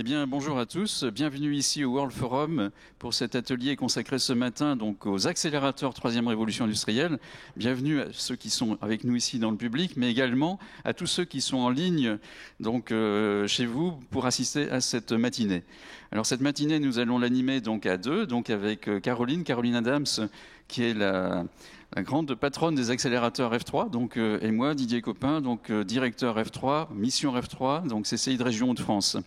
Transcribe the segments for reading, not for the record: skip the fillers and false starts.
bien, bonjour à tous. Bienvenue ici au World Forum pour cet atelier consacré ce matin donc, aux accélérateurs troisième révolution industrielle. Bienvenue à ceux qui sont avec nous ici dans le public, mais également à tous ceux qui sont en ligne donc, chez vous pour assister à cette matinée. Alors cette matinée, nous allons l'animer donc à deux, donc avec Caroline Adams, qui est la grande patronne des accélérateurs F3, donc, et moi, Didier Copin, donc, directeur F3, mission F3, donc CCI de région Hauts-de-France.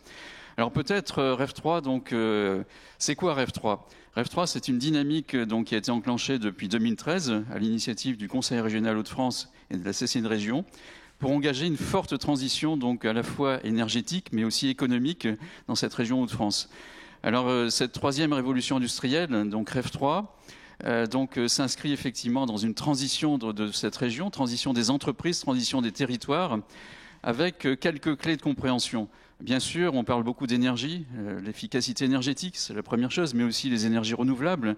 Alors peut-être REF3, donc c'est quoi REF3 ? REF3, c'est une dynamique donc, qui a été enclenchée depuis 2013 à l'initiative du Conseil régional Hauts-de-France et de la CCI de région pour engager une forte transition donc à la fois énergétique mais aussi économique dans cette région Hauts-de-France. Alors cette troisième révolution industrielle, donc REF3, donc s'inscrit effectivement dans une transition de cette région, transition des entreprises, transition des territoires, avec quelques clés de compréhension. Bien sûr, on parle beaucoup d'énergie, l'efficacité énergétique, c'est la première chose, mais aussi les énergies renouvelables.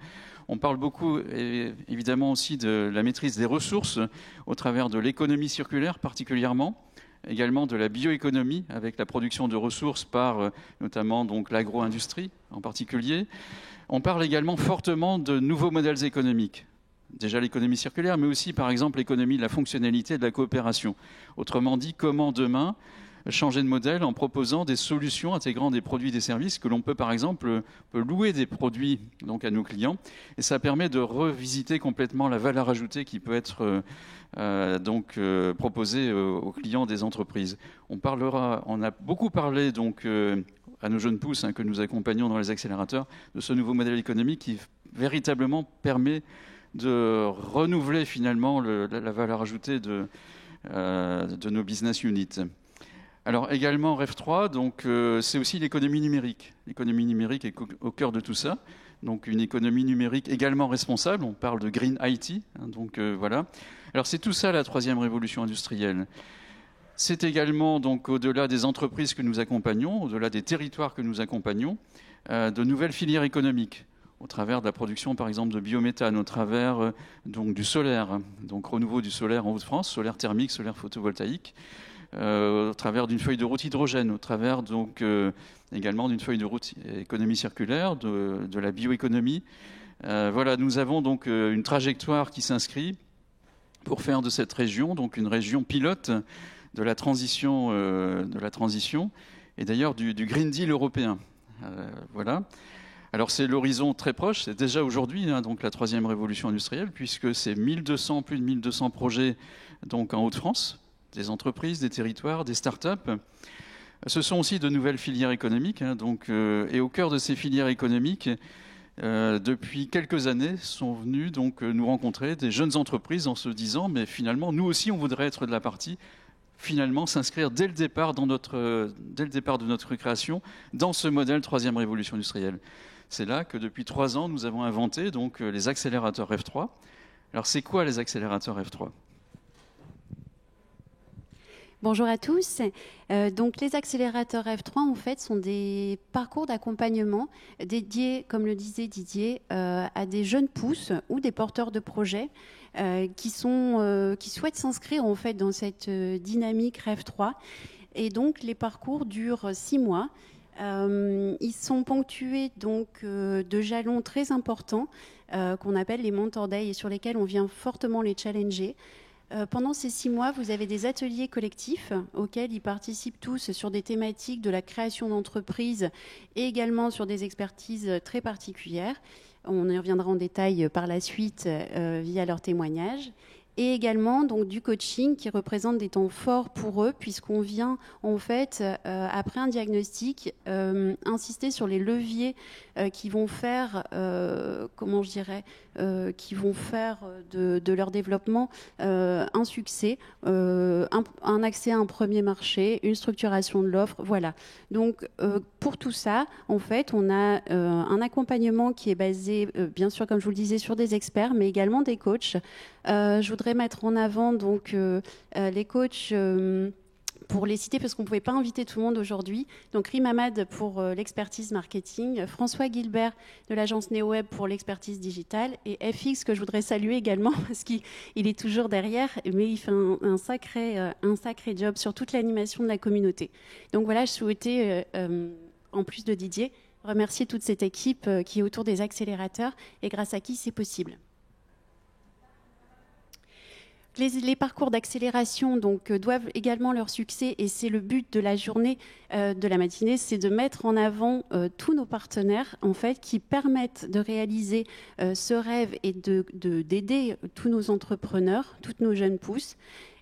On parle beaucoup, évidemment, aussi de la maîtrise des ressources au travers de l'économie circulaire particulièrement, également de la bioéconomie avec la production de ressources par notamment donc l'agro-industrie en particulier. On parle également fortement de nouveaux modèles économiques. Déjà l'économie circulaire, mais aussi par exemple l'économie de la fonctionnalité et de la coopération. Autrement dit, comment demain changer de modèle en proposant des solutions intégrant des produits et des services que l'on peut par exemple louer des produits donc, à nos clients. Et ça permet de revisiter complètement la valeur ajoutée qui peut être proposée aux clients des entreprises. On a beaucoup parlé donc, à nos jeunes pousses que nous accompagnons dans les accélérateurs de ce nouveau modèle économique qui véritablement permet de renouveler finalement la valeur ajoutée de nos business units. Alors également REF3, donc c'est aussi l'économie numérique. L'économie numérique est au cœur de tout ça. Donc une économie numérique également responsable. On parle de Green IT. Donc voilà. Alors c'est tout ça la troisième révolution industrielle. C'est également donc au-delà des entreprises que nous accompagnons, au-delà des territoires que nous accompagnons, de nouvelles filières économiques. Au travers de la production, par exemple, de biométhane, au travers donc, du solaire, donc renouveau du solaire en Hauts-de-France, solaire thermique, solaire photovoltaïque, au travers d'une feuille de route hydrogène, au travers donc, également d'une feuille de route économie circulaire, de la bioéconomie. Voilà, nous avons donc une trajectoire qui s'inscrit pour faire de cette région donc une région pilote de la transition et d'ailleurs du Green Deal européen. Voilà. Alors c'est l'horizon très proche, c'est déjà aujourd'hui donc la troisième révolution industrielle puisque c'est plus de 1200 projets donc en Hauts-de-France, des entreprises, des territoires, des start-up. Ce sont aussi de nouvelles filières économiques et au cœur de ces filières économiques, depuis quelques années sont venus donc nous rencontrer des jeunes entreprises en se disant mais finalement nous aussi on voudrait être de la partie, finalement s'inscrire dès le départ de notre création dans ce modèle troisième révolution industrielle. C'est là que depuis 3 ans, nous avons inventé donc, les accélérateurs F3. Alors, c'est quoi les accélérateurs F3 ? Bonjour à tous. Donc, les accélérateurs F3, en fait, sont des parcours d'accompagnement dédiés, comme le disait Didier, à des jeunes pousses ou des porteurs de projets qui souhaitent s'inscrire en fait dans cette dynamique F3. Et donc, les parcours durent 6 mois. Ils sont ponctués donc de jalons très importants qu'on appelle les Mentor Days et sur lesquels on vient fortement les challenger. Pendant ces 6 mois, vous avez des ateliers collectifs auxquels ils participent tous sur des thématiques de la création d'entreprises et également sur des expertises très particulières. On y reviendra en détail par la suite via leurs témoignages. Et également donc, du coaching qui représente des temps forts pour eux puisqu'on vient en fait après un diagnostic insister sur les leviers qui vont faire qui vont faire de leur développement un succès, un accès à un premier marché, une structuration de l'offre, voilà. Donc pour tout ça, en fait, on a un accompagnement qui est basé, bien sûr, comme je vous le disais, sur des experts, mais également des coachs. Je voudrais mettre en avant donc les coachs pour les citer parce qu'on ne pouvait pas inviter tout le monde aujourd'hui. Donc Rim Hamad pour l'expertise marketing, François Gilbert de l'agence NeoWeb pour l'expertise digitale et FX que je voudrais saluer également parce qu'il est toujours derrière, mais il fait un sacré job sur toute l'animation de la communauté. Donc voilà, je souhaitais en plus de Didier, remercier toute cette équipe qui est autour des accélérateurs et grâce à qui c'est possible. Les parcours d'accélération doivent également leur succès et c'est le but de la journée, de la matinée, c'est de mettre en avant tous nos partenaires en fait, qui permettent de réaliser ce rêve et d'aider tous nos entrepreneurs, toutes nos jeunes pousses.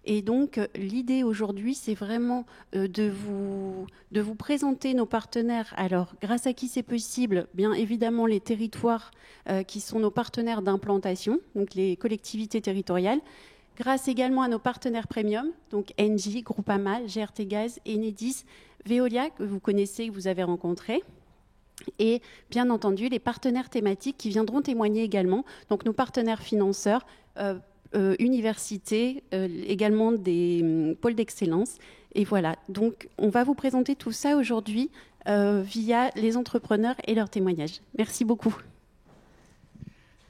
Et donc, l'idée aujourd'hui, c'est vraiment de vous présenter nos partenaires. Alors, grâce à qui c'est possible? Bien évidemment, les territoires qui sont nos partenaires d'implantation, donc les collectivités territoriales. Grâce également à nos partenaires premium, donc Engie, Groupama, GRT Gaz, Enedis, Veolia, que vous connaissez, que vous avez rencontré. Et bien entendu, les partenaires thématiques qui viendront témoigner également. Donc nos partenaires financeurs, universités, également des pôles d'excellence. Et voilà, donc on va vous présenter tout ça aujourd'hui via les entrepreneurs et leurs témoignages. Merci beaucoup.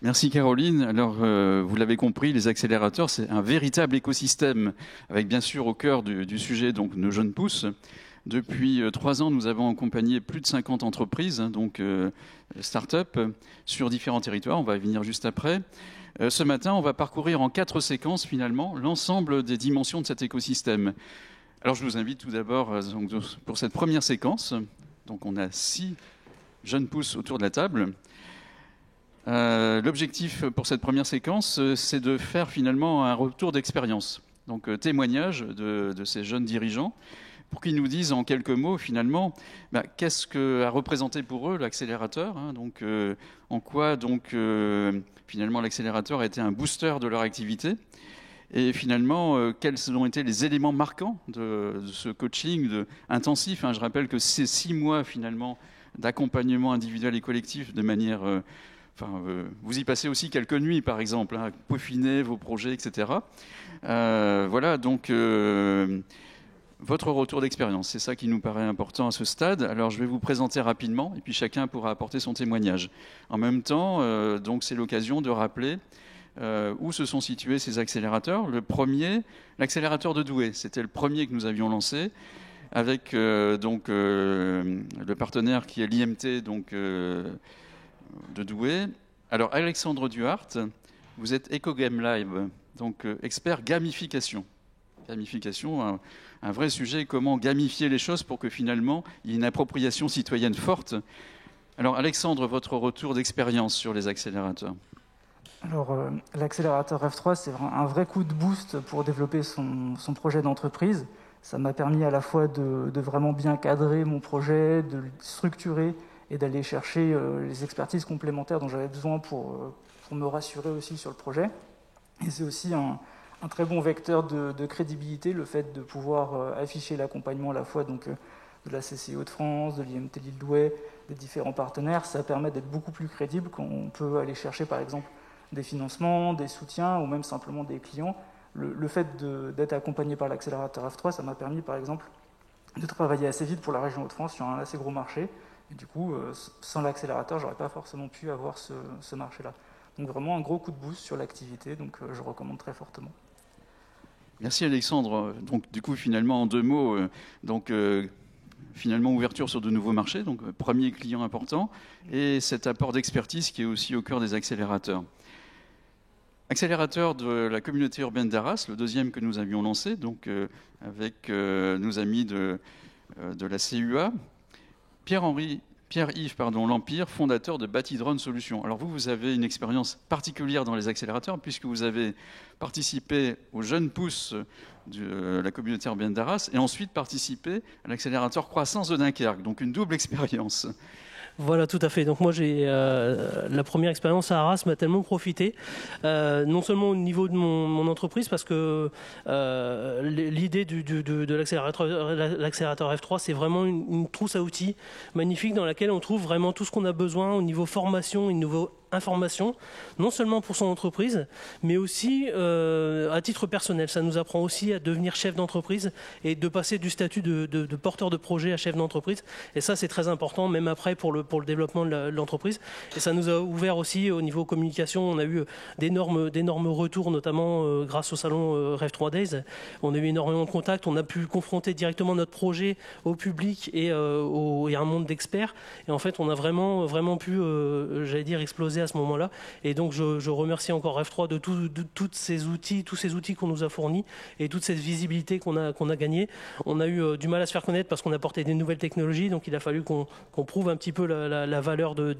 Merci Caroline. Alors, vous l'avez compris, les accélérateurs, c'est un véritable écosystème, avec bien sûr au cœur du sujet donc nos jeunes pousses. Depuis 3 ans, nous avons accompagné plus de 50 entreprises, donc start-up, sur différents territoires. On va y venir juste après. Ce matin, on va parcourir en 4 séquences, finalement, l'ensemble des dimensions de cet écosystème. Alors, je vous invite tout d'abord pour cette première séquence. Donc, on a 6 jeunes pousses autour de la table. L'objectif pour cette première séquence, c'est de faire finalement un retour d'expérience, donc témoignage de ces jeunes dirigeants, pour qu'ils nous disent en quelques mots finalement qu'est-ce qu'a représenté pour eux l'accélérateur, hein, donc en quoi donc finalement l'accélérateur a été un booster de leur activité, et finalement quels ont été les éléments marquants de ce coaching intensif. Hein. Je rappelle que c'est 6 mois finalement d'accompagnement individuel et collectif de manière vous y passez aussi quelques nuits, par exemple, hein, peaufiner vos projets, etc. Voilà, donc votre retour d'expérience, c'est ça qui nous paraît important à ce stade. Alors, je vais vous présenter rapidement, et puis chacun pourra apporter son témoignage. En même temps, donc c'est l'occasion de rappeler où se sont situés ces accélérateurs. Le premier, l'accélérateur de Douai, c'était le premier que nous avions lancé, avec le partenaire qui est l'IMT, donc de Douai. Alors, Alexandre Duhart, vous êtes EcoGame Live, donc expert gamification. Gamification, un vrai sujet, comment gamifier les choses pour que finalement, il y ait une appropriation citoyenne forte. Alors, Alexandre, votre retour d'expérience sur les accélérateurs. Alors, l'accélérateur F3, c'est un vrai coup de boost pour développer son projet d'entreprise. Ça m'a permis à la fois de vraiment bien cadrer mon projet, de le structurer, et d'aller chercher les expertises complémentaires dont j'avais besoin pour me rassurer aussi sur le projet. Et c'est aussi un très bon vecteur de crédibilité, le fait de pouvoir afficher l'accompagnement à la fois donc, de la CCI Hauts-de-France, de l'IMT Lille-Douai, des différents partenaires. Ça permet d'être beaucoup plus crédible quand on peut aller chercher par exemple des financements, des soutiens ou même simplement des clients. Le fait d'être accompagné par l'accélérateur F3, ça m'a permis par exemple de travailler assez vite pour la région Hauts-de-France sur un assez gros marché. Et du coup, sans l'accélérateur, je n'aurais pas forcément pu avoir ce marché-là. Donc vraiment un gros coup de boost sur l'activité, donc je recommande très fortement. Merci Alexandre. Donc du coup, finalement, en 2 mots, finalement ouverture sur de nouveaux marchés, donc premier client important, et cet apport d'expertise qui est aussi au cœur des accélérateurs. Accélérateur de la communauté urbaine d'Arras, le deuxième que nous avions lancé, donc avec nos amis de la CUA. Pierre-Yves Lampire, fondateur de Bâti-Drone Solutions. Alors vous avez une expérience particulière dans les accélérateurs puisque vous avez participé aux jeunes pousses de la communauté urbaine d'Arras et ensuite participé à l'accélérateur Croissance de Dunkerque. Donc une double expérience. Voilà, tout à fait. Donc moi, la première expérience à Arras m'a tellement profité, non seulement au niveau de mon entreprise, parce que l'idée de l'accélérateur F3, c'est vraiment une trousse à outils magnifique dans laquelle on trouve vraiment tout ce qu'on a besoin au niveau formation, au niveau information, non seulement pour son entreprise, mais aussi à titre personnel. Ça nous apprend aussi à devenir chef d'entreprise et de passer du statut de porteur de projet à chef d'entreprise. Et ça, c'est très important, même après pour le développement de l'entreprise. Et ça nous a ouvert aussi au niveau communication. On a eu d'énormes retours, notamment grâce au salon Rêve 3 Days. On a eu énormément de contacts. On a pu confronter directement notre projet au public et à un monde d'experts. Et en fait, on a vraiment pu, j'allais dire, exploser à ce moment-là. Et donc, je remercie encore Rêve 3 de tous ces outils qu'on nous a fournis et toute cette visibilité qu'on a gagnée. On a eu du mal à se faire connaître parce qu'on apportait des nouvelles technologies. Donc, il a fallu qu'on prouve un petit peu la valeur de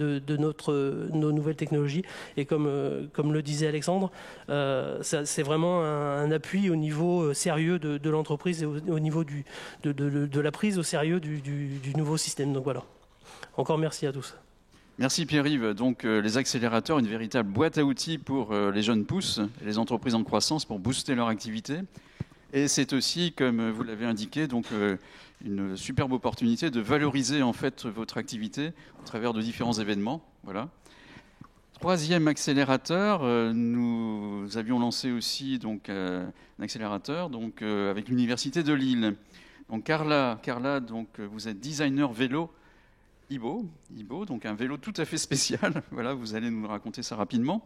nos nouvelles technologies. Et comme le disait Alexandre, c'est vraiment un appui au niveau sérieux de l'entreprise et au niveau de la prise au sérieux du nouveau système. Donc voilà. Encore merci à tous. Merci Pierre-Yves. Donc les accélérateurs, une véritable boîte à outils pour les jeunes pousses, les entreprises en croissance pour booster leur activité. Et c'est aussi, comme vous l'avez indiqué, donc une superbe opportunité de valoriser en fait votre activité au travers de différents événements. Voilà. Troisième accélérateur, nous avions lancé aussi donc un accélérateur donc avec l'université de Lille. Donc Carla, donc vous êtes designer vélo. Ibo, donc un vélo tout à fait spécial. Voilà, vous allez nous raconter ça rapidement.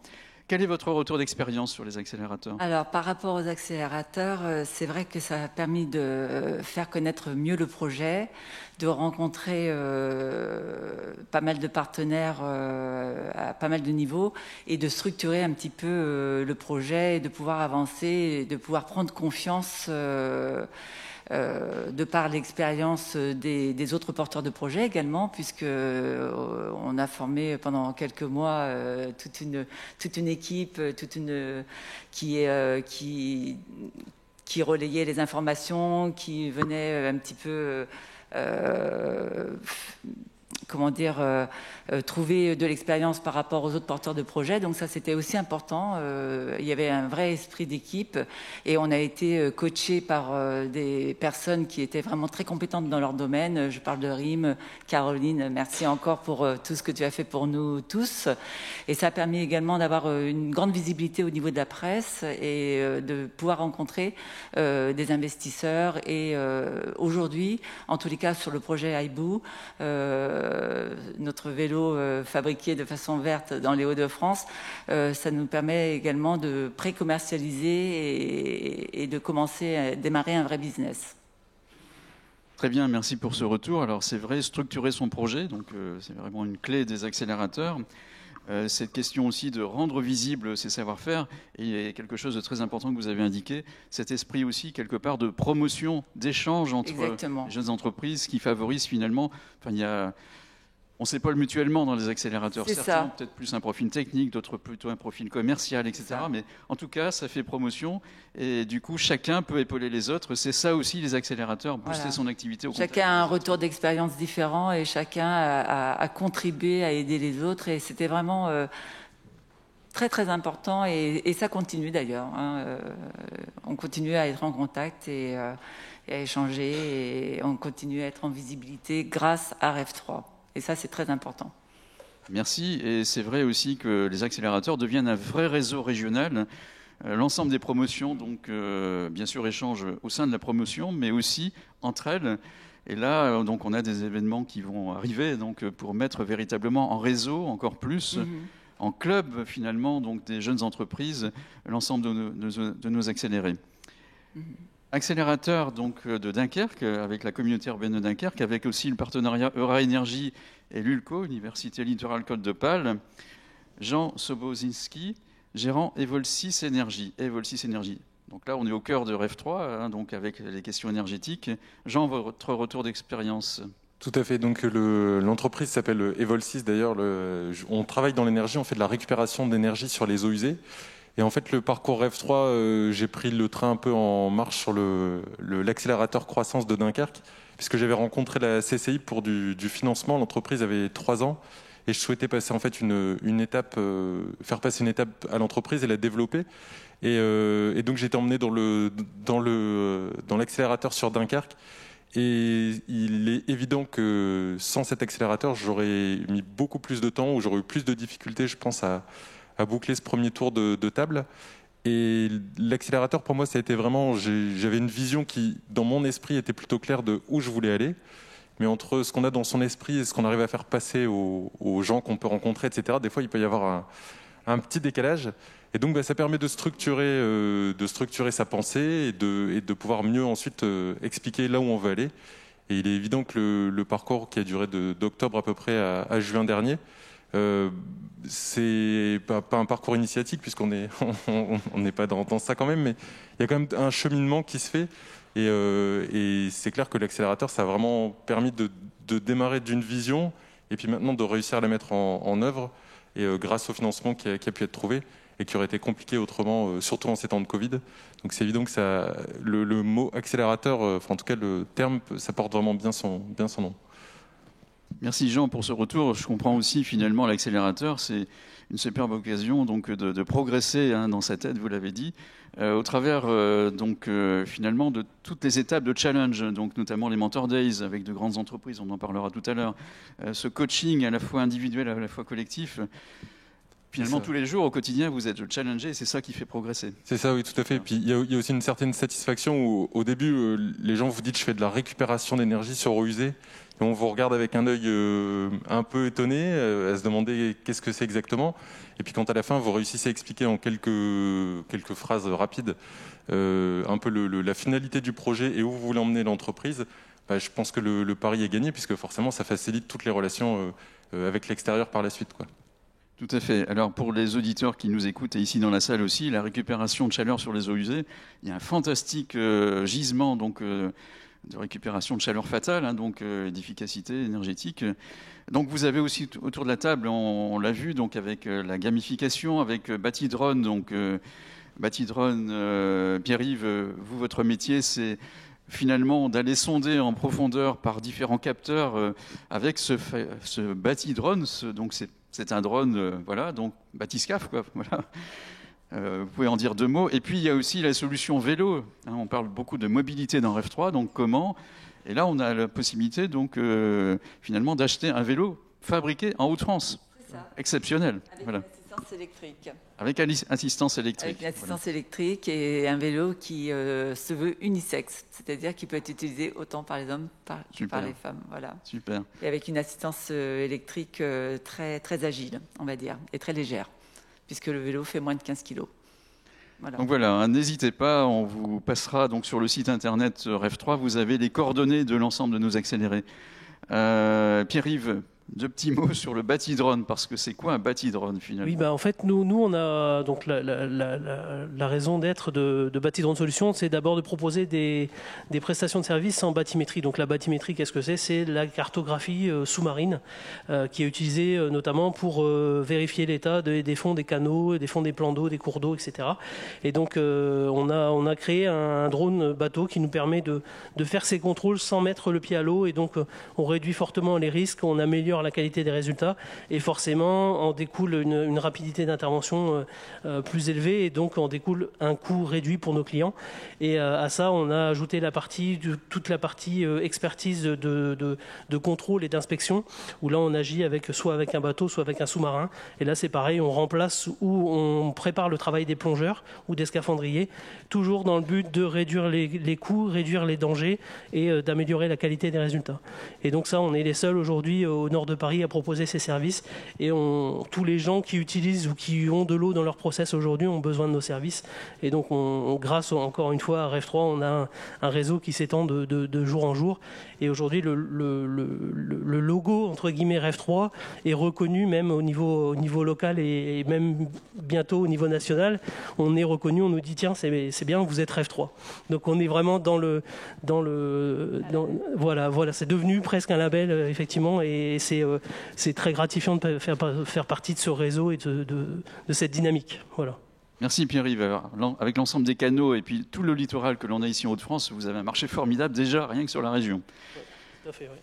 Quel est votre retour d'expérience sur les accélérateurs ? Alors, par rapport aux accélérateurs, c'est vrai que ça a permis de faire connaître mieux le projet, de rencontrer pas mal de partenaires à pas mal de niveaux et de structurer un petit peu le projet et de pouvoir avancer et de pouvoir prendre confiance de par l'expérience des autres porteurs de projets également, puisque on a formé pendant quelques mois toute une équipe, qui relayait les informations, qui venait un petit peu trouver de l'expérience par rapport aux autres porteurs de projets. Donc ça, c'était aussi important. Il y avait un vrai esprit d'équipe et on a été coaché par des personnes qui étaient vraiment très compétentes dans leur domaine. Je parle de Rim, Caroline, merci encore pour tout ce que tu as fait pour nous tous. Et ça a permis également d'avoir une grande visibilité au niveau de la presse et de pouvoir rencontrer des investisseurs. Et aujourd'hui, en tous les cas sur le projet Haibou, notre vélo fabriqué de façon verte dans les Hauts-de-France, ça nous permet également de pré-commercialiser et de commencer à démarrer un vrai business. Très bien, merci pour ce retour. Alors c'est vrai, structurer son projet, donc c'est vraiment une clé des accélérateurs. Cette question aussi de rendre visible ses savoir-faire, et il y a quelque chose de très important que vous avez indiqué, cet esprit aussi quelque part de promotion, d'échange entre les jeunes entreprises qui favorise finalement, on s'épaule mutuellement dans les accélérateurs. Certains ont peut-être plus un profil technique, d'autres plutôt un profil commercial, etc. Mais en tout cas, ça fait promotion et du coup, chacun peut épauler les autres. C'est ça aussi, les accélérateurs, booster son activité au contact. Chacun a un retour d'expérience différent et chacun a contribué à aider les autres. Et c'était vraiment très, très important et ça continue d'ailleurs. On continue à être en contact et à échanger et on continue à être en visibilité grâce à Rêve 3. Et ça, c'est très important. Merci. Et c'est vrai aussi que les accélérateurs deviennent un vrai réseau régional. L'ensemble des promotions, donc, bien sûr, échangent au sein de la promotion, mais aussi entre elles. Et là, donc, on a des événements qui vont arriver donc, pour mettre véritablement en réseau, encore plus, en club, finalement, donc, des jeunes entreprises, l'ensemble de nos accélérés. Accélérateur donc, de Dunkerque, avec la communauté urbaine de Dunkerque, avec aussi le partenariat Eura-Énergie et l'ULCO, Université Littorale Côte-d'Opale. Jean Sobozinski, gérant Evolsys Énergie. Donc là, on est au cœur de Rêve 3, donc avec les questions énergétiques. Jean, votre retour d'expérience ? Tout à fait. Donc l'entreprise s'appelle Evolsys. D'ailleurs, on travaille dans l'énergie, on fait de la récupération d'énergie sur les eaux usées. Et en fait, le parcours Rêve 3, j'ai pris le train un peu en marche sur l'accélérateur croissance de Dunkerque, puisque j'avais rencontré la CCI pour du financement. L'entreprise avait 3 ans et je souhaitais passer en fait une étape, faire passer une étape à l'entreprise et la développer. Et donc j'ai été emmené dans l'accélérateur sur Dunkerque. Et il est évident que sans cet accélérateur, j'aurais mis beaucoup plus de temps, ou j'aurais eu plus de difficultés, je pense, à boucler ce premier tour de table. Et l'accélérateur, pour moi, ça a été vraiment... J'avais une vision qui, dans mon esprit, était plutôt claire de où je voulais aller. Mais entre ce qu'on a dans son esprit et ce qu'on arrive à faire passer aux gens qu'on peut rencontrer, etc., des fois, il peut y avoir un petit décalage. Et donc, ça permet de structurer sa pensée et de pouvoir mieux ensuite expliquer là où on veut aller. Et il est évident que le parcours qui a duré d'octobre à peu près à juin dernier, c'est pas un parcours initiatique puisqu'on n'est pas dans ça quand même, mais il y a quand même un cheminement qui se fait. Et c'est clair que l'accélérateur, ça a vraiment permis de démarrer d'une vision et puis maintenant de réussir à la mettre en œuvre. Et grâce au financement qui a pu être trouvé et qui aurait été compliqué autrement, surtout en ces temps de Covid. Donc c'est évident que le mot accélérateur, en tout cas le terme, ça porte vraiment bien son nom. Merci Jean pour ce retour. Je comprends aussi finalement l'accélérateur, c'est une superbe occasion donc de progresser dans sa tête, vous l'avez dit, au travers finalement de toutes les étapes de challenge, donc notamment les Mentor Days avec de grandes entreprises, on en parlera tout à l'heure, ce coaching à la fois individuel à la fois collectif. Finalement, tous les jours, au quotidien, vous êtes challengé et c'est ça qui fait progresser. C'est ça, oui, tout à fait. Et puis, il y a aussi une certaine satisfaction où, au début, les gens vous disent « je fais de la récupération d'énergie sur eau usée ». Et on vous regarde avec un œil un peu étonné, à se demander qu'est-ce que c'est exactement. Et puis, quand à la fin, vous réussissez à expliquer en quelques phrases rapides un peu la finalité du projet et où vous voulez emmener l'entreprise, je pense que le pari est gagné, puisque forcément, ça facilite toutes les relations avec l'extérieur par la suite, quoi. Tout à fait. Alors pour les auditeurs qui nous écoutent et ici dans la salle aussi, la récupération de chaleur sur les eaux usées, il y a un fantastique gisement de récupération de chaleur fatale, d'efficacité énergétique. Donc vous avez aussi autour de la table, on l'a vu, donc avec la gamification, avec Batidrone. Batidrone, Pierre-Yves, vous, votre métier, c'est finalement d'aller sonder en profondeur par différents capteurs avec ce Batidrone, donc c'est un drone, donc bathyscaphe, quoi. Voilà. Vous pouvez en dire deux mots. Et puis il y a aussi la solution vélo. On parle beaucoup de mobilité dans Rêve 3, donc comment ? Et là, on a la possibilité, finalement, d'acheter un vélo fabriqué en Haute-France. C'est ça. Exceptionnel. Avec voilà. une assistance électrique. Avec assistance électrique. Avec une assistance électrique et un vélo qui se veut unisexe, c'est-à-dire qu'il peut être utilisé autant par les hommes que par les femmes. Voilà. Super. Et avec une assistance électrique très, très agile, on va dire, et très légère, puisque le vélo fait moins de 15 kg. Voilà. Donc voilà, n'hésitez pas, on vous passera donc sur le site internet Rêve 3, vous avez les coordonnées de l'ensemble de nos accélérés. Pierre-Yves, deux petits mots sur le Batidrone, parce que c'est quoi un Batidrone finalement ? Oui, en fait, nous on a donc la raison d'être de Batidrone Solutions, c'est d'abord de proposer des prestations de services en bathymétrie. Donc la bathymétrie, qu'est-ce que c'est ? C'est la cartographie sous-marine qui est utilisée notamment pour vérifier l'état des fonds des canaux, des fonds des plans d'eau, des cours d'eau, etc. Et donc on a créé un drone bateau qui nous permet de faire ces contrôles sans mettre le pied à l'eau, et donc on réduit fortement les risques, on améliore la qualité des résultats, et forcément en découle une rapidité d'intervention plus élevée, et donc en découle un coût réduit pour nos clients. Et à ça, on a ajouté toute la partie expertise de contrôle et d'inspection, où là on agit soit avec un bateau, soit avec un sous-marin. Et là c'est pareil, on remplace ou on prépare le travail des plongeurs ou des scaphandriers, toujours dans le but de réduire les coûts, réduire les dangers et d'améliorer la qualité des résultats. Et donc ça, on est les seuls aujourd'hui au nord de Paris à proposer ces services, et tous les gens qui utilisent ou qui ont de l'eau dans leur process aujourd'hui ont besoin de nos services. Et donc grâce encore une fois à Rêve 3, on a un réseau qui s'étend de jour en jour, et aujourd'hui le logo entre guillemets Rêve 3 est reconnu même au niveau local et même bientôt au niveau national. On est reconnu, on nous dit tiens, c'est bien, vous êtes Rêve 3. Donc on est vraiment voilà, c'est devenu presque un label effectivement, et c'est très gratifiant de faire partie de ce réseau et de cette dynamique. Voilà. Merci Pierre-Yves. Avec l'ensemble des canaux et puis tout le littoral que l'on a ici en Hauts-de-France, vous avez un marché formidable déjà, rien que sur la région. Oui, tout à fait, oui.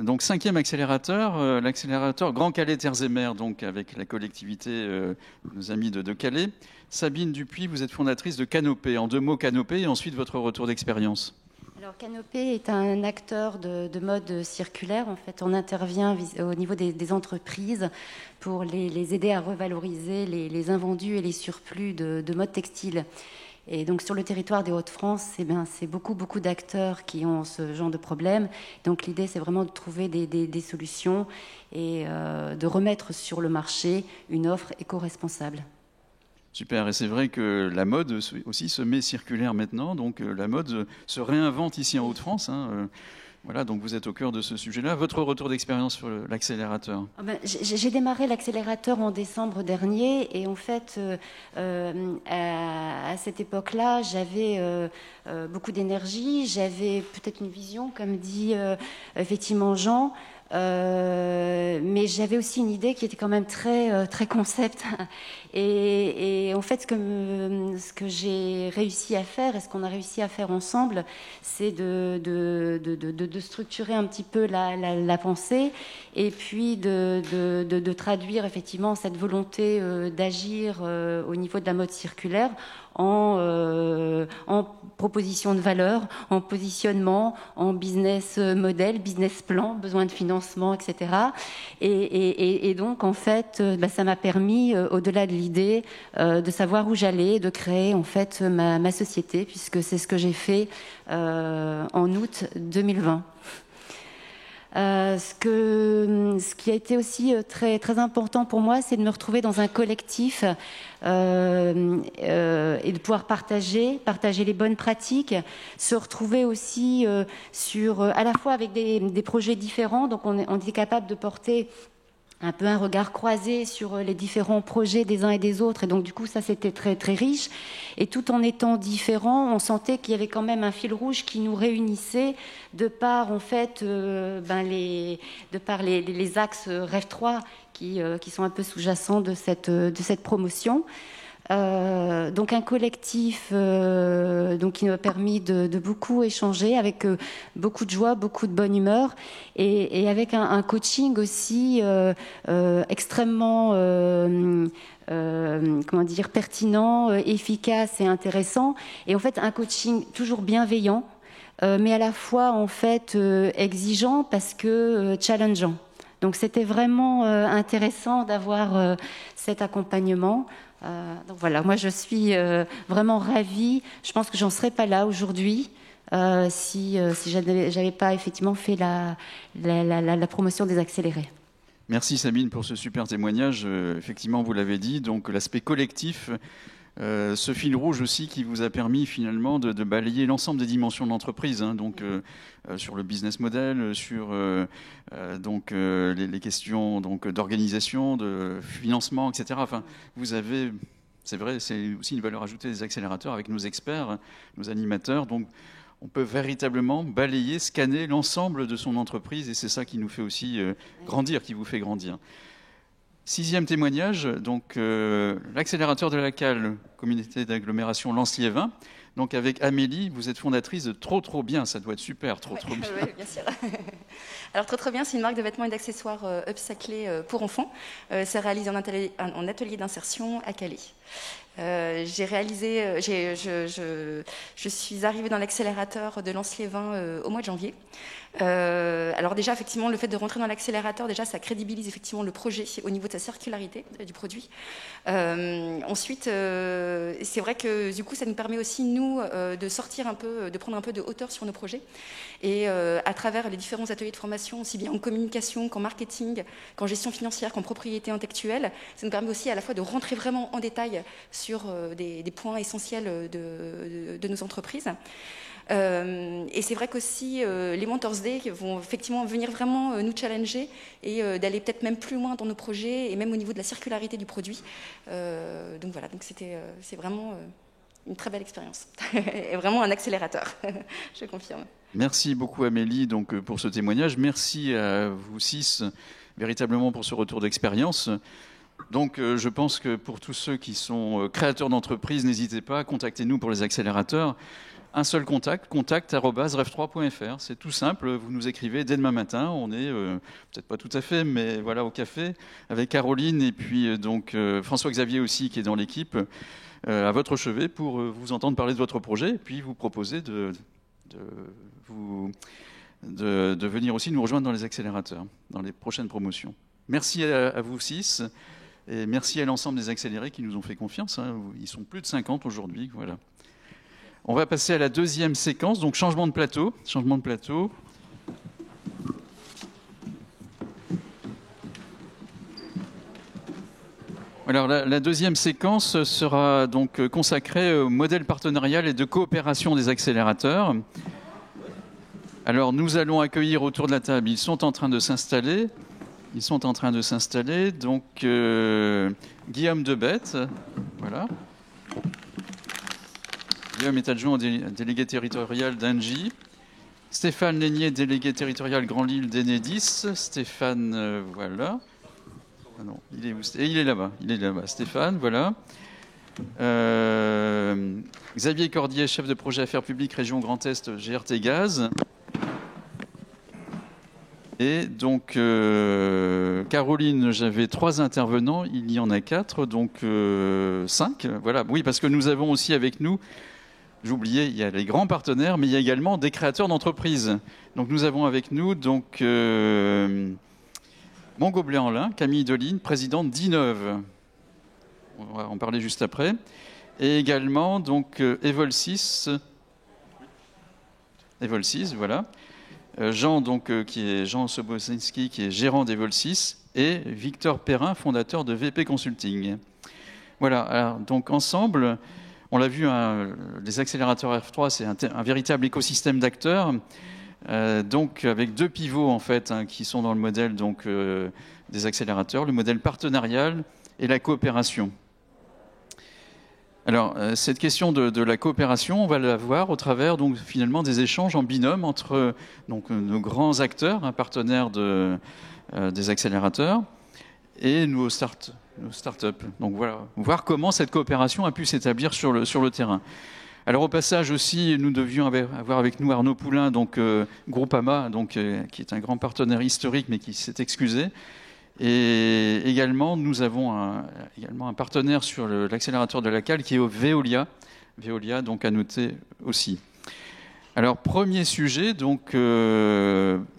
Donc 5e accélérateur, l'accélérateur Grand Calais Terres et Mers, donc avec la collectivité, nos amis de Calais. Sabine Dupuis, vous êtes fondatrice de Canopée. En deux mots, Canopée, et ensuite votre retour d'expérience. Alors, Canopé est un acteur de mode circulaire. En fait, on intervient au niveau des entreprises pour les aider à revaloriser les invendus et les surplus de mode textile. Et donc, sur le territoire des Hauts-de-France, c'est beaucoup d'acteurs qui ont ce genre de problème. Donc, l'idée, c'est vraiment de trouver des solutions et de remettre sur le marché une offre éco-responsable. Super, et c'est vrai que la mode aussi se met circulaire maintenant, donc la mode se réinvente ici en Hauts-de-France. Voilà, donc vous êtes au cœur de ce sujet-là. Votre retour d'expérience sur l'accélérateur? J'ai démarré l'accélérateur en décembre dernier et en fait, à cette époque-là, j'avais beaucoup d'énergie, j'avais peut-être une vision, comme dit effectivement Jean. Mais j'avais aussi une idée qui était quand même très concept. Et en fait, ce que j'ai réussi à faire, et ce qu'on a réussi à faire ensemble, c'est de structurer un petit peu la pensée, et puis de traduire effectivement cette volonté d'agir au niveau de la mode circulaire en proposition de valeur, en positionnement, en business model, business plan, besoin de financement, etc. Et donc, en fait, ça m'a permis, au-delà de l'idée, de savoir où j'allais, de créer, en fait, ma société, puisque c'est ce que j'ai fait en août 2020. Ce qui a été aussi très important pour moi, c'est de me retrouver dans un collectif et de pouvoir partager les bonnes pratiques, se retrouver aussi à la fois avec des projets différents. Donc on est capable de porter un peu un regard croisé sur les différents projets des uns et des autres. Et donc, du coup, ça, c'était très riche. Et tout en étant différents, on sentait qu'il y avait quand même un fil rouge qui nous réunissait de par, en fait, les axes Rêve 3 qui sont un peu sous-jacents de cette promotion. Donc un collectif qui nous a permis de beaucoup échanger avec beaucoup de joie, beaucoup de bonne humeur et avec un coaching aussi extrêmement pertinent, efficace et intéressant, et en fait un coaching toujours bienveillant mais à la fois en fait exigeant parce que challengeant. Donc c'était vraiment intéressant d'avoir cet accompagnement. Donc voilà, moi je suis vraiment ravie. Je pense que j'en serais pas là aujourd'hui si j'avais pas effectivement fait la promotion des accélérés. Merci Sabine pour ce super témoignage. Effectivement, vous l'avez dit, donc l'aspect collectif, ce fil rouge aussi qui vous a permis finalement de balayer l'ensemble des dimensions de l'entreprise, donc sur le business model, sur les questions d'organisation, de financement, etc. Enfin, vous avez, c'est vrai, c'est aussi une valeur ajoutée des accélérateurs avec nos experts, nos animateurs. Donc, on peut véritablement balayer, scanner l'ensemble de son entreprise, et c'est ça qui nous fait aussi grandir, qui vous fait grandir. 6e témoignage, donc l'accélérateur de la CAL, communauté d'agglomération Lens-Liévin. Donc avec Amélie, vous êtes fondatrice de Trop bien, ça doit être super, trop bien. Oui, bien sûr. Alors Trop bien, c'est une marque de vêtements et d'accessoires upcyclés pour enfants. C'est réalisé en atelier d'insertion à Calais. Je suis arrivée dans l'accélérateur de Lens-Liévin au mois de janvier. Alors déjà, effectivement, le fait de rentrer dans l'accélérateur, déjà, ça crédibilise effectivement le projet au niveau de sa circularité du produit. Ensuite, c'est vrai que du coup, ça nous permet aussi, nous, de sortir un peu, de prendre un peu de hauteur sur nos projets. Et à travers les différents ateliers de formation, aussi bien en communication qu'en marketing, qu'en gestion financière, qu'en propriété intellectuelle, ça nous permet aussi à la fois de rentrer vraiment en détail sur des points essentiels de nos entreprises. Et c'est vrai qu'aussi les Mentors Day vont effectivement venir vraiment nous challenger et d'aller peut-être même plus loin dans nos projets et même au niveau de la circularité du produit. Donc voilà, donc c'est vraiment une très belle expérience et vraiment un accélérateur, je confirme. Merci beaucoup Amélie donc, pour ce témoignage. Merci à vous 6 véritablement pour ce retour d'expérience. Donc je pense que pour tous ceux qui sont créateurs d'entreprises, n'hésitez pas, contactez-nous pour les accélérateurs. Un seul contact@rev3.fr. C'est tout simple, vous nous écrivez dès demain matin. On est, peut-être pas tout à fait, mais voilà, au café, avec Caroline et puis François-Xavier aussi qui est dans l'équipe, à votre chevet pour vous entendre parler de votre projet et puis vous proposer de de venir aussi nous rejoindre dans les accélérateurs, dans les prochaines promotions. Merci à vous 6 et merci à l'ensemble des accélérés qui nous ont fait confiance. Ils sont plus de 50 aujourd'hui. Voilà. On va passer à la deuxième séquence, donc changement de plateau. Changement de plateau. Alors, la deuxième séquence sera donc consacrée au modèle partenarial et de coopération des accélérateurs. Alors, nous allons accueillir autour de la table, ils sont en train de s'installer. Donc, Guillaume Debette, voilà. Guillaume est adjoint au délégué territorial d'Engie. Stéphane Lénier, délégué territorial Grand Lille d'Enedis. Stéphane, voilà. Ah non, il est là-bas. Stéphane, voilà. Xavier Cordier, chef de projet Affaires publiques, région Grand Est, GRT Gaz. Et donc, Caroline, j'avais 3 intervenants, il y en a 4, donc 5. Voilà. Oui, parce que nous avons aussi avec nous, j'oubliais, il y a les grands partenaires, mais il y a également des créateurs d'entreprises. Donc nous avons avec nous donc, Montgoblet-en-Lin, Camille Deline, présidente d'Inove. On va en parler juste après. Et également donc Evolsys, voilà. Jean, donc, qui est Jean Sobocinski, qui est gérant d'Evolsys, et Victor Perrin, fondateur de VP Consulting. Voilà, alors, donc ensemble, on l'a vu, les accélérateurs F3, c'est un véritable écosystème d'acteurs, donc avec 2 pivots en fait, qui sont dans le modèle donc, des accélérateurs, le modèle partenarial et la coopération. Alors, cette question de la coopération, on va la voir au travers donc, finalement des échanges en binôme entre donc, nos grands acteurs, partenaires des accélérateurs, et nos start-up. Donc voilà, voir comment cette coopération a pu s'établir sur le terrain. Alors au passage aussi, nous devions avoir avec nous Arnaud Poulain, donc Groupama, donc, qui est un grand partenaire historique, mais qui s'est excusé. Et également, nous avons un partenaire sur l'accélérateur de la cale qui est au Veolia. Veolia, donc à noter aussi. Alors, premier sujet, donc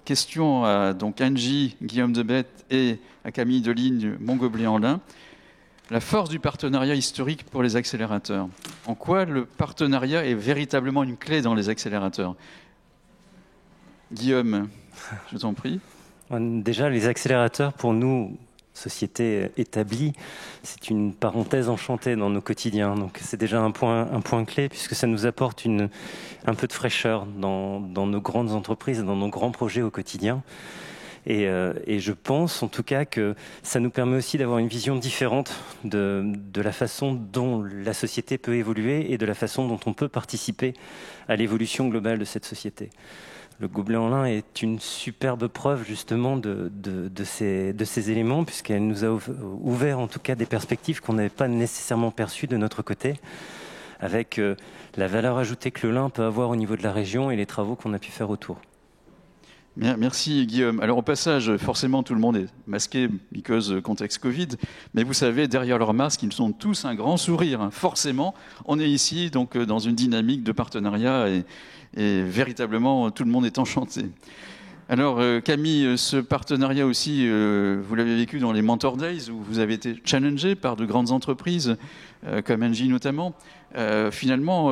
question à donc, Angie, Guillaume Debette et à Camille Deline, Montgoblet-en-Lin. La force du partenariat historique pour les accélérateurs. En quoi le partenariat est véritablement une clé dans les accélérateurs? Guillaume, je t'en prie. Déjà, les accélérateurs, pour nous, société établie, c'est une parenthèse enchantée dans nos quotidiens. Donc c'est déjà un point clé, puisque ça nous apporte un peu de fraîcheur dans nos grandes entreprises, dans nos grands projets au quotidien. Et je pense en tout cas que ça nous permet aussi d'avoir une vision différente de la façon dont la société peut évoluer et de la façon dont on peut participer à l'évolution globale de cette société. Le Goblet-en-Lin est une superbe preuve justement de ces éléments, puisqu'elle nous a ouvert en tout cas des perspectives qu'on n'avait pas nécessairement perçues de notre côté, avec la valeur ajoutée que le lin peut avoir au niveau de la région et les travaux qu'on a pu faire autour. Merci Guillaume. Alors au passage, forcément tout le monde est masqué because contexte Covid, mais vous savez, derrière leur masque, ils ont tous un grand sourire. Forcément, on est ici donc dans une dynamique de partenariat et véritablement tout le monde est enchanté. Alors Camille, ce partenariat aussi, vous l'avez vécu dans les Mentor Days où vous avez été challengé par de grandes entreprises comme Engie notamment. Finalement,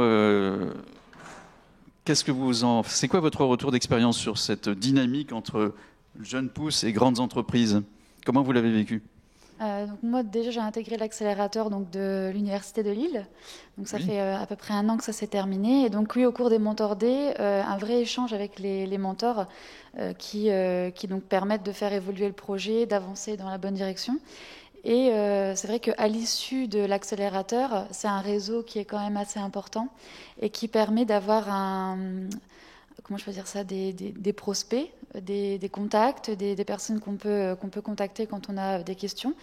c'est quoi votre retour d'expérience sur cette dynamique entre jeunes pousses et grandes entreprises? Comment vous l'avez vécu? Donc moi déjà j'ai intégré l'accélérateur de l'université de Lille, donc ça fait à peu près 1 an que ça s'est terminé, et donc oui, au cours des Mentor Day, un vrai échange avec les mentors qui donc permettent de faire évoluer le projet, d'avancer dans la bonne direction. Et c'est vrai qu'à l'issue de l'accélérateur, c'est un réseau qui est quand même assez important et qui permet d'avoir des prospects des contacts, des personnes qu'on peut contacter quand on a des questions.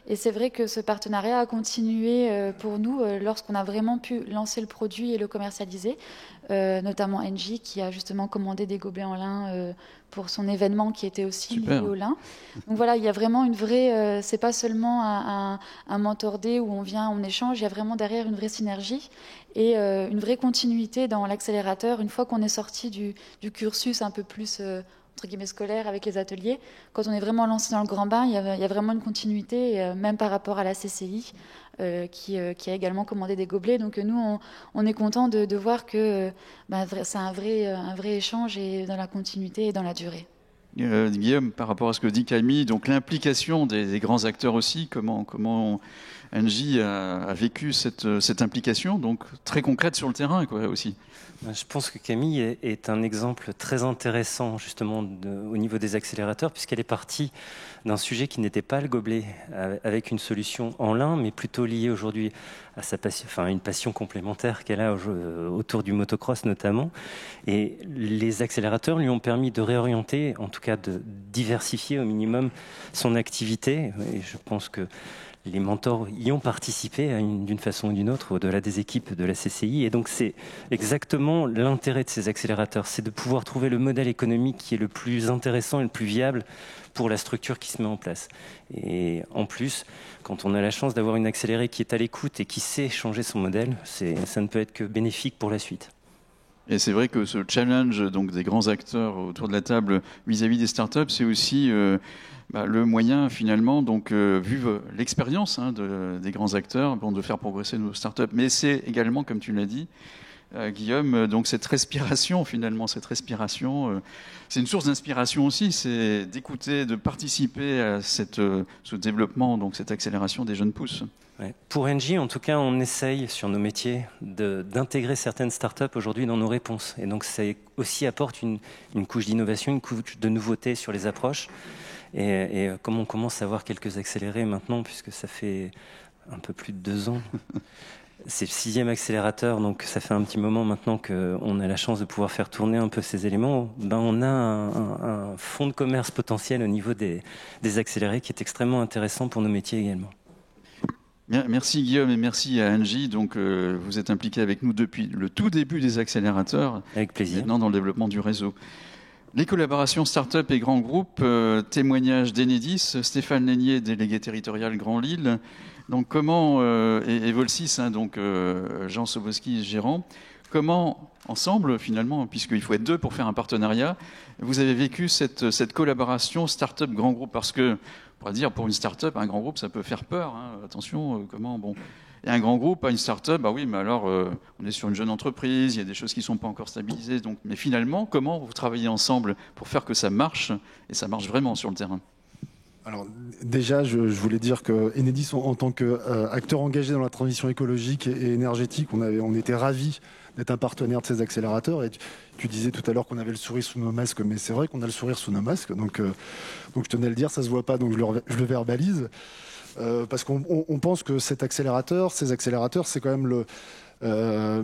Et c'est vrai que ce partenariat a continué pour nous lorsqu'on a vraiment pu lancer le produit et le commercialiser, notamment Engie qui a justement commandé des gobelets en lin pour son événement qui était aussi lié au lin. Donc voilà, il y a vraiment une vraie... c'est pas seulement un mentor day où on vient, on échange, il y a vraiment derrière une vraie synergie et une vraie continuité dans l'accélérateur. Une fois qu'on est sorti du cursus un peu plus... entre guillemets scolaire avec les ateliers, quand on est vraiment lancé dans le grand bain, il y a vraiment une continuité, même par rapport à la CCI, qui a également commandé des gobelets. Donc nous, on est content de voir que c'est un vrai échange et dans la continuité et dans la durée. Guillaume, par rapport à ce que dit Camille, donc l'implication des grands acteurs aussi, comment Engie a vécu cette implication, donc très concrète sur le terrain aussi. Je pense que Camille est un exemple très intéressant justement au niveau des accélérateurs, puisqu'elle est partie d'un sujet qui n'était pas le gobelet, avec une solution en lin, mais plutôt liée aujourd'hui à sa passion, une passion complémentaire qu'elle a autour du motocross notamment. Et les accélérateurs lui ont permis de réorienter, en tout cas de diversifier au minimum son activité. Et je pense que les mentors y ont participé d'une façon ou d'une autre au-delà des équipes de la CCI. Et donc c'est exactement l'intérêt de ces accélérateurs, c'est de pouvoir trouver le modèle économique qui est le plus intéressant et le plus viable pour la structure qui se met en place. Et en plus, quand on a la chance d'avoir une accélérée qui est à l'écoute et qui sait changer son modèle, ça ne peut être que bénéfique pour la suite. Et c'est vrai que ce challenge donc, des grands acteurs autour de la table vis-à-vis des startups, c'est aussi le moyen finalement, donc vu l'expérience des grands acteurs, de faire progresser nos startups. Mais c'est également, comme tu l'as dit, Guillaume, donc cette respiration finalement, c'est une source d'inspiration aussi, c'est d'écouter, de participer à ce développement, donc cette accélération des jeunes pousses. Ouais. Pour Engie, en tout cas, on essaye sur nos métiers d'intégrer certaines startups aujourd'hui dans nos réponses. Et donc, ça aussi apporte une couche d'innovation, une couche de nouveauté sur les approches. Et comme on commence à avoir quelques accélérés maintenant, puisque ça fait un peu plus de 2 ans, c'est le 6e accélérateur, donc ça fait un petit moment maintenant qu'on a la chance de pouvoir faire tourner un peu ces éléments. On a un fonds de commerce potentiel au niveau des accélérés qui est extrêmement intéressant pour nos métiers également. Merci Guillaume et merci à Engie. Donc, vous êtes impliqué avec nous depuis le tout début des accélérateurs. Avec plaisir. Maintenant dans le développement du réseau. Les collaborations start-up et grands groupes, témoignage d'Enedis, Stéphane Lénier, délégué territorial Grand Lille. Donc comment, et Volsys, donc Jean Soboski, gérant, comment ensemble finalement, puisqu'il faut être 2 pour faire un partenariat, vous avez vécu cette collaboration start-up grand groupe, parce que on pourrait dire pour une start-up, un grand groupe ça peut faire peur, attention, et un grand groupe, une start-up, oui, mais alors on est sur une jeune entreprise, il y a des choses qui ne sont pas encore stabilisées, donc, mais finalement, comment vous travaillez ensemble pour faire que ça marche, et ça marche vraiment sur le terrain? Alors déjà, je voulais dire que Enedis, en tant qu'acteur engagé dans la transition écologique et énergétique, on était ravis d'être un partenaire de ces accélérateurs. Et tu disais tout à l'heure qu'on avait le sourire sous nos masques, mais c'est vrai qu'on a le sourire sous nos masques. Donc je tenais à le dire, ça se voit pas, donc je le verbalise. Parce qu'on pense que ces accélérateurs, c'est quand même un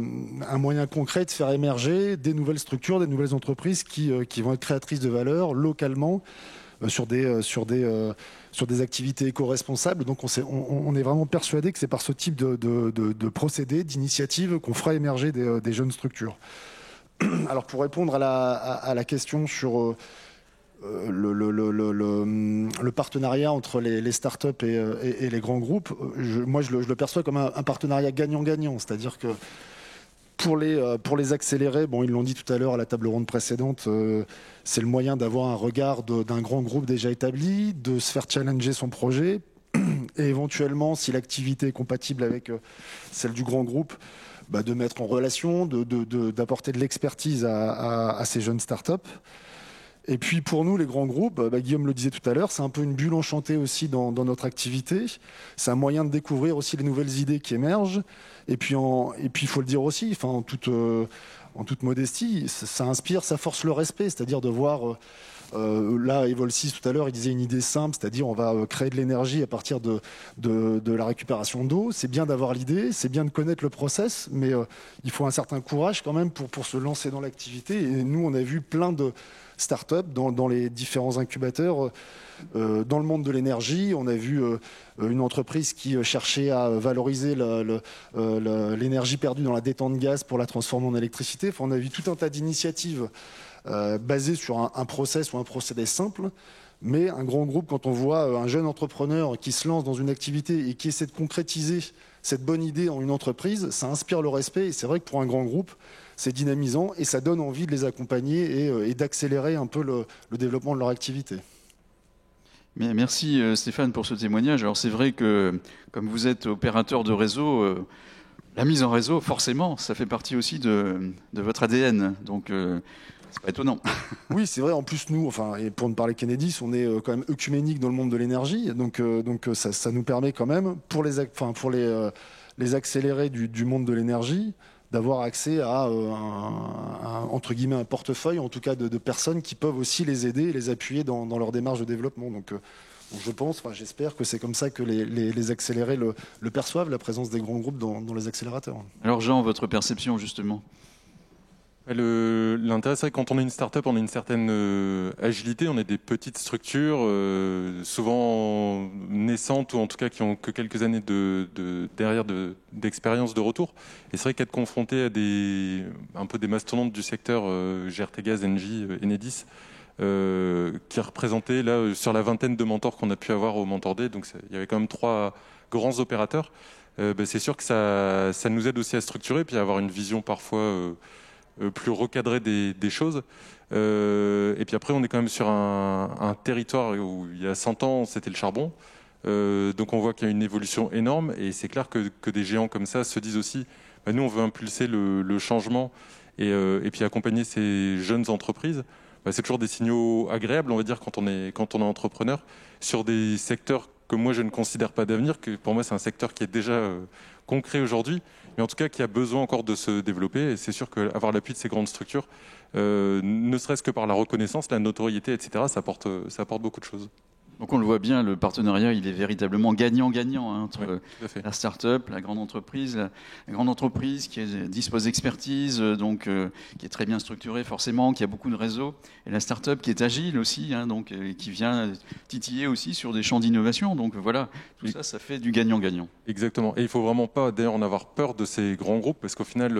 moyen concret de faire émerger des nouvelles structures, des nouvelles entreprises qui vont être créatrices de valeur localement, sur des activités éco-responsables. Donc on est vraiment persuadé que c'est par ce type de procédés, d'initiatives qu'on fera émerger des jeunes structures. Alors pour répondre à la question sur le partenariat entre les startups et les grands groupes, moi je le perçois comme un partenariat gagnant-gagnant, c'est-à-dire que pour les accélérer, ils l'ont dit tout à l'heure à la table ronde précédente, c'est le moyen d'avoir un regard d'un grand groupe déjà établi, de se faire challenger son projet, et éventuellement, si l'activité est compatible avec celle du grand groupe, de mettre en relation, d'apporter de l'expertise à ces jeunes startups. Et puis pour nous, les grands groupes, Guillaume le disait tout à l'heure, c'est un peu une bulle enchantée aussi dans notre activité. C'est un moyen de découvrir aussi les nouvelles idées qui émergent. Et puis il faut le dire aussi, en toute modestie, ça inspire, ça force le respect, c'est-à-dire de voir Là, Evol6 tout à l'heure, il disait une idée simple, c'est-à-dire on va créer de l'énergie à partir de la récupération d'eau. C'est bien d'avoir l'idée, c'est bien de connaître le process, mais il faut un certain courage quand même pour se lancer dans l'activité. Et nous, on a vu plein de start-up dans les différents incubateurs. Dans le monde de l'énergie, on a vu une entreprise qui cherchait à valoriser l'énergie perdue dans la détente de gaz pour la transformer en électricité. Enfin, on a vu tout un tas d'initiatives basées sur un process ou un procédé simple. Mais un grand groupe, quand on voit un jeune entrepreneur qui se lance dans une activité et qui essaie de concrétiser cette bonne idée en une entreprise, ça inspire le respect. Et c'est vrai que pour un grand groupe, c'est dynamisant et ça donne envie de les accompagner et d'accélérer un peu le développement de leur activité. Mais merci Stéphane pour ce témoignage. Alors c'est vrai que comme vous êtes opérateur de réseau, la mise en réseau, forcément, ça fait partie aussi de votre ADN. Donc c'est pas étonnant. Oui, c'est vrai. En plus, nous, et pour ne parler qu'Enedis, on est quand même œcuménique dans le monde de l'énergie. Donc ça nous permet quand même, pour les accélérés du monde de l'énergie, d'avoir accès à entre guillemets un portefeuille, en tout cas de personnes qui peuvent aussi les aider et les appuyer dans leur démarche de développement. Donc je pense, j'espère que c'est comme ça que les accélérés le perçoivent, la présence des grands groupes dans les accélérateurs. Alors Jean, votre perception justement? L'intérêt, c'est que quand on est une start-up, on a une certaine agilité, on est des petites structures, souvent naissantes ou en tout cas qui ont que quelques années derrière d'expérience de retour. Et c'est vrai qu'être confronté à un peu des mastodontes du secteur, GRTgaz, Engie, Enedis, qui représentaient là sur la vingtaine de mentors qu'on a pu avoir au Mentor Day, donc il y avait quand même 3 grands opérateurs. C'est sûr que ça nous aide aussi à structurer puis à avoir une vision parfois plus recadré des choses. Et puis après, on est quand même sur un territoire où il y a 100 ans, c'était le charbon. Donc on voit qu'il y a une évolution énorme. Et c'est clair que des géants comme ça se disent aussi, nous, on veut impulser le changement et puis accompagner ces jeunes entreprises. C'est toujours des signaux agréables, on va dire, quand on est entrepreneur, sur des secteurs que moi, je ne considère pas d'avenir, que pour moi, c'est un secteur qui est déjà concret aujourd'hui, mais en tout cas qui a besoin encore de se développer. Et c'est sûr qu'avoir l'appui de ces grandes structures, ne serait-ce que par la reconnaissance, la notoriété, etc., ça apporte beaucoup de choses. Donc on le voit bien, le partenariat, il est véritablement gagnant-gagnant entre la start-up, la grande entreprise qui dispose d'expertise, donc qui est très bien structurée forcément, qui a beaucoup de réseaux, et la start-up qui est agile aussi, donc qui vient titiller aussi sur des champs d'innovation. Donc voilà, tout ça, ça fait du gagnant-gagnant. Exactement. Et il ne faut vraiment pas d'ailleurs en avoir peur de ces grands groupes, parce qu'au final,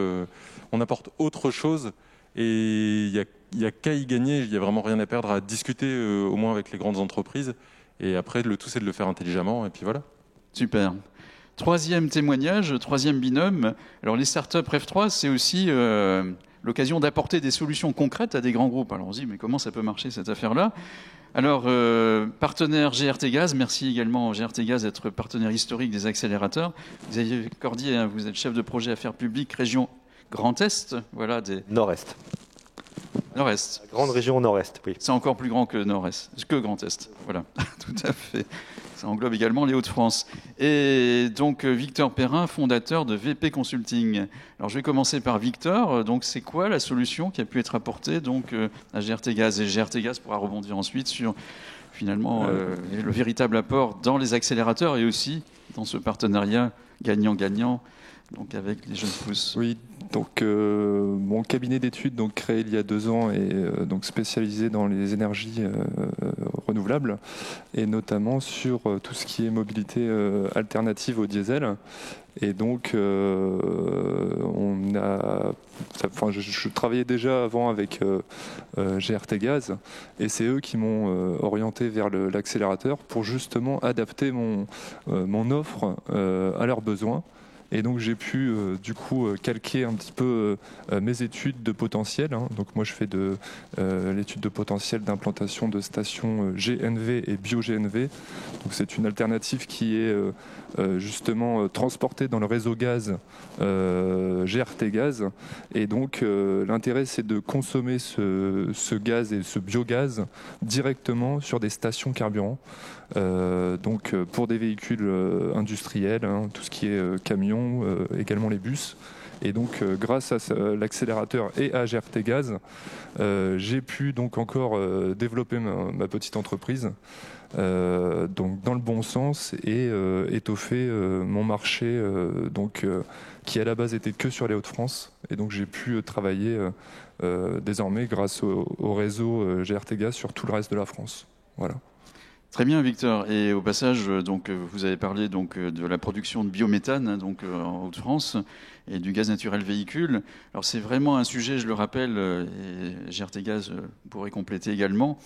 on apporte autre chose. Et il n'y a qu'à y gagner, il n'y a vraiment rien à perdre à discuter au moins avec les grandes entreprises. Et après, le tout, c'est de le faire intelligemment. Et puis voilà. Super. Troisième témoignage, troisième binôme. Alors les startups REV3, c'est aussi l'occasion d'apporter des solutions concrètes à des grands groupes. Alors on se dit, mais comment ça peut marcher cette affaire-là? Alors, partenaire GRTgaz, merci également GRTgaz d'être partenaire historique des accélérateurs. Xavier Cordier, vous êtes chef de projet affaires publiques, région Grand Est, voilà Nord-Est. Nord-Est. La grande région Nord-Est, oui. C'est encore plus grand que Nord-Est, que Grand Est, voilà, tout à fait. Ça englobe également les Hauts-de-France. Et donc Victor Perrin, fondateur de VP Consulting. Alors je vais commencer par Victor. Donc c'est quoi la solution qui a pu être apportée donc à GRTgaz? Et GRTgaz pourra rebondir ensuite sur finalement le véritable apport dans les accélérateurs et aussi dans ce partenariat gagnant-gagnant. Donc avec les jeunes pousses. Oui, donc mon cabinet d'études créé il y a 2 ans est donc spécialisé dans les énergies renouvelables et notamment sur tout ce qui est mobilité alternative au diesel. Et donc je travaillais déjà avant avec GRTgaz et c'est eux qui m'ont orienté vers l'accélérateur pour justement adapter mon offre à leurs besoins. Et donc j'ai pu du coup calquer un petit peu mes études de potentiel. Donc moi je fais l'étude de potentiel d'implantation de stations GNV et bio-GNV. Donc c'est une alternative qui est justement transportée dans le réseau gaz GRTgaz. Et donc l'intérêt c'est de consommer ce gaz et ce biogaz directement sur des stations carburant. Donc pour des véhicules industriels, tout ce qui est camions, également les bus, Et donc, grâce à l'accélérateur et à GRT Gaz, j'ai pu donc encore développer ma petite entreprise donc dans le bon sens et étoffer mon marché qui à la base était que sur les Hauts-de-France. Et donc j'ai pu travailler désormais grâce au réseau GRT Gaz sur tout le reste de la France. Voilà. Très bien, Victor. Et au passage, donc, vous avez parlé donc, de la production de biométhane donc, en Hauts-de-France et du gaz naturel véhicule. Alors c'est vraiment un sujet, je le rappelle, et GRT Gaz pourrait compléter également.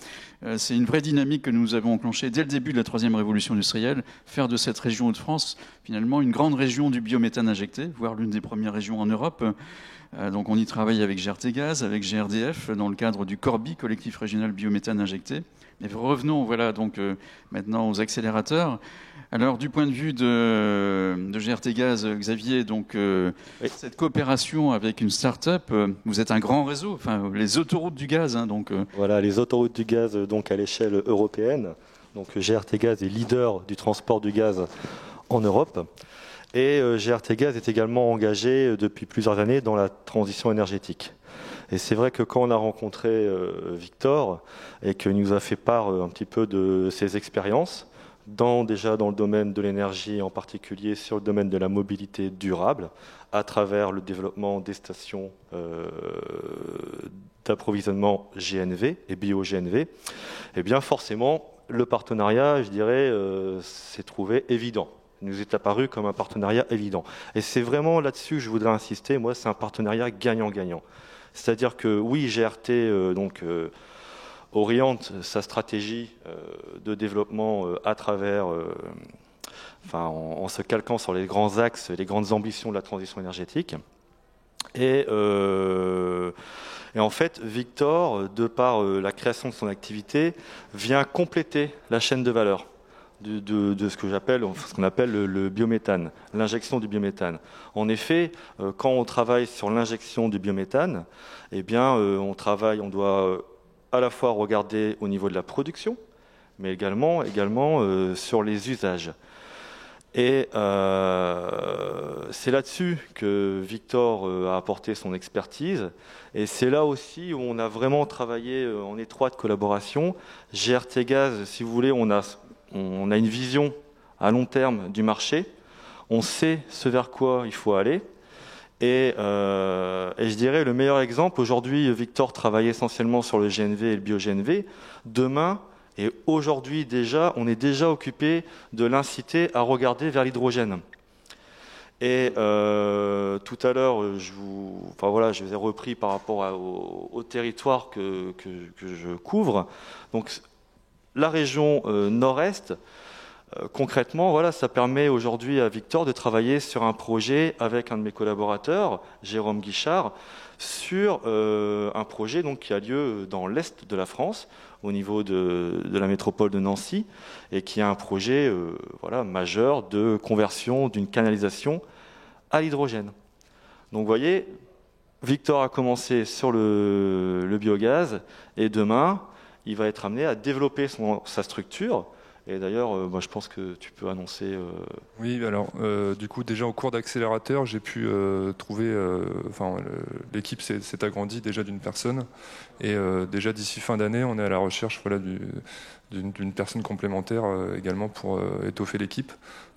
C'est une vraie dynamique que nous avons enclenchée dès le début de la troisième révolution industrielle, faire de cette région Hauts-de-France finalement une grande région du biométhane injecté, voire l'une des premières régions en Europe. Donc on y travaille avec GRT Gaz, avec GRDF, dans le cadre du Corbi, collectif régional biométhane injecté. Mais revenons voilà, donc, maintenant aux accélérateurs. Alors du point de vue de GRT Gaz, Xavier, donc, oui. Cette coopération avec une start-up, vous êtes un grand réseau, enfin, les autoroutes du gaz. Hein, donc, Voilà, les autoroutes du gaz donc, à l'échelle européenne. Donc GRT Gaz est leader du transport du gaz en Europe. Et GRT Gaz est également engagé depuis plusieurs années dans la transition énergétique. Et c'est vrai que quand on a rencontré Victor et qu'il nous a fait part un petit peu de ses expériences, déjà dans le domaine de l'énergie, en particulier sur le domaine de la mobilité durable, à travers le développement des stations d'approvisionnement GNV et bio-GNV, eh bien forcément, le partenariat, je dirais, s'est trouvé évident. Il nous est apparu comme un partenariat évident. Et c'est vraiment là-dessus que je voudrais insister. Moi, c'est un partenariat gagnant-gagnant. C'est-à-dire que oui, GRT oriente sa stratégie de développement à travers, en se calquant sur les grands axes, les grandes ambitions de la transition énergétique. Et en fait, Victor, de par la création de son activité, vient compléter la chaîne de valeur de ce qu'on appelle le biométhane, l'injection du biométhane. En effet, quand on travaille sur l'injection du biométhane, eh bien, on doit à la fois regarder au niveau de la production, mais également sur les usages. Et c'est là-dessus que Victor a apporté son expertise. Et c'est là aussi où on a vraiment travaillé en étroite collaboration. GRT Gaz, si vous voulez, on a une vision à long terme du marché, on sait ce vers quoi il faut aller, et je dirais le meilleur exemple, aujourd'hui Victor travaille essentiellement sur le GNV et le bio-GNV, demain et aujourd'hui déjà, on est déjà occupé de l'inciter à regarder vers l'hydrogène. Et tout à l'heure, je vous ai repris par rapport au territoire que je couvre, donc la région nord-est, concrètement, voilà, ça permet aujourd'hui à Victor de travailler sur un projet avec un de mes collaborateurs, Jérôme Guichard, sur un projet donc, qui a lieu dans l'est de la France, au niveau de la métropole de Nancy, et qui est un projet majeur de conversion d'une canalisation à l'hydrogène. Donc vous voyez, Victor a commencé sur le biogaz, et demain, il va être amené à développer sa structure. Et d'ailleurs, je pense que tu peux annoncer... Oui, alors, du coup, déjà au cours d'accélérateur, j'ai pu trouver... l'équipe s'est agrandie déjà d'une personne. Et déjà d'ici fin d'année, on est à la recherche d'une personne complémentaire également pour étoffer l'équipe.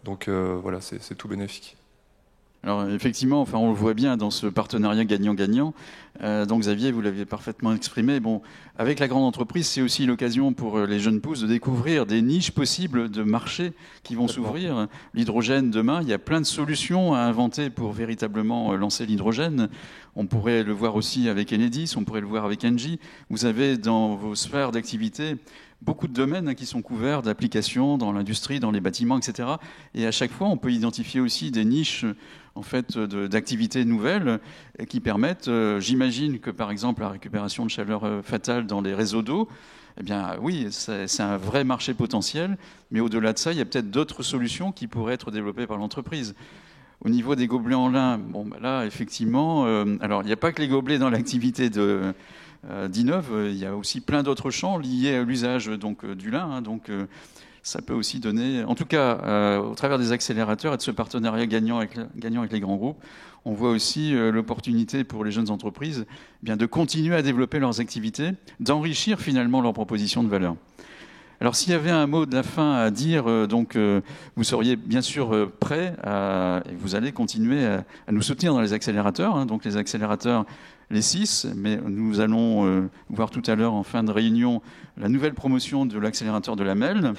Donc voilà, c'est tout bénéfique. Alors effectivement, on le voit bien dans ce partenariat gagnant-gagnant. Donc Xavier, vous l'avez parfaitement exprimé. Bon, avec la grande entreprise, c'est aussi l'occasion pour les jeunes pousses de découvrir des niches possibles de marchés qui vont s'ouvrir. L'hydrogène demain, il y a plein de solutions à inventer pour véritablement lancer l'hydrogène. On pourrait le voir aussi avec Enedis, on pourrait le voir avec Engie. Vous avez dans vos sphères d'activité beaucoup de domaines qui sont couverts d'applications dans l'industrie, dans les bâtiments, etc. Et à chaque fois, on peut identifier aussi des niches en fait, d'activités nouvelles qui permettent, j'imagine que par exemple la récupération de chaleur fatale dans les réseaux d'eau, eh bien oui, c'est un vrai marché potentiel, mais au-delà de ça, il y a peut-être d'autres solutions qui pourraient être développées par l'entreprise. Au niveau des gobelets en lin, bon, là, effectivement, alors il n'y a pas que les gobelets dans l'activité d'Innov, il y a aussi plein d'autres champs liés à l'usage du lin. Donc, ça peut aussi donner, en tout cas, au travers des accélérateurs et de ce partenariat gagnant avec les grands groupes, on voit aussi l'opportunité pour les jeunes entreprises bien, de continuer à développer leurs activités, d'enrichir finalement leurs propositions de valeur. Alors s'il y avait un mot de la fin à dire, vous seriez bien sûr prêts et vous allez continuer à nous soutenir dans les accélérateurs, hein, donc les accélérateurs, les 6, mais nous allons voir tout à l'heure en fin de réunion la nouvelle promotion de l'accélérateur de la MEL.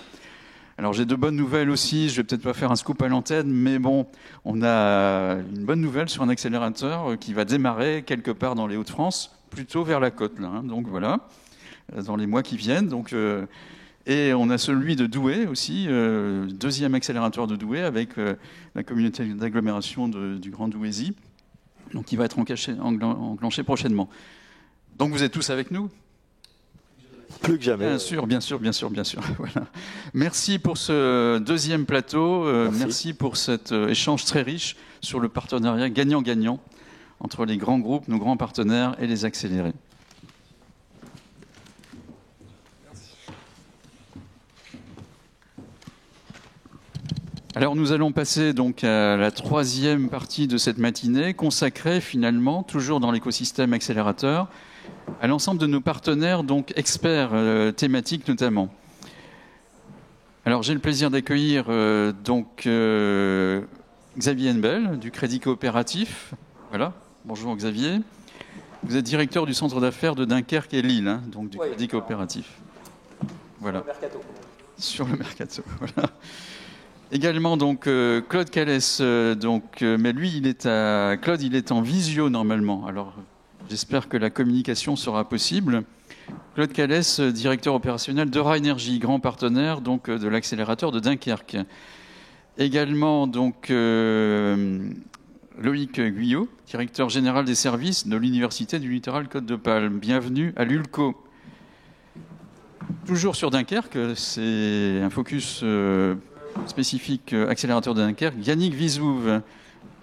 Alors j'ai de bonnes nouvelles aussi, je vais peut-être pas faire un scoop à l'antenne, mais bon, on a une bonne nouvelle sur un accélérateur qui va démarrer quelque part dans les Hauts-de-France, plutôt vers la côte, là, hein, donc voilà, dans les mois qui viennent. Donc, et on a celui de Douai aussi, deuxième accélérateur de Douai avec la communauté d'agglomération du Grand Douaisis, donc qui va être enclenché prochainement. Donc vous êtes tous avec nous ? Plus que jamais. Bien sûr, bien sûr, bien sûr, bien sûr. Voilà. Merci pour ce deuxième plateau. Merci pour cet échange très riche sur le partenariat gagnant-gagnant entre les grands groupes, nos grands partenaires et les accélérés. Alors nous allons passer donc à la troisième partie de cette matinée, consacrée finalement, toujours dans l'écosystème accélérateur, à l'ensemble de nos partenaires, donc experts thématiques notamment. Alors j'ai le plaisir d'accueillir Xavier Henbel du Crédit Coopératif. Voilà, bonjour Xavier. Vous êtes directeur du centre d'affaires de Dunkerque et Lille, hein, donc du Crédit Coopératif. Voilà. Sur le mercato. Sur le mercato, voilà. Également donc Claude Callès, mais lui Claude il est en visio normalement. Alors j'espère que la communication sera possible. Claude Callès, directeur opérationnel d'Eura Énergie, grand partenaire donc de l'accélérateur de Dunkerque. Également donc Loïc Guyot, directeur général des services de l'Université du Littoral Côte d'Opale. Bienvenue à l'ULCO. Toujours sur Dunkerque, c'est un focus spécifique accélérateur de Dunkerque. Yannick Vizouve,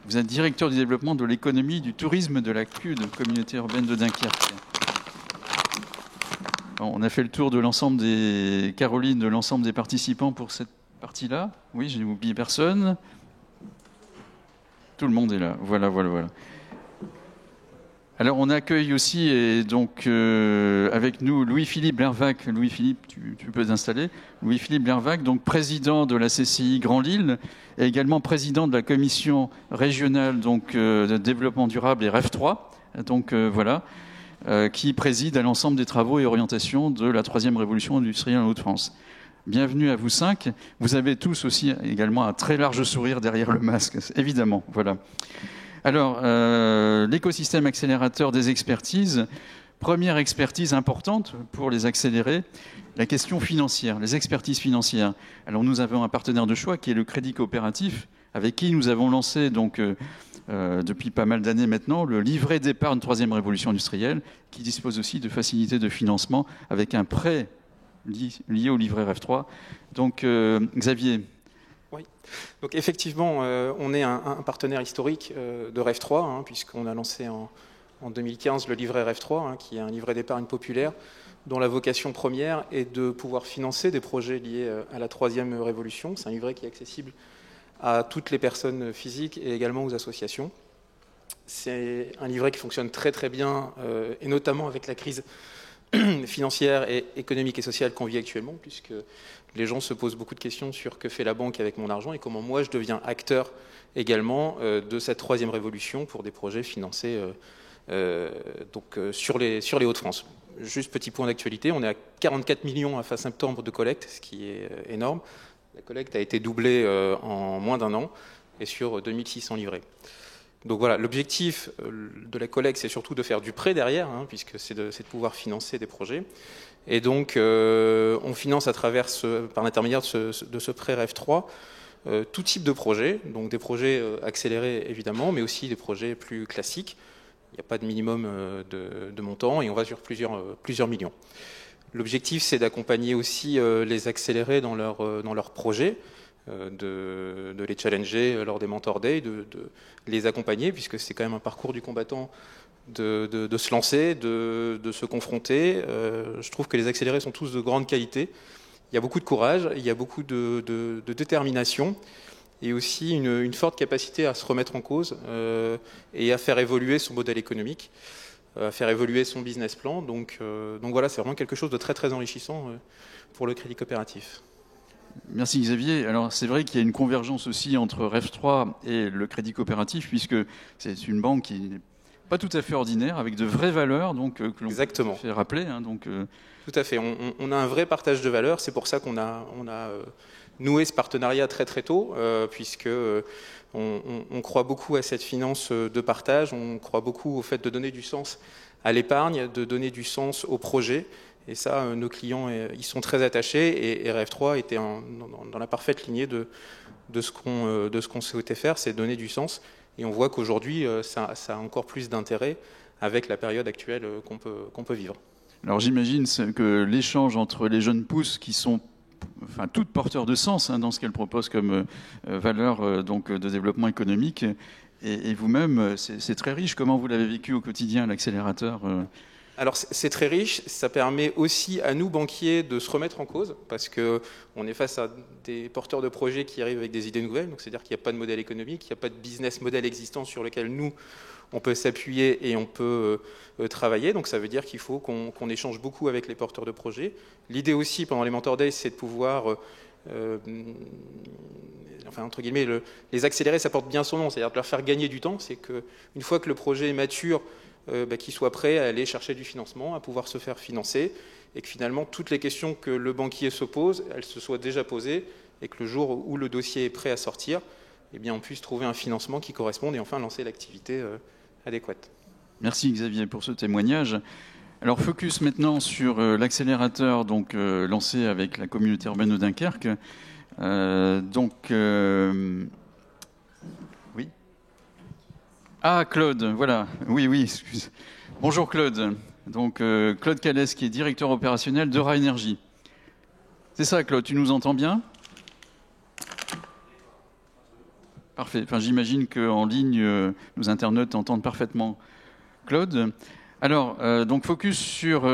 vous êtes directeur du développement de l'économie du tourisme de la CUD, communauté urbaine de Dunkerque. On a fait le tour de l'ensemble des Caroline, de l'ensemble des participants pour cette partie-là. Oui, je n'ai oublié personne. Tout le monde est là. Voilà. Alors on accueille aussi avec nous Louis-Philippe Lervac. Louis-Philippe, tu peux t'installer. Louis-Philippe Lervac, donc président de la CCI Grand Lille et également président de la commission régionale de développement durable et REF3. Donc qui préside à l'ensemble des travaux et orientations de la troisième révolution industrielle en Hauts-de-France. Bienvenue à vous 5. Vous avez tous aussi également un très large sourire derrière le masque, évidemment. Voilà. Alors, l'écosystème accélérateur des expertises, première expertise importante pour les accélérer, la question financière, les expertises financières. Alors, nous avons un partenaire de choix qui est le Crédit Coopératif, avec qui nous avons lancé depuis pas mal d'années maintenant le livret d'épargne troisième révolution industrielle, qui dispose aussi de facilités de financement avec un prêt lié au livret REF3. Donc, Xavier. Oui, donc effectivement, on est un partenaire historique de REF3, puisqu'on a lancé en 2015 le livret REF3, qui est un livret d'épargne populaire, dont la vocation première est de pouvoir financer des projets liés à la troisième révolution. C'est un livret qui est accessible à toutes les personnes physiques et également aux associations. C'est un livret qui fonctionne très très bien, et notamment avec la crise financière et économique et sociale qu'on vit actuellement, puisque les gens se posent beaucoup de questions sur que fait la banque avec mon argent et comment moi je deviens acteur également de cette troisième révolution pour des projets financés sur les Hauts-de-France. Juste petit point d'actualité, on est à 44 millions à fin septembre de collecte, ce qui est énorme. La collecte a été doublée en moins d'un an et sur 2600 livrets. Donc voilà, l'objectif de la collecte, c'est surtout de faire du prêt derrière, puisque c'est de pouvoir financer des projets. Et donc, on finance par l'intermédiaire de ce prêt REF3 tout type de projets, donc des projets accélérés évidemment, mais aussi des projets plus classiques. Il n'y a pas de minimum de montant et on va sur plusieurs millions. L'objectif, c'est d'accompagner aussi les accélérés dans leurs projets, de les challenger lors des Mentor Day, de les accompagner, puisque c'est quand même un parcours du combattant de se lancer, de se confronter. Je trouve que les accélérés sont tous de grande qualité. il y a beaucoup de courage, il y a beaucoup de détermination et aussi une forte capacité à se remettre en cause et à faire évoluer son modèle économique, à faire évoluer son business plan. Donc voilà, c'est vraiment quelque chose de très très enrichissant pour le crédit coopératif. Merci Xavier. Alors c'est vrai qu'il y a une convergence aussi entre REF3 et le crédit coopératif, puisque c'est une banque qui n'est pas tout à fait ordinaire, avec de vraies valeurs, donc que l'on fait rappeler. Tout à fait. On a un vrai partage de valeurs. C'est pour ça qu'on a noué ce partenariat très très tôt, puisque on croit beaucoup à cette finance de partage. On croit beaucoup au fait de donner du sens à l'épargne, de donner du sens au projet. Et ça, nos clients y sont très attachés. Et REF3 était dans la parfaite lignée de ce qu'on souhaitait faire, c'est donner du sens. Et on voit qu'aujourd'hui, ça a encore plus d'intérêt avec la période actuelle qu'on peut vivre. Alors j'imagine que l'échange entre les jeunes pousses qui sont toutes porteurs de sens dans ce qu'elles proposent comme valeur de développement économique, et vous-même, c'est très riche. Comment vous l'avez vécu au quotidien, l'accélérateur Alors c'est très riche, ça permet aussi à nous banquiers de se remettre en cause parce qu'on est face à des porteurs de projets qui arrivent avec des idées nouvelles, donc c'est-à-dire qu'il n'y a pas de modèle économique, il n'y a pas de business model existant sur lequel nous on peut s'appuyer et on peut travailler, donc ça veut dire qu'il faut qu'on échange beaucoup avec les porteurs de projets. L'idée aussi pendant les Mentor Days, c'est de pouvoir entre guillemets, les accélérer, ça porte bien son nom, c'est-à-dire de leur faire gagner du temps, c'est qu'une fois que le projet est mature, qu'ils soient prêts à aller chercher du financement, à pouvoir se faire financer, et que finalement toutes les questions que le banquier se pose, elles se soient déjà posées, et que le jour où le dossier est prêt à sortir, eh bien on puisse trouver un financement qui corresponde et enfin lancer l'activité adéquate. Merci Xavier pour ce témoignage. Alors focus maintenant sur l'accélérateur lancé avec la communauté urbaine de Dunkerque. Oui. Ah, Claude, voilà. Oui, excuse. Bonjour Claude. Claude Calès, qui est directeur opérationnel d'Eura Énergie. C'est ça, Claude, tu nous entends bien ? Parfait. J'imagine qu'en ligne, nos internautes entendent parfaitement Claude. Alors, focus sur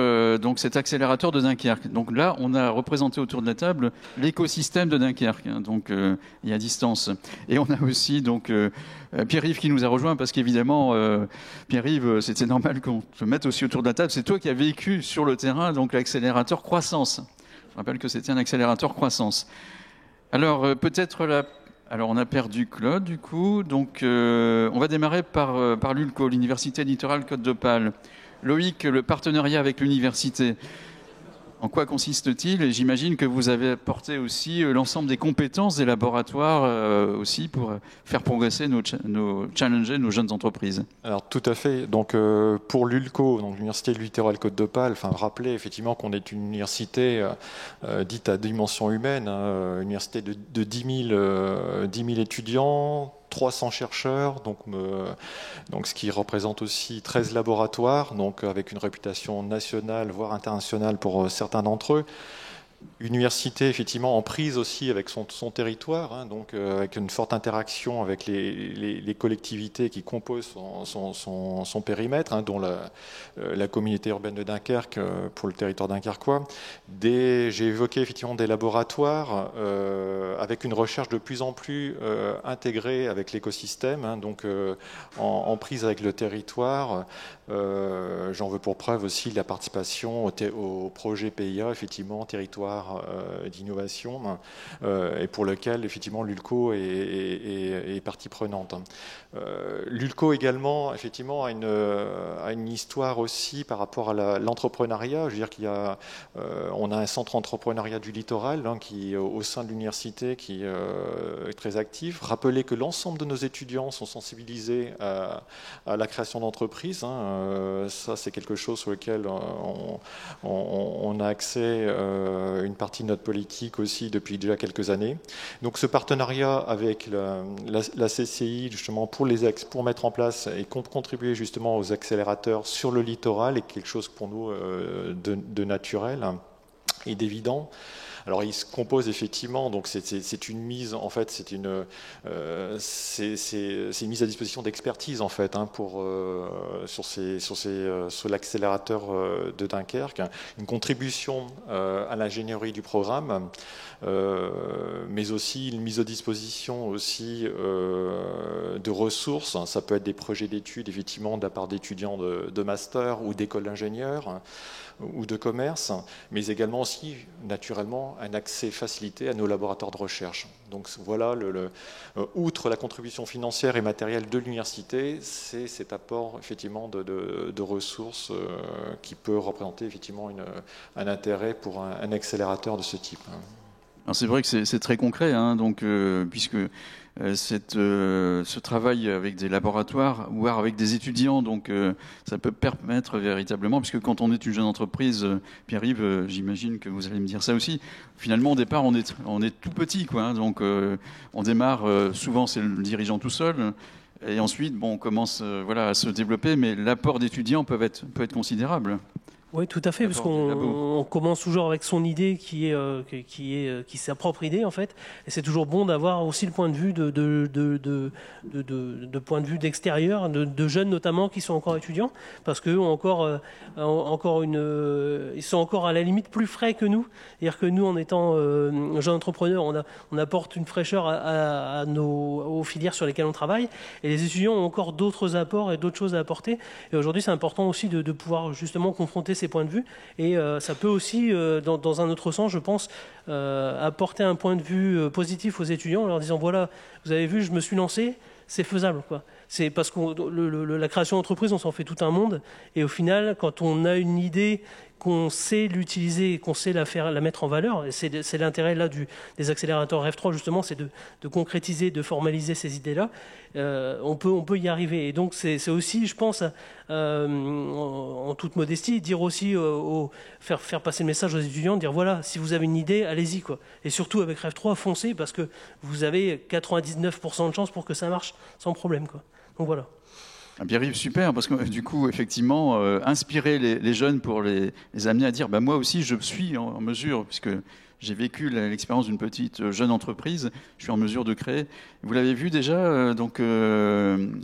cet accélérateur de Dunkerque. Donc là, on a représenté autour de la table l'écosystème de Dunkerque, et à distance. Et on a aussi Pierre-Yves qui nous a rejoint, parce qu'évidemment, Pierre-Yves, c'était normal qu'on te mette aussi autour de la table. C'est toi qui as vécu sur le terrain l'accélérateur croissance. Je rappelle que c'était un accélérateur croissance. Alors, Alors, on a perdu Claude, du coup. On va démarrer par l'ULCO, l'Université littorale Côte d'Opale. Loïc, le partenariat avec l'université, en quoi consiste-t-il ? Et j'imagine que vous avez apporté aussi l'ensemble des compétences des laboratoires aussi pour faire progresser challenger nos jeunes entreprises. Alors tout à fait. Pour l'ULCO, l'Université littorale Côte d'Opale, rappeler effectivement qu'on est une université dite à dimension humaine, une université de 10 000 étudiants, 300 chercheurs, ce qui représente aussi 13 laboratoires, avec une réputation nationale, voire internationale pour certains d'entre eux. Université effectivement en prise aussi avec son territoire, avec une forte interaction avec les collectivités qui composent son périmètre, dont la communauté urbaine de Dunkerque pour le territoire dunkerquois. J'ai évoqué effectivement des laboratoires avec une recherche de plus en plus intégrée avec l'écosystème, en prise avec le territoire. J'en veux pour preuve aussi la participation au projet PIA, effectivement, territoire d'innovation, et pour lequel effectivement l'ULCO est partie prenante. L'ULCO également effectivement a une histoire aussi par rapport à l'entrepreneuriat. Je veux dire on a un centre entrepreneuriat du littoral qui au sein de l'université qui est très actif. Rappelez que l'ensemble de nos étudiants sont sensibilisés à la création d'entreprises. Ça c'est quelque chose sur lequel on a accès une partie de notre politique aussi depuis déjà quelques années. Donc ce partenariat avec la CCI justement pour mettre en place et contribuer justement aux accélérateurs sur le littoral est quelque chose pour nous de naturel et d'évident. Alors il se compose effectivement, donc c'est une mise, en fait, c'est une mise à disposition d'expertise en fait sur l'accélérateur de Dunkerque, une contribution à l'ingénierie du programme, mais aussi une mise à disposition aussi de ressources. Ça peut être des projets d'études effectivement de la part d'étudiants de master ou d'écoles d'ingénieurs ou de commerce, mais également aussi naturellement un accès facilité à nos laboratoires de recherche. Donc voilà, outre la contribution financière et matérielle de l'université, c'est cet apport effectivement de ressources qui peut représenter effectivement un intérêt pour un accélérateur de ce type. Alors c'est vrai que c'est très concret, hein, donc puisque ce travail avec des laboratoires, voire avec des étudiants, donc ça peut permettre véritablement, puisque quand on est une jeune entreprise, Pierre-Yves, j'imagine que vous allez me dire ça aussi, finalement au départ on est tout petit, quoi, hein, donc on démarre, souvent c'est le dirigeant tout seul, et ensuite on commence à se développer, mais l'apport d'étudiants peut être considérable. Oui, tout à fait, parce qu'on commence toujours avec son idée qui est sa propre idée en fait, et c'est toujours bon d'avoir aussi le point de vue de point de vue d'extérieur, de jeunes notamment qui sont encore étudiants, parce qu'eux ont ils sont encore à la limite plus frais que nous, c'est-à-dire que nous en étant jeunes entrepreneurs, on apporte une fraîcheur aux filières sur lesquelles on travaille, et les étudiants ont encore d'autres apports et d'autres choses à apporter, et aujourd'hui c'est important aussi de pouvoir justement confronter ces points de vue, et ça peut aussi, dans un autre sens, je pense, apporter un point de vue positif aux étudiants en leur disant voilà, vous avez vu, je me suis lancé, c'est faisable, quoi. C'est parce que la création d'entreprise, on s'en fait tout un monde, et au final, quand on a une idée, qu'on sait l'utiliser et qu'on sait la mettre en valeur, et c'est l'intérêt là des accélérateurs F3 justement, c'est de concrétiser, de formaliser ces idées-là, on peut y arriver. Et donc c'est aussi, je pense, en toute modestie, dire aussi, faire passer le message aux étudiants, dire voilà, si vous avez une idée, allez-y, quoi. Et surtout avec F3, foncez, parce que vous avez 99% de chances pour que ça marche sans problème, quoi. Donc voilà. Pierre-Yves, super, parce que du coup, effectivement, inspirer les jeunes pour les amener à dire moi aussi, je suis en mesure, puisque j'ai vécu l'expérience d'une petite jeune entreprise, je suis en mesure de créer. Vous l'avez vu déjà,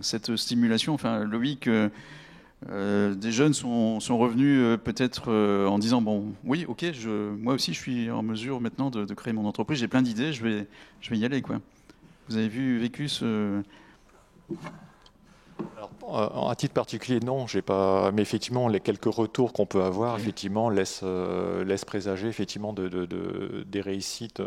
cette stimulation, enfin, Loïc, des jeunes sont revenus peut-être en disant oui, ok, moi aussi, je suis en mesure maintenant de créer mon entreprise, j'ai plein d'idées, je vais y aller, quoi. Vous avez vécu ce... Alors, à titre particulier, non, j'ai pas. Mais effectivement, les quelques retours qu'on peut avoir, effectivement, laissent présager effectivement des réussites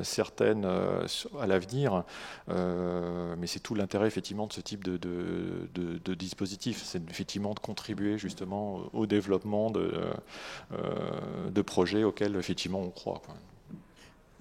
certaines à l'avenir. Mais c'est tout l'intérêt effectivement de ce type de dispositif, c'est effectivement de contribuer justement au développement de projets auxquels effectivement on croit, quoi.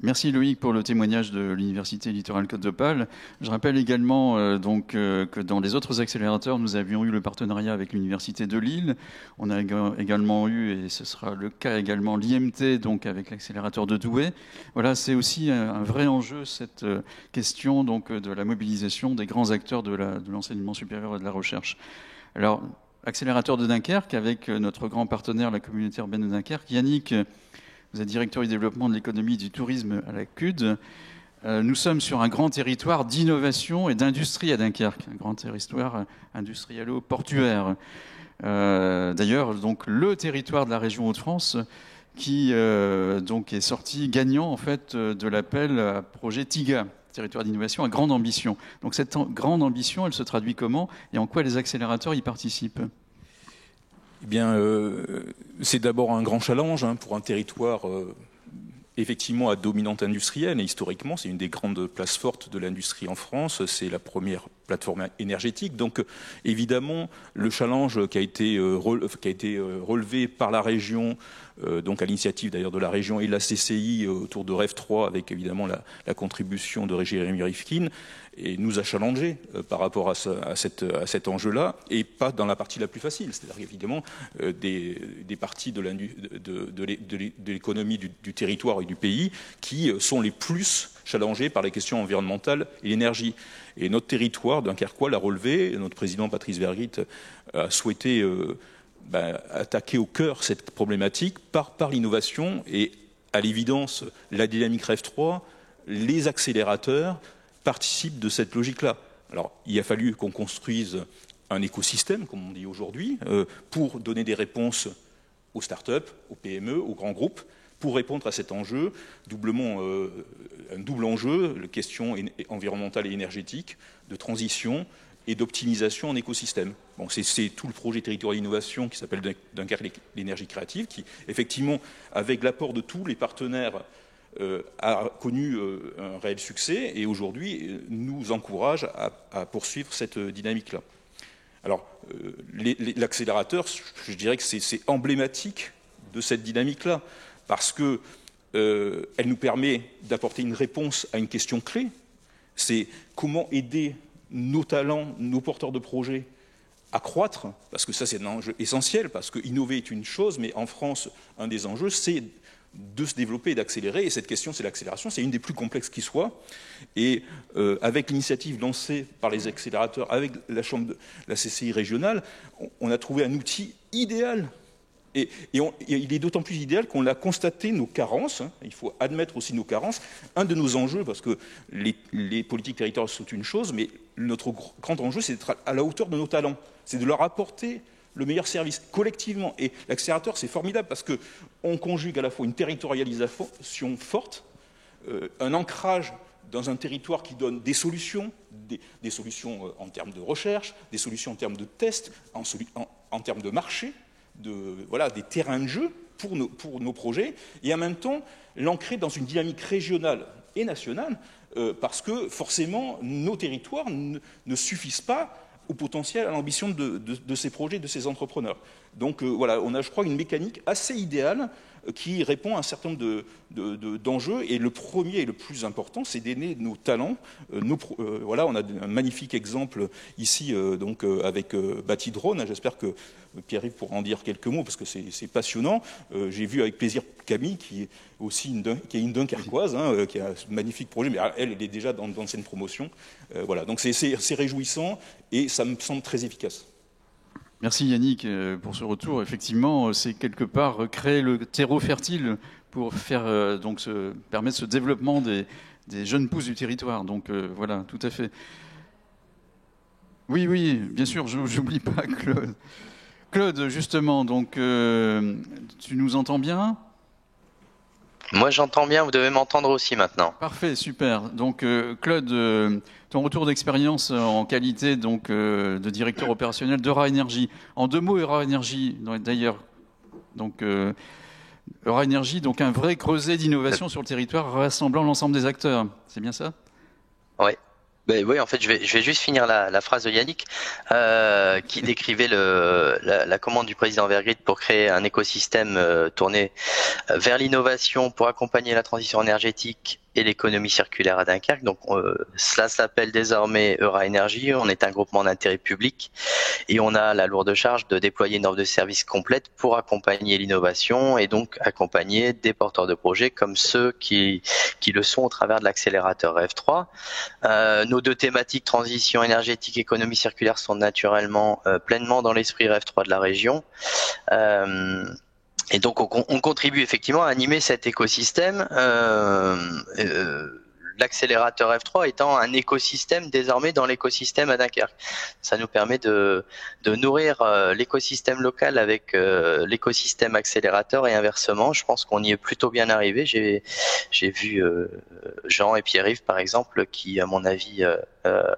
Merci Loïc pour le témoignage de l'Université Littorale Côte d'Opale. Je rappelle également que dans les autres accélérateurs, nous avions eu le partenariat avec l'Université de Lille. On a également eu, et ce sera le cas également, l'IMT, donc avec l'accélérateur de Douai. Voilà, c'est aussi un vrai enjeu, cette question donc, de la mobilisation des grands acteurs de l'enseignement supérieur et de la recherche. Alors, accélérateur de Dunkerque, avec notre grand partenaire, la communauté urbaine de Dunkerque, Yannick, vous êtes directeur du développement de l'économie et du tourisme à la CUD. Nous sommes sur un grand territoire d'innovation et d'industrie à Dunkerque, un grand territoire industrialo-portuaire. D'ailleurs, donc le territoire de la région Hauts-de-France qui donc est sorti gagnant en fait de l'appel à projet TIGA, territoire d'innovation à grande ambition. Donc cette grande ambition, elle se traduit comment et en quoi les accélérateurs y participent ? Eh bien, c'est d'abord un grand challenge pour un territoire effectivement à dominante industrielle. Et historiquement, c'est une des grandes places fortes de l'industrie en France. C'est la première plateforme énergétique. Donc, évidemment, le challenge qui a été relevé par la région, donc à l'initiative d'ailleurs de la région et de la CCI autour de REF 3, avec évidemment la contribution de Jérémy Rifkin, et nous a challengé par rapport à cet enjeu-là, et pas dans la partie la plus facile, c'est-à-dire évidemment des parties de l'économie du territoire et du pays qui sont les plus challengées par les questions environnementales et l'énergie. Et notre territoire dunkerquois l'a relevé, notre président Patrice Vergrit a souhaité attaquer au cœur cette problématique par l'innovation et à l'évidence, la dynamique REF 3, les accélérateurs participent de cette logique-là. Alors, il a fallu qu'on construise un écosystème, comme on dit aujourd'hui, pour donner des réponses aux startups, aux PME, aux grands groupes, pour répondre à cet enjeu, un double enjeu, la question environnementale et énergétique, de transition et d'optimisation en écosystème. Bon, c'est tout le projet territorial d'innovation qui s'appelle Dunkerque l'énergie créative, qui, effectivement, avec l'apport de tous les partenaires, a connu un réel succès et aujourd'hui nous encourage à poursuivre cette dynamique-là. Alors, l'accélérateur, je dirais que c'est emblématique de cette dynamique-là, parce que elle nous permet d'apporter une réponse à une question clé. C'est comment aider nos talents, nos porteurs de projets à croître, parce que ça c'est un enjeu essentiel, parce que innover est une chose, mais en France, un des enjeux, c'est de se développer et d'accélérer, et cette question, c'est l'accélération, c'est une des plus complexes qui soit, et avec l'initiative lancée par les accélérateurs, avec la chambre de la CCI régionale, on a trouvé un outil idéal, et il est d'autant plus idéal qu'on a constaté nos carences, hein, il faut admettre aussi nos carences, un de nos enjeux, parce que les politiques territoriales sont une chose, mais notre grand enjeu, c'est d'être à la hauteur de nos talents, c'est de leur apporter le meilleur service collectivement. Et l'accélérateur, c'est formidable parce qu'on conjugue à la fois une territorialisation forte, un ancrage dans un territoire qui donne des solutions en termes de recherche, des solutions en termes de tests, en termes de marché, des terrains de jeu pour nos projets, et en même temps l'ancrer dans une dynamique régionale et nationale, parce que forcément nos territoires ne suffisent pas au potentiel, à l'ambition de ces projets, de ces entrepreneurs. Donc voilà, on a, je crois, une mécanique assez idéale qui répond à un certain nombre d'enjeux. Et le premier et le plus important, c'est d'aider nos talents. Voilà, on a un magnifique exemple ici avec Bâti-Drone. J'espère que Pierre-Yves pourra en dire quelques mots parce que c'est passionnant. J'ai vu avec plaisir Camille, qui est aussi une Dunkerquoise, hein, qui a un magnifique projet, mais elle est déjà dans cette promotion. Voilà, donc c'est réjouissant et ça me semble très efficace. Merci Yannick pour ce retour. Effectivement, c'est quelque part créer le terreau fertile pour faire permettre ce développement des jeunes pousses du territoire. Donc voilà, tout à fait. Oui, bien sûr, j'oublie pas Claude. Claude, justement, donc tu nous entends bien ? Moi, j'entends bien. Vous devez m'entendre aussi maintenant. Parfait, super. Donc Claude, ton retour d'expérience en qualité de directeur opérationnel d'Eura Énergie. En 2 mots, Eura Énergie, d'ailleurs. Donc Eura Énergie, donc un vrai creuset d'innovation sur le territoire rassemblant l'ensemble des acteurs. C'est bien ça ? Oui. Oui, en fait, je vais juste finir la phrase de Yannick qui décrivait la commande du président Vergrit pour créer un écosystème tourné vers l'innovation pour accompagner la transition énergétique et l'économie circulaire à Dunkerque. Donc cela s'appelle désormais Eura Énergie. On est un groupement d'intérêt public et on a la lourde charge de déployer une offre de services complète pour accompagner l'innovation et donc accompagner des porteurs de projets comme ceux qui le sont au travers de l'accélérateur REF 3. Nos 2 thématiques, transition énergétique, économie circulaire, sont naturellement pleinement dans l'esprit REF 3 de la région. Et donc on contribue effectivement à animer cet écosystème, l'accélérateur F3 étant un écosystème désormais dans l'écosystème à Dunkerque. Ça nous permet de nourrir l'écosystème local avec l'écosystème accélérateur et inversement. Je pense qu'on y est plutôt bien arrivé. J'ai vu Jean et Pierre-Yves par exemple qui à mon avis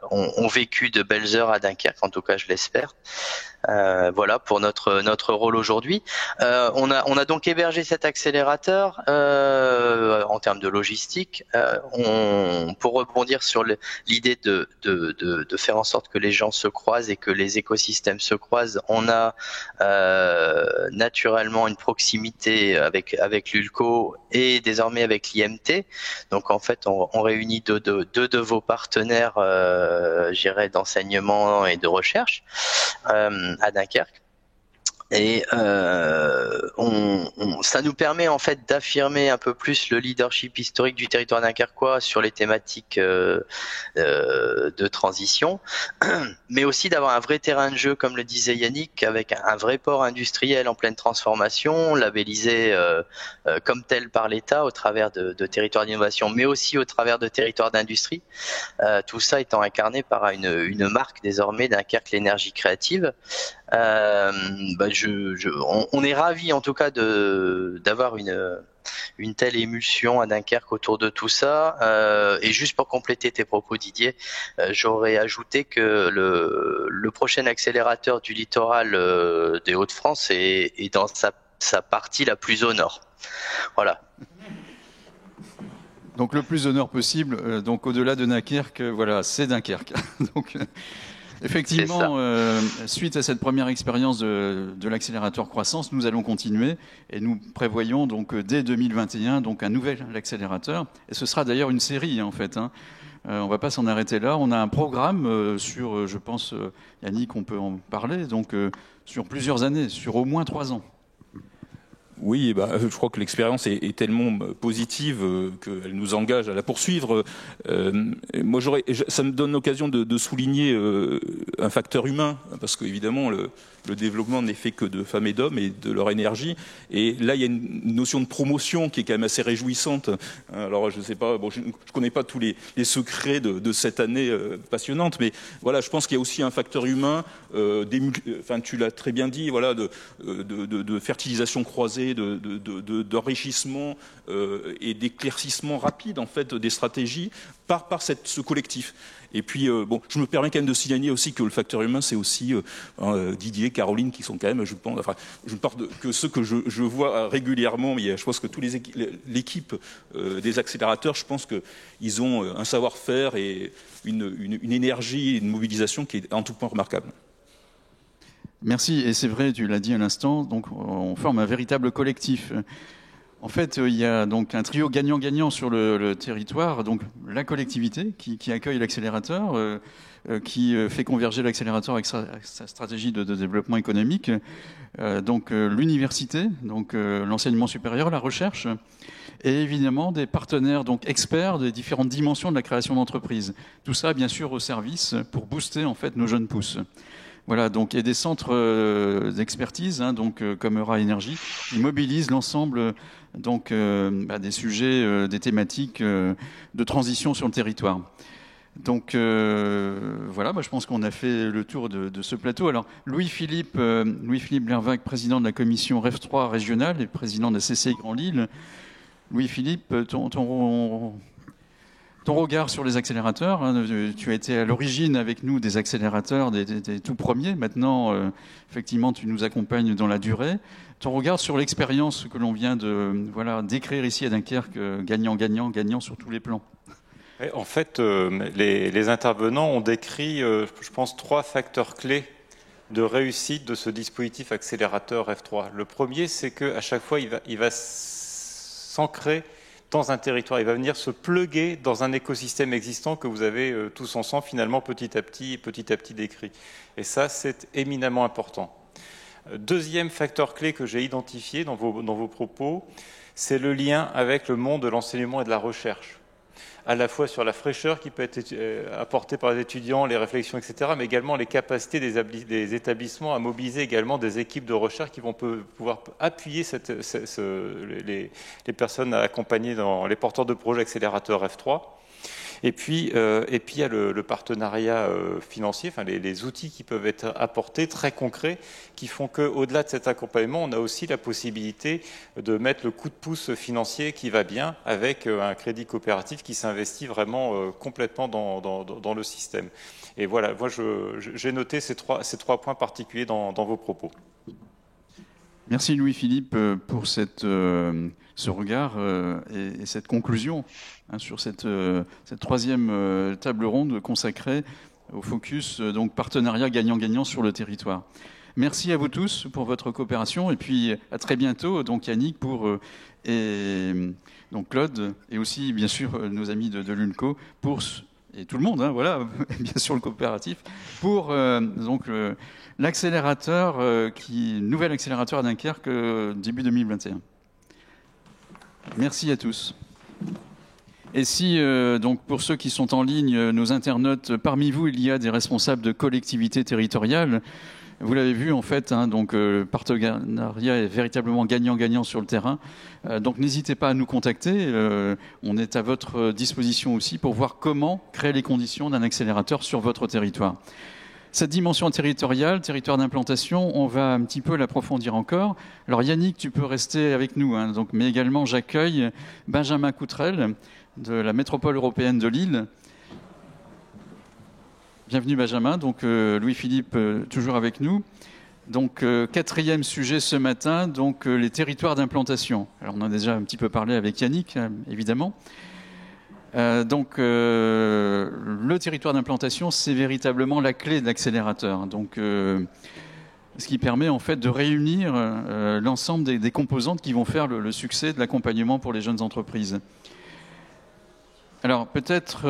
ont vécu de belles heures à Dunkerque, en tout cas je l'espère. Voilà pour notre rôle aujourd'hui. On a donc hébergé cet accélérateur en termes de logistique. Pour rebondir sur l'idée de faire en sorte que les gens se croisent et que les écosystèmes se croisent, on a naturellement une proximité avec l'ULCO et désormais avec l'IMT. Donc en fait, on réunit deux de vos partenaires, d'enseignement et de recherche à Dunkerque. Et ça nous permet en fait d'affirmer un peu plus le leadership historique du territoire dunkerquois sur les thématiques de transition, mais aussi d'avoir un vrai terrain de jeu, comme le disait Yannick, avec un vrai port industriel en pleine transformation, labellisé comme tel par l'État au travers de territoires d'innovation, mais aussi au travers de territoires d'industrie. Tout ça étant incarné par une marque désormais, Dunkerque l'énergie créative. On est ravis en tout cas d'avoir une telle émulsion à Dunkerque autour de tout ça. Et juste pour compléter tes propos, Didier, j'aurais ajouté que le prochain accélérateur du littoral des Hauts-de-France est dans sa partie la plus au nord. Voilà. Donc le plus au nord possible, donc au-delà de Dunkerque, voilà, c'est Dunkerque. Donc, effectivement, suite à cette première expérience de l'accélérateur croissance, nous allons continuer et nous prévoyons donc dès 2021 donc un nouvel accélérateur. Et ce sera d'ailleurs une série en fait. On ne va pas s'en arrêter là. On a un programme sur, je pense, Yannick, on peut en parler, donc sur plusieurs années, sur au moins 3 ans. Oui, je crois que l'expérience est tellement positive qu'elle nous engage à la poursuivre. Moi, ça me donne l'occasion de souligner un facteur humain, parce qu'évidemment, le développement n'est fait que de femmes et d'hommes et de leur énergie. Et là, il y a une notion de promotion qui est quand même assez réjouissante. Alors, je ne sais pas, je ne connais pas tous les secrets de cette année passionnante, mais voilà, je pense qu'il y a aussi un facteur humain, tu l'as très bien dit, voilà, de fertilisation croisée, d'enrichissement et d'éclaircissement rapide en fait des stratégies par ce collectif. Et puis, je me permets quand même de signaler aussi que le facteur humain, c'est aussi Didier, Caroline, qui sont quand même, je ne parle que ceux que je vois régulièrement, mais je pense que toute l'équipe des accélérateurs, je pense qu'ils ont un savoir-faire et une énergie, une mobilisation qui est en tout point remarquable. Merci, et c'est vrai, tu l'as dit à l'instant, donc on forme un véritable collectif. En fait, il y a donc un trio gagnant-gagnant sur le territoire, donc la collectivité qui accueille l'accélérateur, qui fait converger l'accélérateur avec sa stratégie de développement économique, donc l'université, donc l'enseignement supérieur, la recherche, et évidemment des partenaires donc experts des différentes dimensions de la création d'entreprises. Tout ça, bien sûr, au service pour booster en fait nos jeunes pousses. Voilà, donc, et des centres d'expertise, donc, comme Eura Énergie, qui mobilisent l'ensemble donc, des sujets, des thématiques de transition sur le territoire. Donc, voilà, je pense qu'on a fait le tour de ce plateau. Alors, Louis-Philippe Lervac, président de la commission REF 3 régionale et président de la CCI Grand Lille. Louis-Philippe, ton regard sur les accélérateurs, tu as été à l'origine avec nous des accélérateurs, des tout premiers. Maintenant, effectivement, tu nous accompagnes dans la durée. Ton regard sur l'expérience que l'on vient de décrire ici à Dunkerque, gagnant sur tous les plans. En fait, les intervenants ont décrit, je pense, 3 facteurs clés de réussite de ce dispositif accélérateur F3. Le premier, c'est qu'à chaque fois, il va s'ancrer dans un territoire, il va venir se pluguer dans un écosystème existant que vous avez tous ensemble finalement petit à petit décrit. Et ça, c'est éminemment important. Deuxième facteur clé que j'ai identifié dans vos propos, c'est le lien avec le monde de l'enseignement et de la recherche. À la fois sur la fraîcheur qui peut être apportée par les étudiants, les réflexions, etc., mais également les capacités des établissements à mobiliser également des équipes de recherche qui vont pouvoir appuyer les personnes à accompagner dans les porteurs de projets accélérateurs F3. Et puis, il y a le partenariat financier, les outils qui peuvent être apportés, très concrets, qui font qu'au-delà de cet accompagnement, on a aussi la possibilité de mettre le coup de pouce financier qui va bien avec un crédit coopératif qui s'investit vraiment complètement dans le système. Et voilà, moi j'ai noté ces trois points particuliers dans vos propos. Merci Louis-Philippe pour ce regard et cette conclusion sur cette troisième table ronde consacrée au focus donc partenariat gagnant-gagnant sur le territoire. Merci à vous tous pour votre coopération et puis à très bientôt, donc Yannick et donc Claude et aussi bien sûr nos amis de l'UNCO pour et tout le monde, hein, voilà, bien sûr le coopératif, pour donc l'accélérateur, nouvel accélérateur à Dunkerque début 2021. Merci à tous. Et si, donc pour ceux qui sont en ligne, nos internautes, parmi vous, il y a des responsables de collectivités territoriales. Vous l'avez vu, en fait, hein, donc le partenariat est véritablement gagnant-gagnant sur le terrain. Donc n'hésitez pas à nous contacter. On est à votre disposition aussi pour voir comment créer les conditions d'un accélérateur sur votre territoire. Cette dimension territoriale, territoire d'implantation, on va un petit peu l'approfondir encore. Alors Yannick, tu peux rester avec nous, hein, donc, mais également j'accueille Benjamin Coutrel de la métropole européenne de Lille. Bienvenue Benjamin, donc Louis-Philippe toujours avec nous. Donc quatrième sujet ce matin, donc les territoires d'implantation. Alors on en a déjà un petit peu parlé avec Yannick, évidemment. Donc le territoire d'implantation, c'est véritablement la clé de l'accélérateur. Donc ce qui permet en fait de réunir l'ensemble des composantes qui vont faire le succès de l'accompagnement pour les jeunes entreprises. Alors peut-être...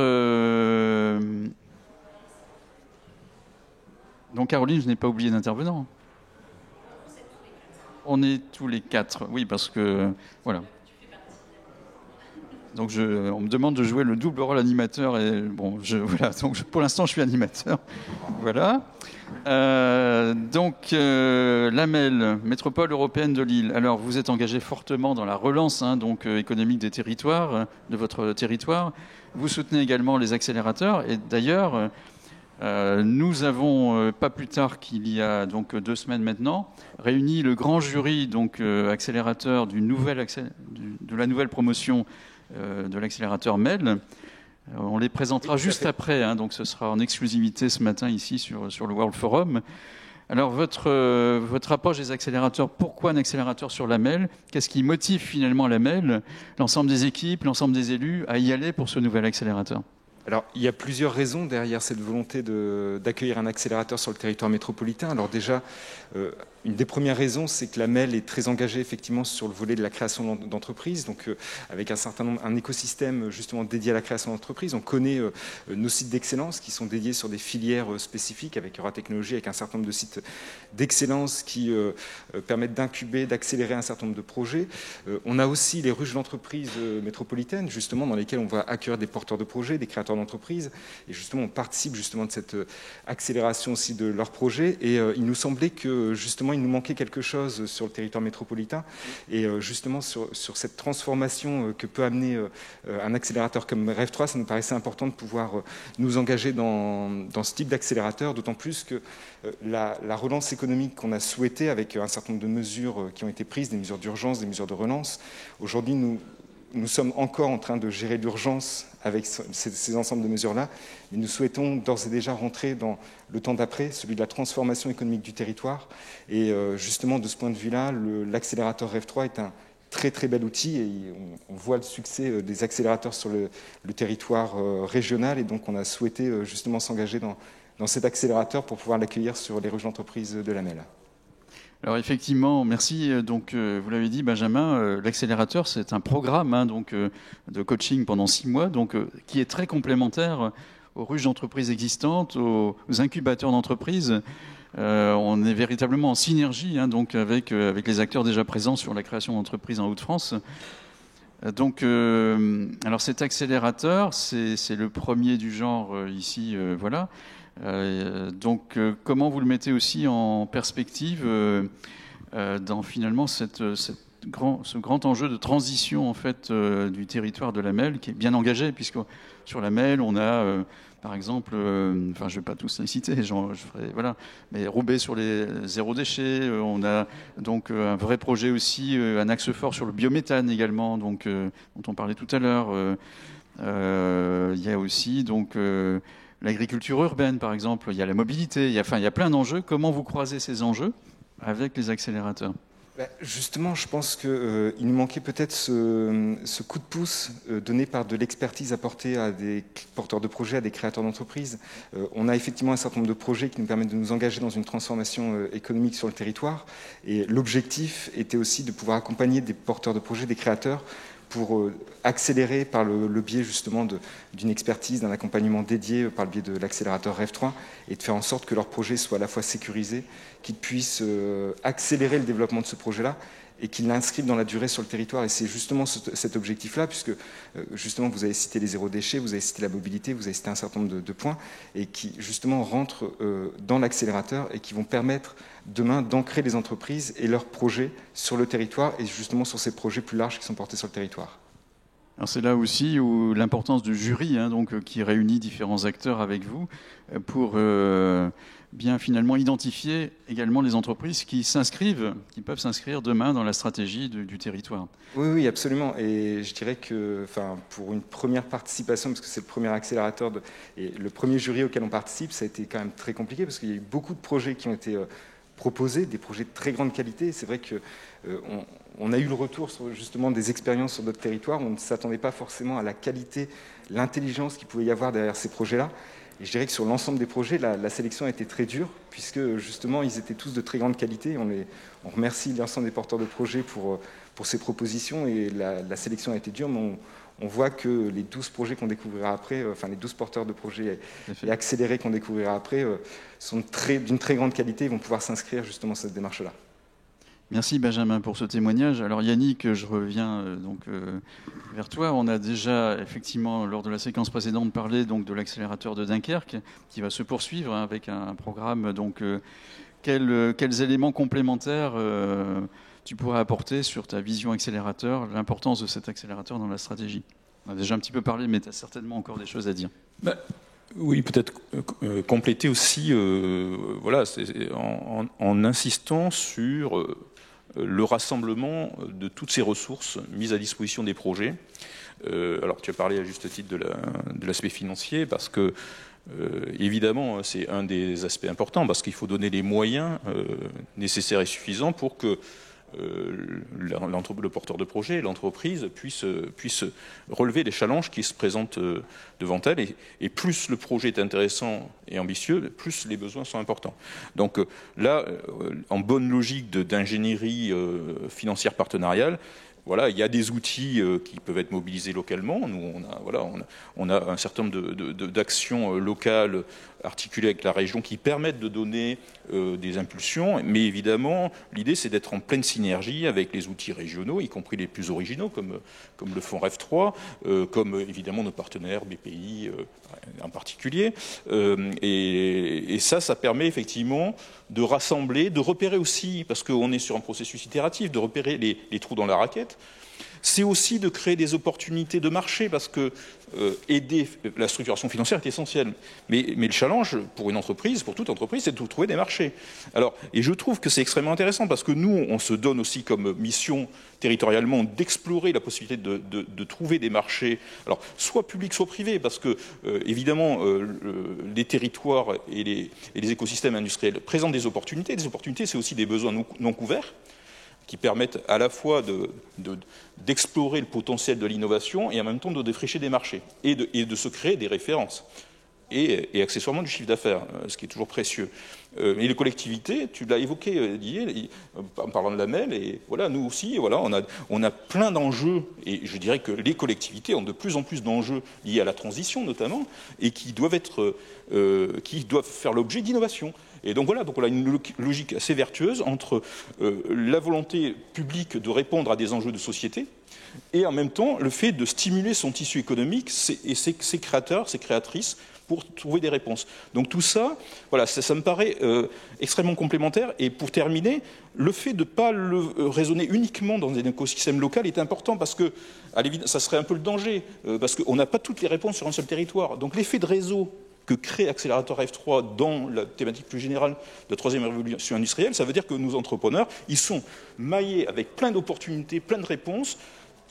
Donc Caroline, je n'ai pas oublié d'intervenant. On est tous les quatre, oui, parce que... Voilà. Donc on me demande de jouer le double rôle animateur et bon, voilà. Donc pour l'instant, je suis animateur. Voilà. Donc l'AMEL, Métropole européenne de Lille. Alors vous êtes engagé fortement dans la relance donc économique des territoires, de votre territoire. Vous soutenez également les accélérateurs et d'ailleurs nous avons pas plus tard qu'il y a donc 2 semaines maintenant réuni le grand jury donc accélérateur de la nouvelle promotion de l'accélérateur MEL. On les présentera juste après, hein, donc ce sera en exclusivité ce matin ici sur le World Forum. Alors votre approche des accélérateurs, pourquoi un accélérateur sur la MEL? Qu'est-ce qui motive finalement la MEL, l'ensemble des équipes, l'ensemble des élus à y aller pour ce nouvel accélérateur? Alors, il y a plusieurs raisons derrière cette volonté d'accueillir un accélérateur sur le territoire métropolitain. Alors déjà, une des premières raisons, c'est que la MEL est très engagée effectivement sur le volet de la création d'entreprises, donc avec un écosystème justement dédié à la création d'entreprises. On connaît nos sites d'excellence qui sont dédiés sur des filières spécifiques avec Euratechnologie, avec un certain nombre de sites d'excellence qui permettent d'incuber, d'accélérer un certain nombre de projets. On a aussi les ruches d'entreprises métropolitaines, justement, dans lesquelles on va accueillir des porteurs de projets, des créateurs d'entreprises, et justement on participe justement de cette accélération aussi de leurs projets. Et il nous semblait que justement il nous manquait quelque chose sur le territoire métropolitain, et justement sur cette transformation que peut amener un accélérateur comme REV3, ça nous paraissait important de pouvoir nous engager dans ce type d'accélérateur, d'autant plus que la relance économique qu'on a souhaitée avec un certain nombre de mesures qui ont été prises, des mesures d'urgence, des mesures de relance, aujourd'hui nous sommes encore en train de gérer l'urgence avec ces ensembles de mesures-là, mais nous souhaitons d'ores et déjà rentrer dans le temps d'après, celui de la transformation économique du territoire. Et justement, de ce point de vue-là, l'accélérateur REV3 est un très très bel outil, et on voit le succès des accélérateurs sur le territoire régional, et donc on a souhaité justement s'engager dans cet accélérateur pour pouvoir l'accueillir sur les ruches d'entreprise de la MEL. Alors effectivement, merci. Donc vous l'avez dit, Benjamin, l'accélérateur, c'est un programme donc de coaching pendant 6 mois, donc qui est très complémentaire aux ruches d'entreprises existantes, aux incubateurs d'entreprises. On est véritablement en synergie donc avec les acteurs déjà présents sur la création d'entreprises en Hauts-de-France. Donc, alors cet accélérateur, c'est le premier du genre ici, voilà. Donc, comment vous le mettez aussi en perspective dans finalement ce grand enjeu de transition en fait du territoire de la MEL, qui est bien engagé, puisque sur la MEL on a par exemple, enfin je ne vais pas tous les citer, voilà, mais Roubaix sur les zéro déchet, on a donc un vrai projet aussi, un axe fort sur le biométhane également, donc dont on parlait tout à l'heure. Il y a aussi donc l'agriculture urbaine, par exemple, il y a la mobilité, il y a plein d'enjeux. Comment vous croisez ces enjeux avec les accélérateurs ? Justement, je pense qu'il nous manquait peut-être ce coup de pouce donné par de l'expertise apportée à des porteurs de projets, à des créateurs d'entreprises. On a effectivement un certain nombre de projets qui nous permettent de nous engager dans une transformation économique sur le territoire. Et l'objectif était aussi de pouvoir accompagner des porteurs de projets, des créateurs, pour accélérer par le biais justement d'une expertise, d'un accompagnement dédié par le biais de l'accélérateur REV3 et de faire en sorte que leur projet soit à la fois sécurisé, qu'ils puissent accélérer le développement de ce projet-là et qu'ils l'inscrivent dans la durée sur le territoire. Et c'est justement cet objectif-là, puisque justement vous avez cité les zéro déchets, vous avez cité la mobilité, vous avez cité un certain nombre de points, et qui justement rentrent dans l'accélérateur et qui vont permettre demain d'ancrer les entreprises et leurs projets sur le territoire et justement sur ces projets plus larges qui sont portés sur le territoire. Alors c'est là aussi où l'importance du jury, qui réunit différents acteurs avec vous, pour bien finalement identifier également les entreprises qui peuvent s'inscrire demain dans la stratégie du territoire. Oui, absolument. Et je dirais que pour une première participation, parce que c'est le premier accélérateur et le premier jury auquel on participe, ça a été quand même très compliqué parce qu'il y a eu beaucoup de projets qui ont été proposés, des projets de très grande qualité. C'est vrai que on a eu le retour sur justement des expériences sur notre territoire. On ne s'attendait pas forcément à la qualité, l'intelligence qu'il pouvait y avoir derrière ces projets-là. Et je dirais que sur l'ensemble des projets, la sélection a été très dure, puisque justement, ils étaient tous de très grande qualité. On remercie l'ensemble des porteurs de projets pour ces propositions, et la sélection a été dure, mais on voit que les 12 projets qu'on découvrira après, les 12 porteurs de projets et accélérés qu'on découvrira après, sont d'une très grande qualité et vont pouvoir s'inscrire justement dans cette démarche-là. Merci Benjamin pour ce témoignage. Alors Yannick, je reviens vers toi. On a déjà effectivement lors de la séquence précédente parlé de l'accélérateur de Dunkerque qui va se poursuivre avec un programme. Quels éléments complémentaires tu pourrais apporter sur ta vision accélérateur, l'importance de cet accélérateur dans la stratégie? On a déjà un petit peu parlé, mais tu as certainement encore des choses à dire. Oui, peut-être compléter aussi, en insistant sur le rassemblement de toutes ces ressources mises à disposition des projets. Alors, tu as parlé à juste titre de l'aspect financier, parce que évidemment, c'est un des aspects importants, parce qu'il faut donner les moyens nécessaires et suffisants pour que le porteur de projet, l'entreprise, puisse relever les challenges qui se présentent devant elle. Et plus le projet est intéressant et ambitieux, plus les besoins sont importants. Donc là, en bonne logique d'ingénierie financière partenariale, voilà, il y a des outils qui peuvent être mobilisés localement. Nous, on a un certain nombre d'actions locales articulées avec la région qui permettent de donner des impulsions. Mais évidemment, l'idée, c'est d'être en pleine synergie avec les outils régionaux, y compris les plus originaux, comme le fonds REV3, comme évidemment nos partenaires, BPI en particulier. Et ça permet effectivement de rassembler, de repérer aussi, parce qu'on est sur un processus itératif, de repérer les trous dans la raquette. C'est aussi de créer des opportunités de marché, parce que aider la structuration financière est essentielle. Mais le challenge pour une entreprise, pour toute entreprise, c'est de trouver des marchés. Alors, et je trouve que c'est extrêmement intéressant, parce que nous, on se donne aussi comme mission territorialement d'explorer la possibilité de trouver des marchés, alors soit publics, soit privés, parce que évidemment les territoires et les écosystèmes industriels présentent des opportunités. Des opportunités, c'est aussi des besoins non couverts, qui permettent à la fois d'explorer le potentiel de l'innovation et en même temps de défricher des marchés et de se créer des références et accessoirement du chiffre d'affaires, ce qui est toujours précieux. Et les collectivités, tu l'as évoqué, Didier, en parlant de la MEL, et voilà, nous aussi, voilà, on a plein d'enjeux, et je dirais que les collectivités ont de plus en plus d'enjeux liés à la transition notamment, et qui doivent faire l'objet d'innovation. Et donc voilà, on a une logique assez vertueuse entre la volonté publique de répondre à des enjeux de société et en même temps le fait de stimuler son tissu économique et ses créateurs, ses créatrices pour trouver des réponses. Donc tout ça, voilà, ça me paraît extrêmement complémentaire. Et pour terminer, le fait de ne pas le raisonner uniquement dans un écosystème local est important, parce que ça serait un peu le danger, parce qu'on n'a pas toutes les réponses sur un seul territoire. Donc l'effet de réseau que crée Accélérateur F3 dans la thématique plus générale de la troisième révolution industrielle, ça veut dire que nos entrepreneurs, ils sont maillés avec plein d'opportunités, plein de réponses.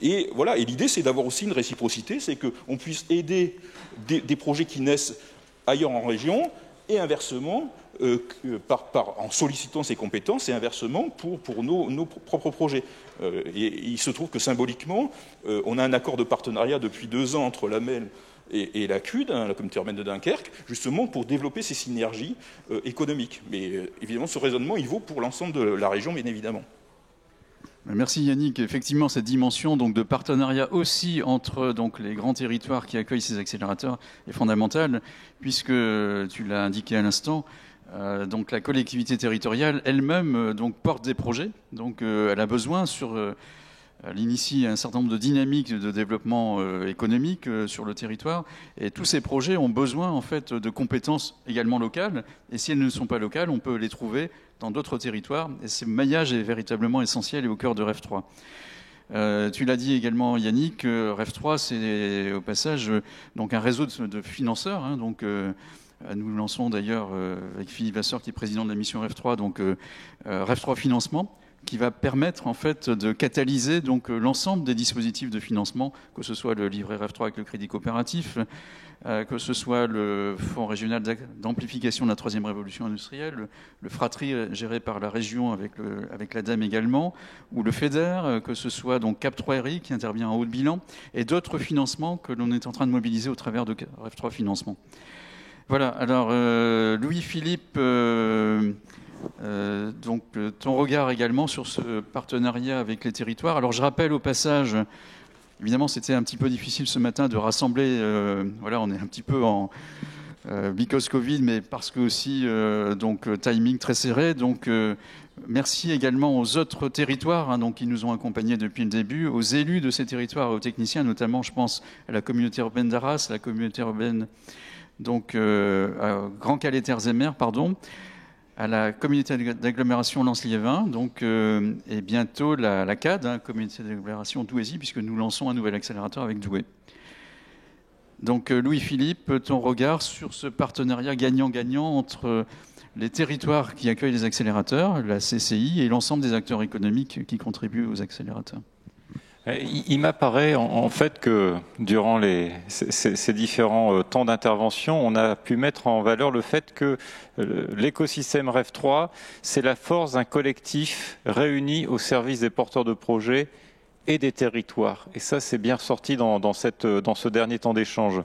Et voilà, et l'idée, c'est d'avoir aussi une réciprocité, c'est qu'on puisse aider des projets qui naissent ailleurs en région, et inversement, en sollicitant ces compétences, et inversement pour nos propres projets. Et il se trouve que symboliquement, on a un accord de partenariat depuis 2 ans entre la MEL et la CUD, la communauté urbaine de Dunkerque, justement pour développer ces synergies économiques. Mais évidemment, ce raisonnement, il vaut pour l'ensemble de la région, bien évidemment. Merci Yannick. Effectivement, cette dimension donc, de partenariat aussi entre donc, les grands territoires qui accueillent ces accélérateurs est fondamentale, puisque tu l'as indiqué à l'instant, donc la collectivité territoriale elle-même donc, porte des projets. Donc elle a besoin elle initie un certain nombre de dynamiques de développement économique sur le territoire. Et tous ces projets ont besoin en fait de compétences également locales. Et si elles ne sont pas locales, on peut les trouver dans d'autres territoires. Et ce maillage est véritablement essentiel et au cœur de REF 3. Tu l'as dit également, Yannick, REF 3, c'est au passage donc un réseau de financeurs. Hein, donc, nous lançons d'ailleurs avec Philippe Vasseur, qui est président de la mission REF 3, donc REF 3 Financement, qui va permettre en fait de catalyser donc l'ensemble des dispositifs de financement, que ce soit le livret REF 3 avec le crédit coopératif, que ce soit le Fonds régional d'amplification de la troisième révolution industrielle, le Fratri géré par la région avec l'ADEME également, ou le FEDER, que ce soit donc Cap 3RI qui intervient en haut de bilan, et d'autres financements que l'on est en train de mobiliser au travers de REF 3 Financement. Voilà, alors Louis-Philippe, donc ton regard également sur ce partenariat avec les territoires. Alors je rappelle au passage, évidemment c'était un petit peu difficile ce matin de rassembler, voilà on est un petit peu en because Covid, mais parce que aussi donc timing très serré, donc merci également aux autres territoires hein, donc, qui nous ont accompagnés depuis le début, aux élus de ces territoires, aux techniciens, notamment je pense à la communauté urbaine d'Arras, la communauté urbaine donc à Grand Calais-Terre-et-Mer, pardon, à la communauté d'agglomération Lens-Liévin, donc, et bientôt la CAD, hein, communauté d'agglomération Douaisis, puisque nous lançons un nouvel accélérateur avec Douai. Donc Louis-Philippe, ton regard sur ce partenariat gagnant-gagnant entre les territoires qui accueillent les accélérateurs, la CCI et l'ensemble des acteurs économiques qui contribuent aux accélérateurs. Il m'apparaît en fait que durant ces différents temps d'intervention, on a pu mettre en valeur le fait que l'écosystème REF 3, c'est la force d'un collectif réuni au service des porteurs de projets et des territoires. Et ça, c'est bien sorti dans ce dernier temps d'échange.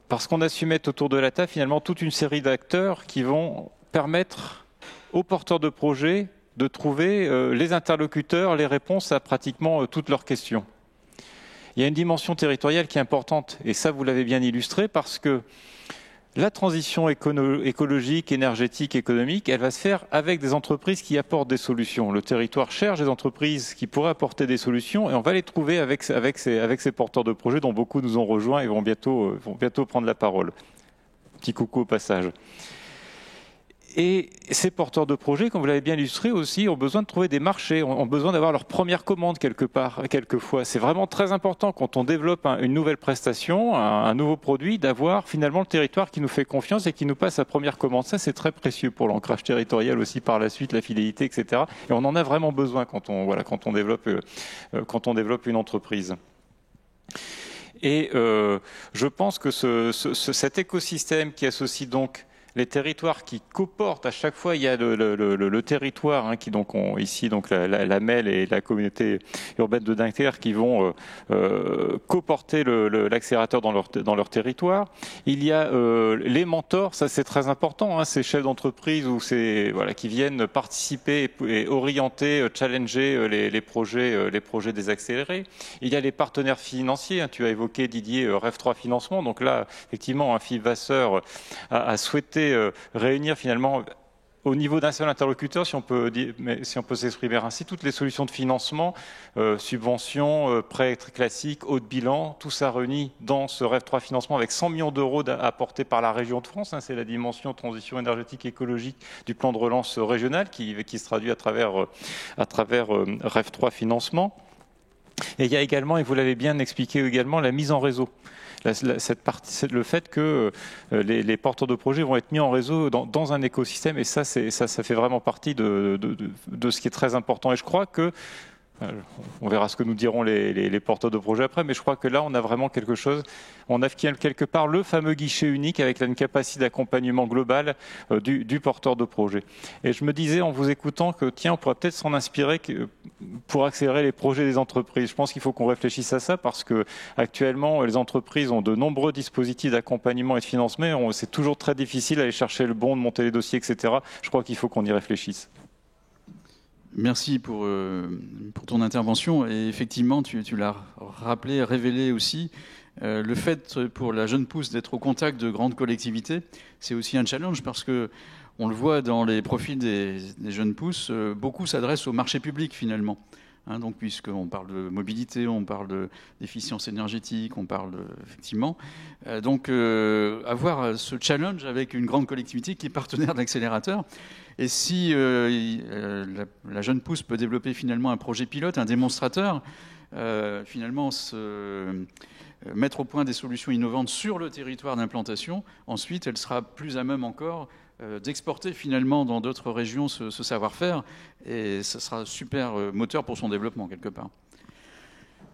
Parce qu'on a su mettre autour de la table finalement toute une série d'acteurs qui vont permettre aux porteurs de projets de trouver les interlocuteurs, les réponses à pratiquement toutes leurs questions. Il y a une dimension territoriale qui est importante, et ça vous l'avez bien illustré, parce que la transition écologique, énergétique, économique, elle va se faire avec des entreprises qui apportent des solutions. Le territoire cherche des entreprises qui pourraient apporter des solutions, et on va les trouver avec ces porteurs de projets dont beaucoup nous ont rejoints et vont bientôt prendre la parole. Petit coucou au passage. Et ces porteurs de projets, comme vous l'avez bien illustré aussi, ont besoin de trouver des marchés, ont besoin d'avoir leur première commande quelquefois. C'est vraiment très important quand on développe une nouvelle prestation, un nouveau produit, d'avoir finalement le territoire qui nous fait confiance et qui nous passe sa première commande. Ça, c'est très précieux pour l'ancrage territorial aussi par la suite, la fidélité, etc. Et on en a vraiment besoin quand on développe une entreprise. Et je pense que cet écosystème qui associe donc les territoires qui coportent, à chaque fois il y a le territoire hein, qui donc ont ici donc la MEL et la communauté urbaine de Dunkerque qui vont coporter l'accélérateur dans leur territoire. Il y a les mentors, ça c'est très important, hein, ces chefs d'entreprise ou qui viennent participer et orienter, challenger les projets des accélérés. Il y a les partenaires financiers, hein, tu as évoqué Didier REF 3 Financement, donc là effectivement Philippe Vasseur a souhaité réunir finalement au niveau d'un seul interlocuteur, si on peut s'exprimer ainsi, toutes les solutions de financement, subventions, prêts très classiques, haut de bilan, tout ça réuni dans ce REF 3 Financement avec 100 millions d'euros apportés par la région de France. Hein, c'est la dimension transition énergétique et écologique du plan de relance régional qui se traduit à travers REF 3 Financement. Et il y a également, et vous l'avez bien expliqué également, la mise en réseau. Le fait que les porteurs de projets vont être mis en réseau dans un écosystème, et ça fait vraiment partie de ce qui est très important. Et je crois que, on verra ce que nous diront les porteurs de projets après, mais je crois que là, on a vraiment quelque chose. On a quelque part le fameux guichet unique avec une capacité d'accompagnement global du porteur de projet. Et je me disais en vous écoutant que, tiens, on pourrait peut-être s'en inspirer pour accélérer les projets des entreprises. Je pense qu'il faut qu'on réfléchisse à ça parce que actuellement, les entreprises ont de nombreux dispositifs d'accompagnement et de financement. C'est toujours très difficile d'aller chercher le bon, de monter les dossiers, etc. Je crois qu'il faut qu'on y réfléchisse. Merci pour ton intervention. Et effectivement, tu l'as rappelé, révélé aussi. Le fait pour la jeune pousse d'être au contact de grandes collectivités, c'est aussi un challenge parce que on le voit dans les profils des jeunes pousses, beaucoup s'adressent au marché public finalement. Donc, puisqu'on parle de mobilité, on parle d'efficience énergétique, on parle effectivement. Donc, avoir ce challenge avec une grande collectivité qui est partenaire de l'accélérateur. Et si la jeune pousse peut développer finalement un projet pilote, un démonstrateur, finalement mettre au point des solutions innovantes sur le territoire d'implantation, ensuite elle sera plus à même encore d'exporter finalement dans d'autres régions ce savoir-faire, et ça sera un super moteur pour son développement quelque part.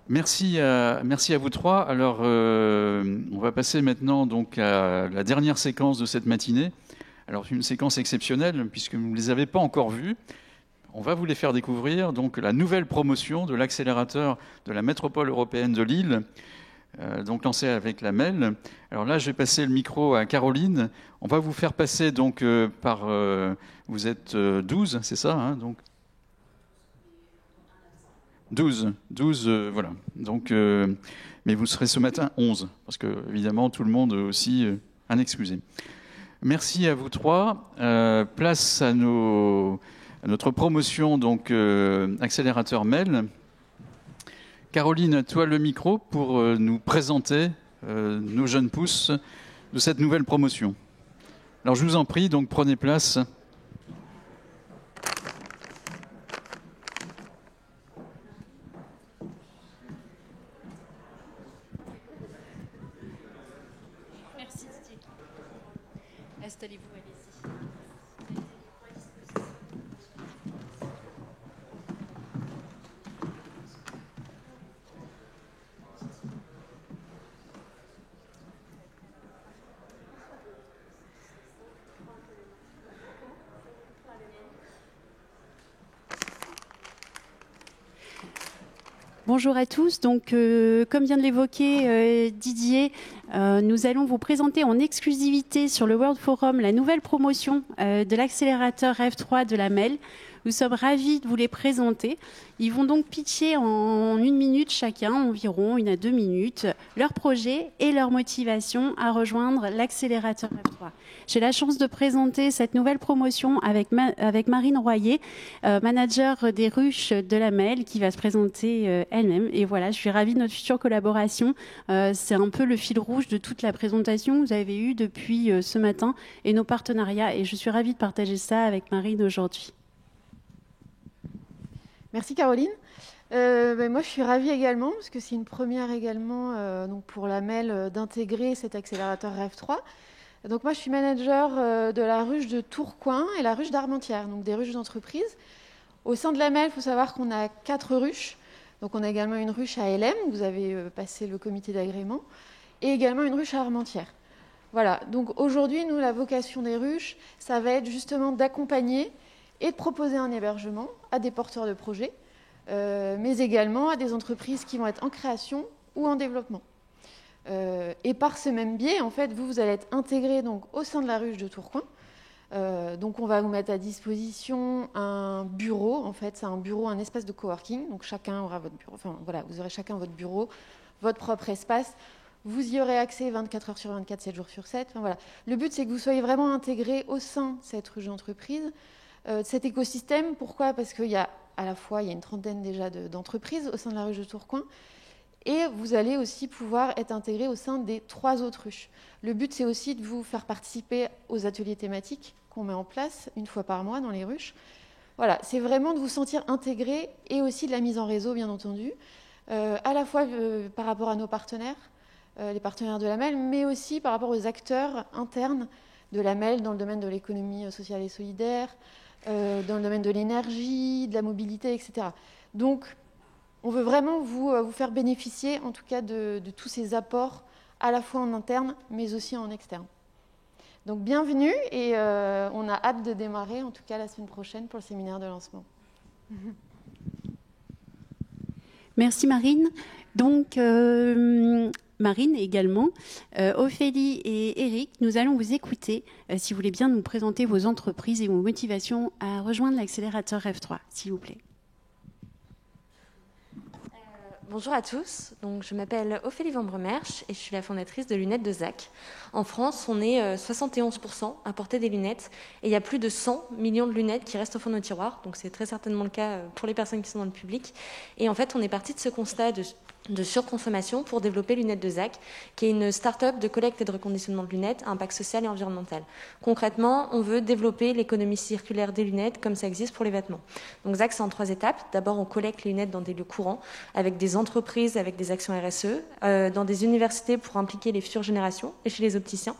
Merci à vous trois. Alors on va passer maintenant donc à la dernière séquence de cette matinée. Alors une séquence exceptionnelle puisque vous ne les avez pas encore vues. On va vous les faire découvrir, donc la nouvelle promotion de l'accélérateur de la métropole européenne de Lille, donc lancé avec la MEL. Alors là, je vais passer le micro à Caroline. On va vous faire passer donc par... vous êtes 12, c'est ça donc 12, voilà. Donc, mais vous serez ce matin 11, parce que évidemment, tout le monde aussi un excusé. Merci à vous trois. Place à notre promotion, donc accélérateur MEL. Caroline, à toi le micro pour nous présenter nos jeunes pousses de cette nouvelle promotion. Alors je vous en prie, donc prenez place. Merci Didier. Installez-vous, allez-y. Bonjour à tous. Donc, comme vient de l'évoquer Didier, nous allons vous présenter en exclusivité sur le World Forum la nouvelle promotion de l'accélérateur F3 de la MEL. Nous sommes ravis de vous les présenter. Ils vont donc pitcher en 1 minute chacun, environ 1 à 2 minutes, leur projet et leur motivation à rejoindre l'accélérateur F3. J'ai la chance de présenter cette nouvelle promotion avec Marine Royer, manager des ruches de la MEL, qui va se présenter elle-même. Et voilà, je suis ravie de notre future collaboration. C'est un peu le fil rouge de toute la présentation que vous avez eue depuis ce matin et nos partenariats. Et je suis ravie de partager ça avec Marine aujourd'hui. Merci Caroline. Moi je suis ravie également parce que c'est une première également donc pour la MEL d'intégrer cet accélérateur F3. Donc moi je suis manager de la ruche de Tourcoing et la ruche d'Armentières, donc des ruches d'entreprise. Au sein de la MEL, il faut savoir qu'on a 4 ruches. Donc on a également une ruche à LM, vous avez passé le comité d'agrément, et également une ruche à Armentières. Voilà, donc aujourd'hui, nous, la vocation des ruches, ça va être justement d'accompagner et de proposer un hébergement à des porteurs de projets, mais également à des entreprises qui vont être en création ou en développement. Et par ce même biais, en fait, vous allez être intégré donc, au sein de la ruche de Tourcoing. Donc on va vous mettre à disposition un bureau, en fait, c'est un bureau, un espace de coworking. Donc chacun aura votre bureau, enfin voilà, vous aurez chacun votre bureau, votre propre espace. Vous y aurez accès 24 heures sur 24, 7 jours sur 7. Enfin, voilà. Le but, c'est que vous soyez vraiment intégré au sein de cette ruche d'entreprise. Cet écosystème. Pourquoi ? Parce qu'il y a à la fois il y a une trentaine déjà d'entreprises au sein de la ruche de Tourcoing et vous allez aussi pouvoir être intégré au sein des 3 autres ruches. Le but, c'est aussi de vous faire participer aux ateliers thématiques qu'on met en place 1 fois par mois dans les ruches. Voilà, c'est vraiment de vous sentir intégré et aussi de la mise en réseau, bien entendu, à la fois par rapport à nos partenaires, les partenaires de la MEL, mais aussi par rapport aux acteurs internes de la MEL dans le domaine de l'économie sociale et solidaire, dans le domaine de l'énergie, de la mobilité, etc. Donc, on veut vraiment vous faire bénéficier, en tout cas, de tous ces apports, à la fois en interne, mais aussi en externe. Donc, bienvenue, et on a hâte de démarrer, en tout cas, la semaine prochaine pour le séminaire de lancement. Merci Marine. Donc, Marine également. Ophélie et Eric, nous allons vous écouter si vous voulez bien nous présenter vos entreprises et vos motivations à rejoindre l'accélérateur F3, s'il vous plaît. Bonjour à tous, donc, je m'appelle Ophélie Van Bremersch et je suis la fondatrice de Lunettes de ZAC. En France, on est 71% à porter des lunettes et il y a plus de 100 millions de lunettes qui restent au fond de nos tiroirs, donc c'est très certainement le cas pour les personnes qui sont dans le public. Et en fait, on est parti de ce constat de surconsommation pour développer Lunettes de ZAC, qui est une start-up de collecte et de reconditionnement de lunettes à impact social et environnemental. Concrètement, on veut développer l'économie circulaire des lunettes comme ça existe pour les vêtements. Donc ZAC, c'est en 3 étapes. D'abord, on collecte les lunettes dans des lieux courants, avec des entreprises, avec des actions RSE, dans des universités pour impliquer les futures générations et chez les opticiens.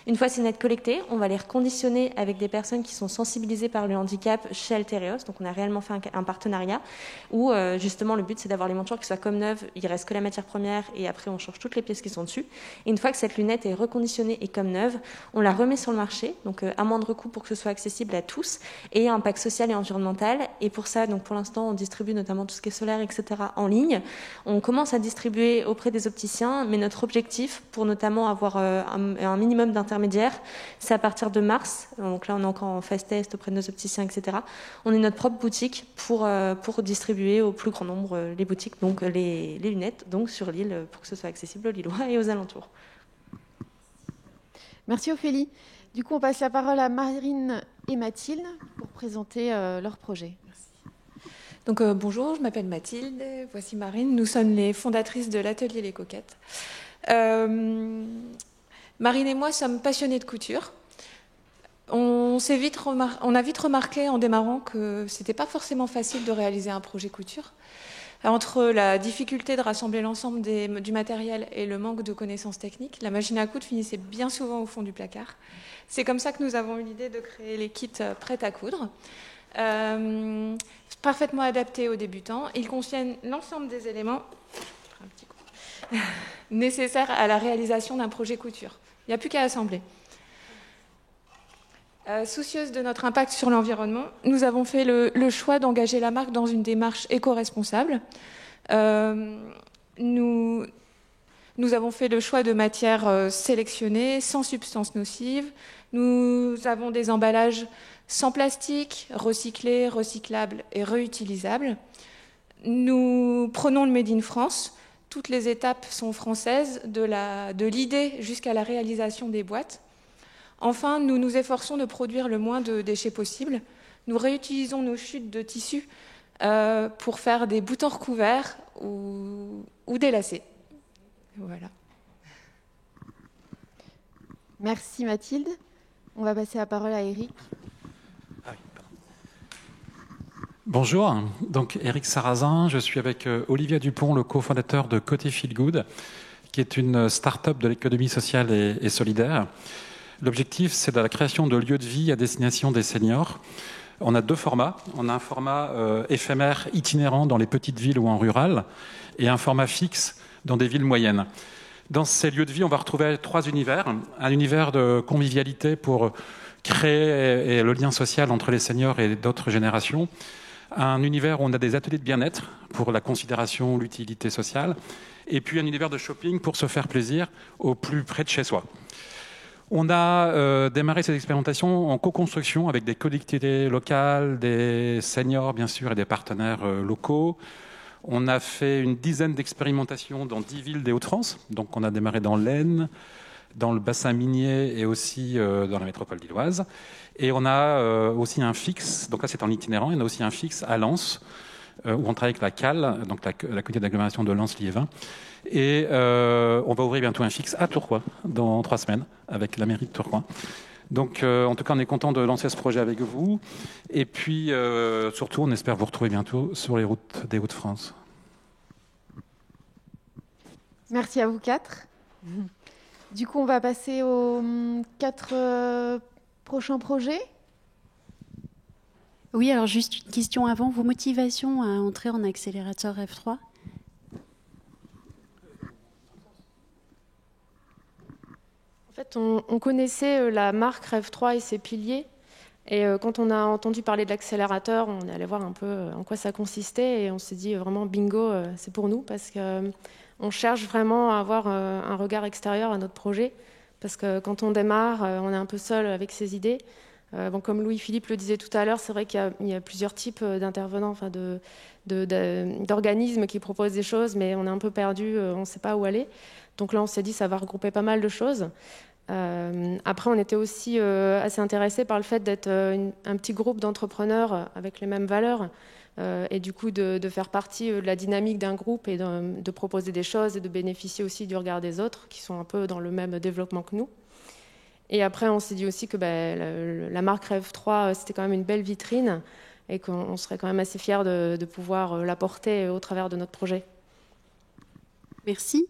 Une fois ces lunettes collectées, on va les reconditionner avec des personnes qui sont sensibilisées par le handicap chez Altéréos. Donc on a réellement fait un partenariat où justement le but c'est d'avoir les montures qui soient comme neuves, il reste que la matière première et après on change toutes les pièces qui sont dessus. Et une fois que cette lunette est reconditionnée et comme neuve, on la remet sur le marché, donc à moindre coût pour que ce soit accessible à tous et à impact social et environnemental. Et pour ça, donc pour l'instant, on distribue notamment tout ce qui est solaire, etc. en ligne. On commence à distribuer auprès des opticiens, mais notre objectif pour notamment avoir un minimum d'intermédiaires, c'est à partir de mars. Donc là, on est encore en phase test auprès de nos opticiens, etc. On est notre propre boutique pour distribuer au plus grand nombre les boutiques, donc les lunettes, donc sur l'île, pour que ce soit accessible aux Lillois et aux alentours. Merci Ophélie. Du coup, on passe la parole à Marine et Mathilde pour présenter leur projet. Donc bonjour, je m'appelle Mathilde, voici Marine. Nous sommes les fondatrices de l'atelier Les Coquettes. Marine et moi sommes passionnés de couture. On a vite remarqué en démarrant que c'était pas forcément facile de réaliser un projet couture. Entre la difficulté de rassembler l'ensemble du matériel et le manque de connaissances techniques, la machine à coudre finissait bien souvent au fond du placard. C'est comme ça que nous avons eu l'idée de créer les kits prêts à coudre. Parfaitement adaptés aux débutants. Ils contiennent l'ensemble des éléments nécessaires à la réalisation d'un projet couture. Il n'y a plus qu'à assembler. Soucieuse de notre impact sur l'environnement, nous avons fait le choix d'engager la marque dans une démarche éco-responsable. Nous avons fait le choix de matières sélectionnées, sans substances nocives. Nous avons des emballages sans plastique, recyclés, recyclables et réutilisables. Nous prenons le Made in France. Toutes les étapes sont françaises, de l'idée jusqu'à la réalisation des boîtes. Enfin, nous nous efforçons de produire le moins de déchets possible. Nous réutilisons nos chutes de tissu pour faire des boutons recouverts ou des lacets. Voilà. Merci Mathilde. On va passer la parole à Eric. Bonjour, donc Eric Sarrazin, je suis avec Olivier Dupont, le cofondateur de Côté Feel Good, qui est une start-up de l'économie sociale et solidaire. L'objectif, c'est la création de lieux de vie à destination des seniors. On a 2 formats. On a un format éphémère, itinérant dans les petites villes ou en rural, et un format fixe dans des villes moyennes. Dans ces lieux de vie, on va retrouver 3 univers. Un univers de convivialité pour créer le lien social entre les seniors et d'autres générations. Un univers où on a des ateliers de bien-être pour la considération, l'utilité sociale. Et puis un univers de shopping pour se faire plaisir au plus près de chez soi. On a démarré cette expérimentation en co-construction avec des collectivités locales, des seniors bien sûr et des partenaires locaux. On a fait une dizaine d'expérimentations dans 10 villes des Hauts-de-France. Donc on a démarré dans l'Aisne, dans le bassin minier et aussi dans la métropole lilloise. Et on a aussi un fixe, donc là c'est en itinérant, il y en a aussi un fixe à Lens, où on travaille avec la CAL, donc la communauté d'agglomération de Lens-Liévin. Et on va ouvrir bientôt un fixe à Tourcoing dans 3 semaines avec la mairie de Tourcoing. Donc en tout cas on est content de lancer ce projet avec vous. Et puis surtout on espère vous retrouver bientôt sur les routes des Hauts-de-France. Merci à vous 4. Du coup on va passer aux 4 prochains projets. Oui, alors juste une question avant. Vos motivations à entrer en accélérateur F3 ? En fait, on connaissait la marque Rêve3 et ses piliers. Et quand on a entendu parler de l'accélérateur, on est allé voir un peu en quoi ça consistait. Et on s'est dit vraiment, bingo, c'est pour nous. Parce que, on cherche vraiment à avoir un regard extérieur à notre projet, parce que quand on démarre, on est un peu seul avec ses idées. Comme Louis-Philippe le disait tout à l'heure, c'est vrai qu'il y a plusieurs types d'intervenants, enfin d'organismes qui proposent des choses, mais on est un peu perdu, on ne sait pas où aller. Donc là, on s'est dit ça va regrouper pas mal de choses. Après, on était aussi assez intéressés par le fait d'être un petit groupe d'entrepreneurs avec les mêmes valeurs, et du coup de faire partie de la dynamique d'un groupe et de proposer des choses et de bénéficier aussi du regard des autres qui sont un peu dans le même développement que nous. Et après, on s'est dit aussi que la marque Rêve 3, c'était quand même une belle vitrine et qu'on serait quand même assez fiers de pouvoir la porter au travers de notre projet. Merci.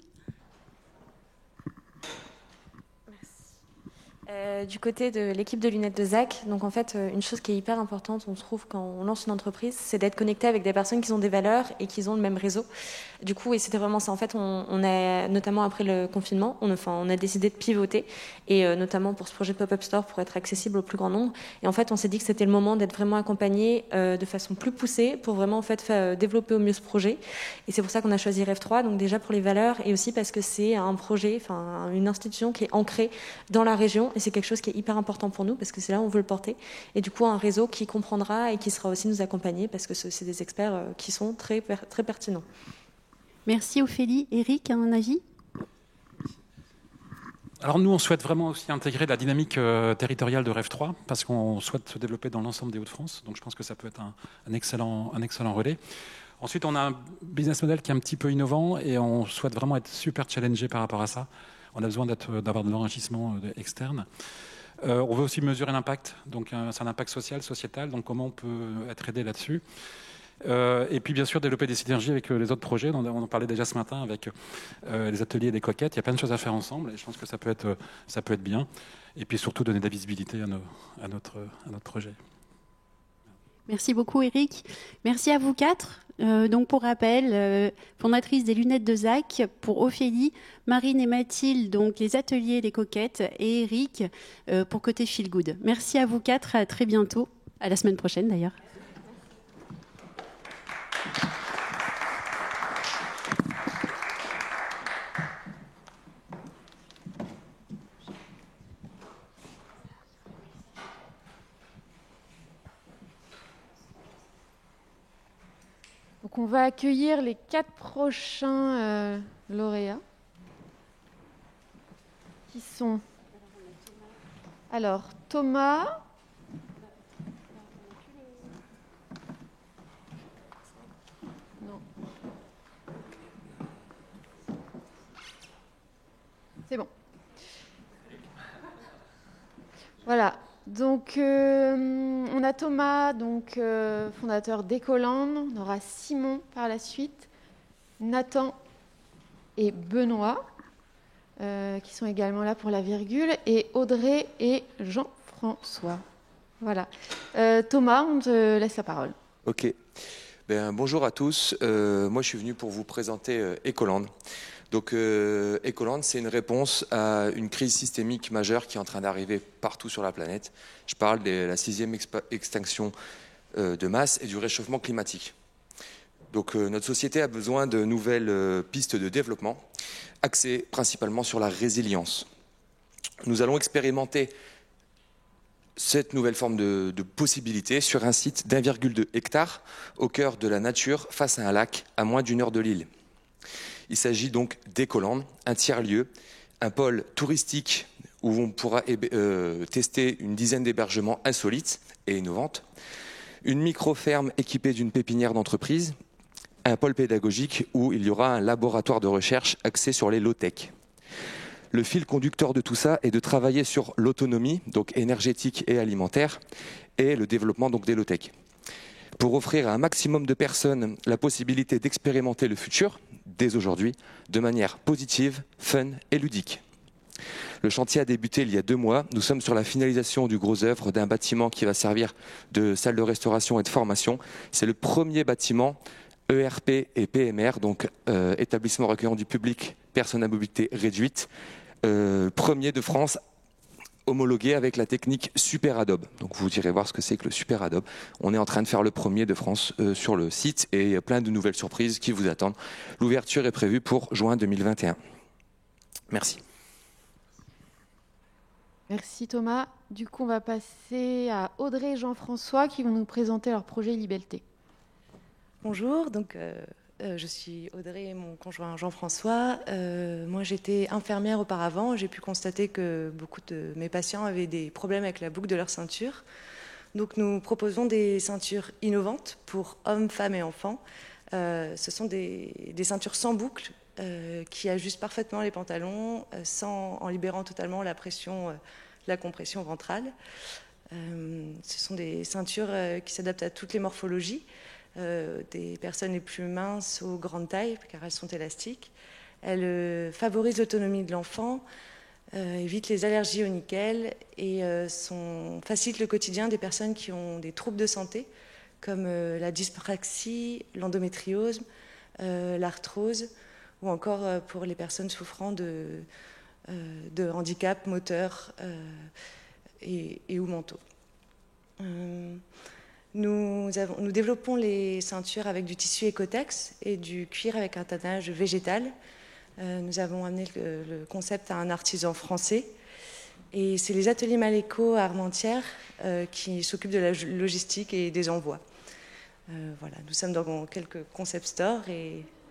Du côté de l'équipe de lunettes de ZAC, donc en fait, une chose qui est hyper importante, on trouve quand on lance une entreprise, c'est d'être connecté avec des personnes qui ont des valeurs et qui ont le même réseau. Du coup, et c'était vraiment ça. En fait, on a, notamment après le confinement, on a décidé de pivoter, et notamment pour ce projet de pop-up store, pour être accessible au plus grand nombre. Et en fait, on s'est dit que c'était le moment d'être vraiment accompagné de façon plus poussée pour vraiment en fait développer au mieux ce projet. Et c'est pour ça qu'on a choisi Rêve 3, donc déjà pour les valeurs, et aussi parce que c'est un projet, enfin une institution qui est ancrée dans la région. Et c'est quelque chose qui est hyper important pour nous parce que c'est là où on veut le porter. Et du coup, un réseau qui comprendra et qui sera aussi nous accompagner parce que c'est des experts qui sont très, très pertinents. Merci Ophélie. Eric, un avis ? Alors nous, on souhaite vraiment aussi intégrer la dynamique territoriale de Rêve 3 parce qu'on souhaite se développer dans l'ensemble des Hauts-de-France. Donc je pense que ça peut être un excellent relais. Ensuite, on a un business model qui est un petit peu innovant et on souhaite vraiment être super challengé par rapport à ça. On a besoin d'avoir de l'enrichissement externe. On veut aussi mesurer l'impact, donc c'est un impact social, sociétal, donc comment on peut être aidé là-dessus. Et puis bien sûr développer des synergies avec les autres projets. On en parlait déjà ce matin avec les ateliers des coquettes. Il y a plein de choses à faire ensemble et je pense que ça peut être bien. Et puis surtout donner de la visibilité à notre projet. Merci beaucoup Eric. Merci à vous quatre. Donc pour rappel, fondatrice des lunettes de ZAC, pour Ophélie, Marine et Mathilde, donc les ateliers des coquettes, et Eric pour côté Feel Good. Merci à vous quatre, à très bientôt, à la semaine prochaine d'ailleurs. Donc on va accueillir les 4 prochains lauréats qui sont alors Thomas, non, c'est bon, voilà. Donc, on a Thomas, donc, fondateur d'Ecoland. On aura Simon par la suite, Nathan et Benoît, qui sont également là pour la virgule, et Audrey et Jean-François. Voilà. Thomas, on te laisse la parole. Ok. Bonjour à tous. Moi, je suis venu pour vous présenter Ecoland. Donc, Ecoland, c'est une réponse à une crise systémique majeure qui est en train d'arriver partout sur la planète. Je parle de la 6e extinction de masse et du réchauffement climatique. Donc, notre société a besoin de nouvelles pistes de développement, axées principalement sur la résilience. Nous allons expérimenter cette nouvelle forme de possibilité sur un site d'1,2 hectare au cœur de la nature face à un lac à moins d'1 heure de l'île. Il s'agit donc d'Ecoland, un tiers-lieu, un pôle touristique où on pourra tester une dizaine d'hébergements insolites et innovantes, une micro-ferme équipée d'une pépinière d'entreprise, un pôle pédagogique où il y aura un laboratoire de recherche axé sur les low-tech. Le fil conducteur de tout ça est de travailler sur l'autonomie, donc énergétique et alimentaire, et le développement donc des low-tech, pour offrir à un maximum de personnes la possibilité d'expérimenter le futur, dès aujourd'hui, de manière positive, fun et ludique. Le chantier a débuté il y a 2 mois. Nous sommes sur la finalisation du gros œuvre d'un bâtiment qui va servir de salle de restauration et de formation. C'est le premier bâtiment ERP et PMR, donc établissement recueillant du public, personnes à mobilité réduite, premier de France homologué avec la technique Super Adobe. Donc vous irez voir ce que c'est que le Super Adobe. On est en train de faire le premier de France sur le site et il y a plein de nouvelles surprises qui vous attendent. L'ouverture est prévue pour juin 2021. Merci. Merci Thomas. Du coup, on va passer à Audrey et Jean-François qui vont nous présenter leur projet Liberté. Bonjour, donc je suis Audrey et mon conjoint Jean-François. Moi, j'étais infirmière auparavant. J'ai pu constater que beaucoup de mes patients avaient des problèmes avec la boucle de leur ceinture. Donc, nous proposons des ceintures innovantes pour hommes, femmes et enfants. Ce sont des ceintures sans boucle qui ajustent parfaitement les pantalons en libérant totalement la pression, la compression ventrale. Ce sont des ceintures qui s'adaptent à toutes les morphologies. Des personnes les plus minces aux grandes tailles, car elles sont élastiques. Elles favorisent l'autonomie de l'enfant, évitent les allergies au nickel et facilitent le quotidien des personnes qui ont des troubles de santé, comme la dyspraxie, l'endométriose, l'arthrose, ou encore pour les personnes souffrant de handicap moteur et ou mentaux. Nous développons les ceintures avec du tissu Ecotex et du cuir avec un tannage végétal. Nous avons amené le concept à un artisan français. Et c'est les ateliers Maléco à Armentières qui s'occupent de la logistique et des envois. Voilà, nous sommes dans quelques concept stores,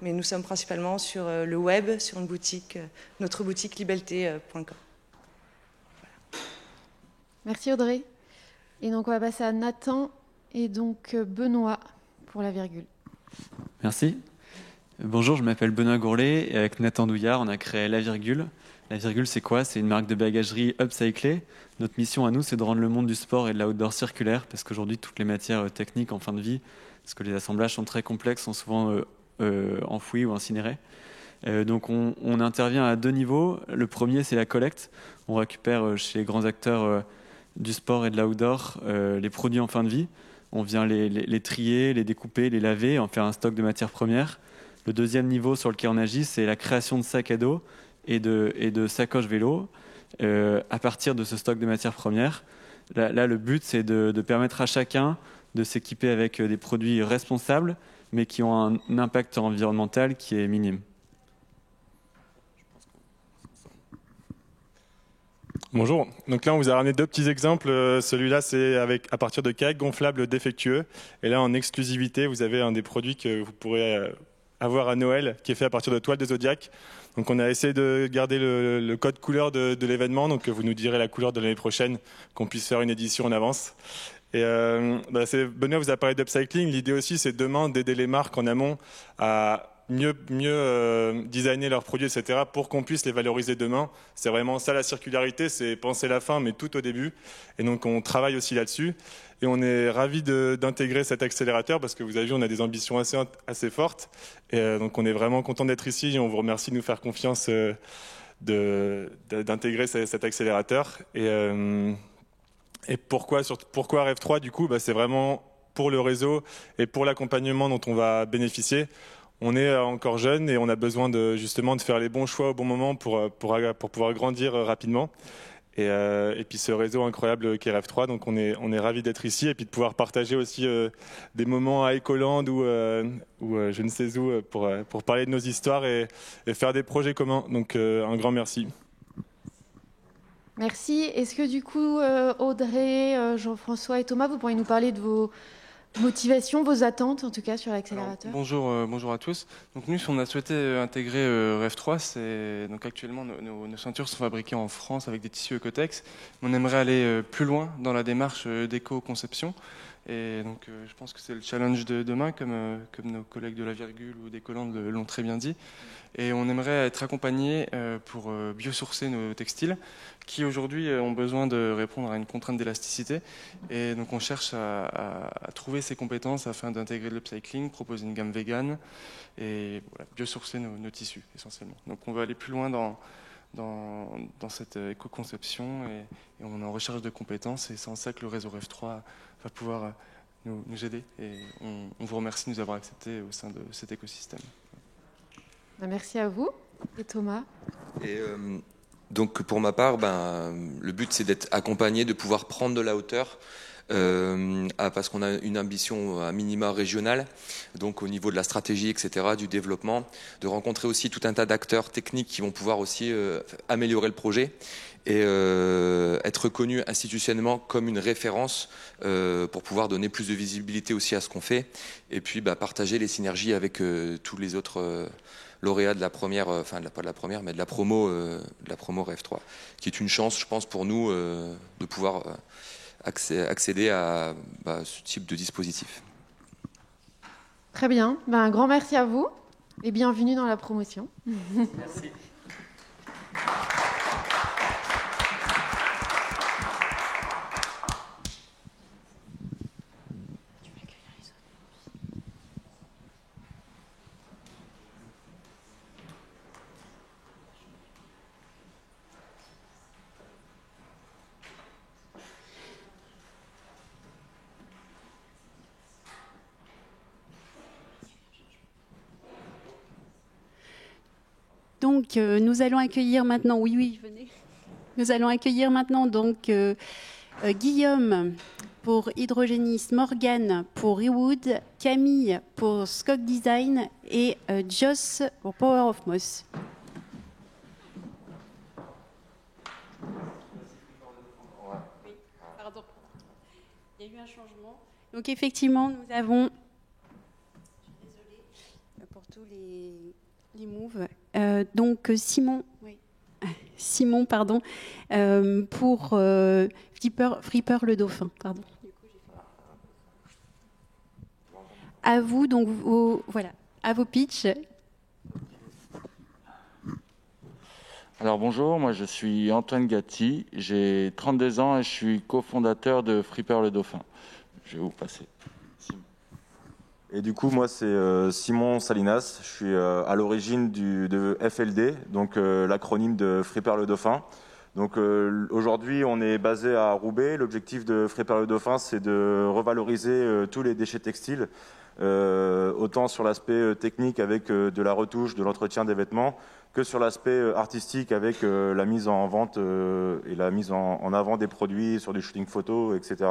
mais nous sommes principalement sur le web, sur une boutique, notre boutique libelté.com. Voilà. Merci Audrey. Et donc on va passer à Nathan et donc Benoît pour la virgule. Merci. Bonjour, je m'appelle Benoît Gourlet et avec Nathan Douillard, on a créé La Virgule. La Virgule, c'est quoi? C'est une marque de bagagerie upcyclée. Notre mission à nous, c'est de rendre le monde du sport et de l'outdoor circulaire, parce qu'aujourd'hui, toutes les matières techniques en fin de vie, parce que les assemblages sont très complexes, sont souvent enfouis ou incinérés. Donc on intervient à deux niveaux. Le premier, c'est la collecte. On récupère chez les grands acteurs du sport et de l'outdoor les produits en fin de vie. On vient les trier, les découper, les laver, en faire un stock de matières premières. Le deuxième niveau sur lequel on agit, c'est la création de sacs à dos et de sacoches vélo à partir de ce stock de matières premières. Là, le but, c'est de permettre à chacun de s'équiper avec des produits responsables, mais qui ont un impact environnemental qui est minime. Bonjour, donc là on vous a ramené deux petits exemples. Celui-là c'est à partir de kayak gonflables défectueux. Et là en exclusivité vous avez un des produits que vous pourrez avoir à Noël qui est fait à partir de toiles de Zodiac. Donc on a essayé de garder le code couleur de l'événement, donc vous nous direz la couleur de l'année prochaine, qu'on puisse faire une édition en avance. Et Benoît vous a parlé d'upcycling. L'idée aussi c'est demain d'aider les marques en amont à mieux designer leurs produits, etc., pour qu'on puisse les valoriser demain. C'est vraiment ça la circularité, c'est penser la fin, mais tout au début. Et donc on travaille aussi là-dessus. Et on est ravis d'intégrer cet accélérateur parce que vous avez vu, on a des ambitions assez fortes. Et donc on est vraiment content d'être ici et on vous remercie de nous faire confiance d'intégrer cet accélérateur. Et pourquoi Rêve 3 du coup, c'est vraiment pour le réseau et pour l'accompagnement dont on va bénéficier. On est encore jeune et on a besoin justement de faire les bons choix au bon moment pour pouvoir grandir rapidement. Et puis ce réseau incroyable qu'est Rêve 3, donc on est ravis d'être ici et puis de pouvoir partager aussi des moments à Ecoland ou je ne sais où pour parler de nos histoires et faire des projets communs. Donc un grand merci. Merci. Est-ce que du coup Audrey, Jean-François et Thomas, vous pourriez nous parler de vos motivations, vos attentes en tout cas sur l'accélérateur? Bonjour à tous. Donc nous, on a souhaité intégrer Rêve 3. Donc actuellement, nos ceintures sont fabriquées en France avec des tissus Ecotex. On aimerait aller plus loin dans la démarche d'éco-conception. Et donc je pense que c'est le challenge de demain, comme nos collègues de La Virgule ou d'Ecoland l'ont très bien dit. Et on aimerait être accompagnés pour biosourcer nos textiles qui aujourd'hui ont besoin de répondre à une contrainte d'élasticité. Et donc on cherche à trouver ces compétences afin d'intégrer l'upcycling, proposer une gamme vegan et voilà, biosourcer nos tissus essentiellement. Donc on veut aller plus loin dans cette éco-conception et on est en recherche de compétences et c'est en ça que le réseau Rêve 3 va pouvoir nous aider. Et on vous remercie de nous avoir acceptés au sein de cet écosystème. Merci à vous. Et Thomas? Donc pour ma part, le but c'est d'être accompagné, de pouvoir prendre de la hauteur, parce qu'on a une ambition à minima régionale, donc au niveau de la stratégie, etc., du développement, de rencontrer aussi tout un tas d'acteurs techniques qui vont pouvoir aussi améliorer le projet et être reconnu institutionnellement comme une référence pour pouvoir donner plus de visibilité aussi à ce qu'on fait, et puis partager les synergies avec tous les autres lauréat de la première, pas de la première, mais de la promo Rêve 3, qui est une chance, je pense, pour nous de pouvoir accéder à ce type de dispositif. Très bien. Un grand merci à vous et bienvenue dans la promotion. Merci. Donc, nous allons accueillir maintenant, venez. Nous allons accueillir maintenant donc Guillaume pour Hydrogénis, Morgane pour Rewood, Camille pour Skog Design et Joss pour Power of Moss. Pardon. Il y a eu un changement. Donc, effectivement, nous avons. Je suis désolée pour tous les moves. Donc Simon, pardon, pour Flipper le Dauphin, pardon. À vous donc à vos pitchs. Alors bonjour, moi je suis Antoine Gatti, j'ai 32 ans et je suis cofondateur de Flipper le Dauphin. Je vais vous passer. Et du coup, moi, c'est Simon Salinas. Je suis à l'origine de FLD, donc l'acronyme de Flipper le Dauphin. Donc aujourd'hui, on est basé à Roubaix. L'objectif de Flipper le Dauphin, c'est de revaloriser tous les déchets textiles, autant sur l'aspect technique avec de la retouche, de l'entretien des vêtements, que sur l'aspect artistique avec la mise en vente et la mise en avant des produits sur du shooting photo, etc.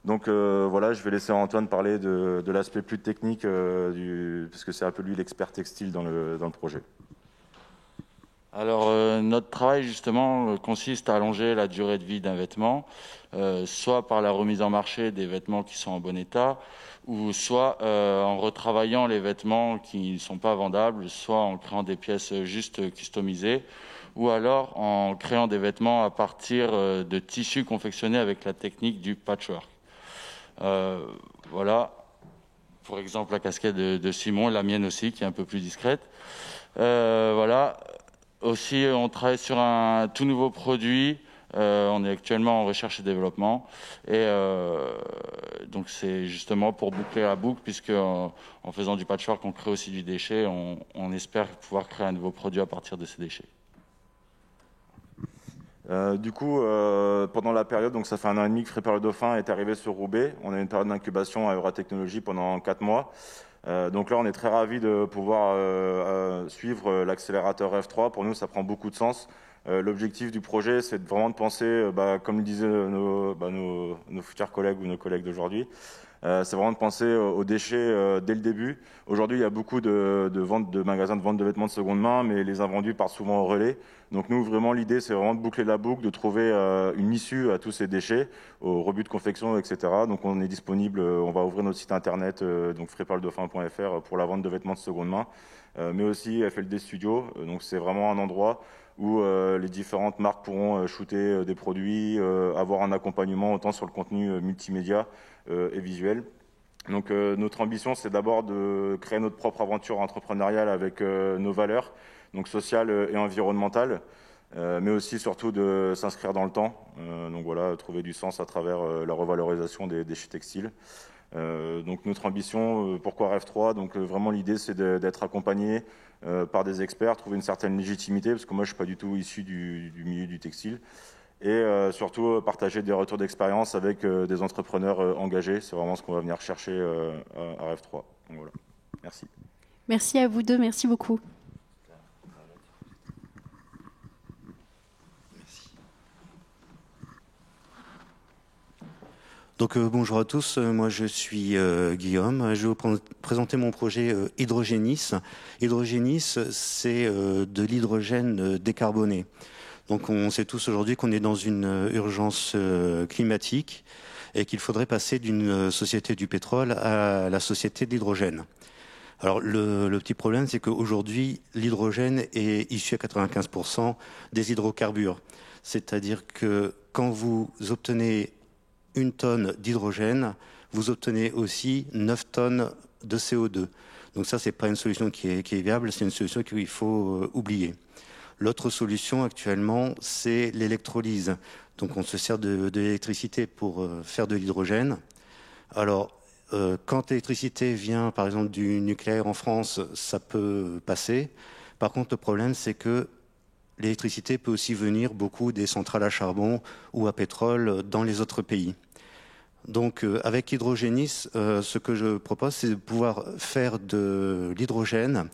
Donc voilà, je vais laisser Antoine parler de l'aspect plus technique, parce que c'est un peu lui l'expert textile dans le projet. Alors notre travail justement consiste à allonger la durée de vie d'un vêtement, soit par la remise en marché des vêtements qui sont en bon état, ou soit en retravaillant les vêtements qui ne sont pas vendables, soit en créant des pièces juste customisées, ou alors en créant des vêtements à partir de tissus confectionnés avec la technique du patchwork. Voilà, pour exemple la casquette de Simon, la mienne aussi, qui est un peu plus discrète. Voilà, aussi on travaille sur un tout nouveau produit. On est actuellement en recherche et développement, et donc c'est justement pour boucler la boucle, puisque en faisant du patchwork, on crée aussi du déchet. On espère pouvoir créer un nouveau produit à partir de ces déchets. Du coup, pendant la période, donc ça fait 1 an et demi que Flipper le Dauphin est arrivé sur Roubaix. On a eu une période d'incubation à Euratechnologie pendant 4 mois. Donc là, on est très ravis de pouvoir suivre l'accélérateur Rêve 3. Pour nous, ça prend beaucoup de sens. L'objectif du projet, c'est vraiment de penser, comme le disaient nos futurs collègues ou nos collègues d'aujourd'hui, c'est vraiment de penser aux déchets dès le début. Aujourd'hui, il y a beaucoup de magasins de vente de vêtements de seconde main, mais les invendus partent souvent au relais. Donc nous, vraiment, l'idée, c'est vraiment de boucler la boucle, de trouver une issue à tous ces déchets, aux rebuts de confection, etc. Donc on est disponible, on va ouvrir notre site internet, donc flipperledauphin.fr, pour la vente de vêtements de seconde main, mais aussi FLD Studio. Donc c'est vraiment un endroit où les différentes marques pourront shooter des produits, avoir un accompagnement autant sur le contenu multimédia et visuel. Donc notre ambition, c'est d'abord de créer notre propre aventure entrepreneuriale avec nos valeurs, donc sociales et environnementales, mais aussi surtout de s'inscrire dans le temps. Donc voilà, trouver du sens à travers la revalorisation des déchets textiles. Donc notre ambition, pourquoi Rêve 3 ? Donc vraiment l'idée, c'est d'être accompagné par des experts, trouver une certaine légitimité, parce que moi je suis pas du tout issu du milieu du textile, et surtout partager des retours d'expérience avec des entrepreneurs engagés. C'est vraiment ce qu'on va venir chercher à Rêve 3. Donc voilà. Merci. Merci à vous deux, merci beaucoup. Donc bonjour à tous, moi je suis Guillaume, je vais vous présenter mon projet Hydrogénis. Hydrogénis, c'est de l'hydrogène décarboné. Donc on sait tous aujourd'hui qu'on est dans une urgence climatique et qu'il faudrait passer d'une société du pétrole à la société de l'hydrogène. Alors le petit problème, c'est qu'aujourd'hui, l'hydrogène est issu à 95% des hydrocarbures. C'est-à-dire que quand vous obtenez 1 tonne d'hydrogène, vous obtenez aussi 9 tonnes de CO2. Donc ça, c'est pas une solution qui est viable, c'est une solution qu'il faut oublier. L'autre solution actuellement, c'est l'électrolyse. Donc on se sert de l'électricité pour faire de l'hydrogène. Alors, quand l'électricité vient, par exemple, du nucléaire en France, ça peut passer. Par contre, le problème, c'est que l'électricité peut aussi venir beaucoup des centrales à charbon ou à pétrole dans les autres pays. Donc, avec Hydrogénis, ce que je propose, c'est de pouvoir faire de l'hydrogène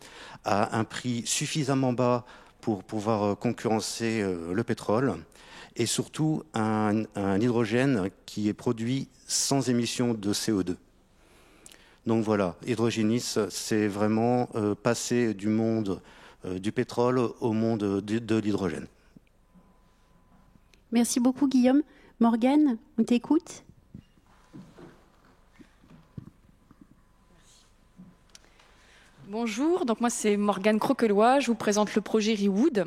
à un prix suffisamment bas pour pouvoir concurrencer le pétrole, et surtout un hydrogène qui est produit sans émission de CO2. Donc voilà, Hydrogénis, c'est vraiment passer du monde du pétrole au monde de l'hydrogène. Merci beaucoup Guillaume. Morgane, on t'écoute. Bonjour, donc moi c'est Morgane Croquelois, je vous présente le projet Rewood.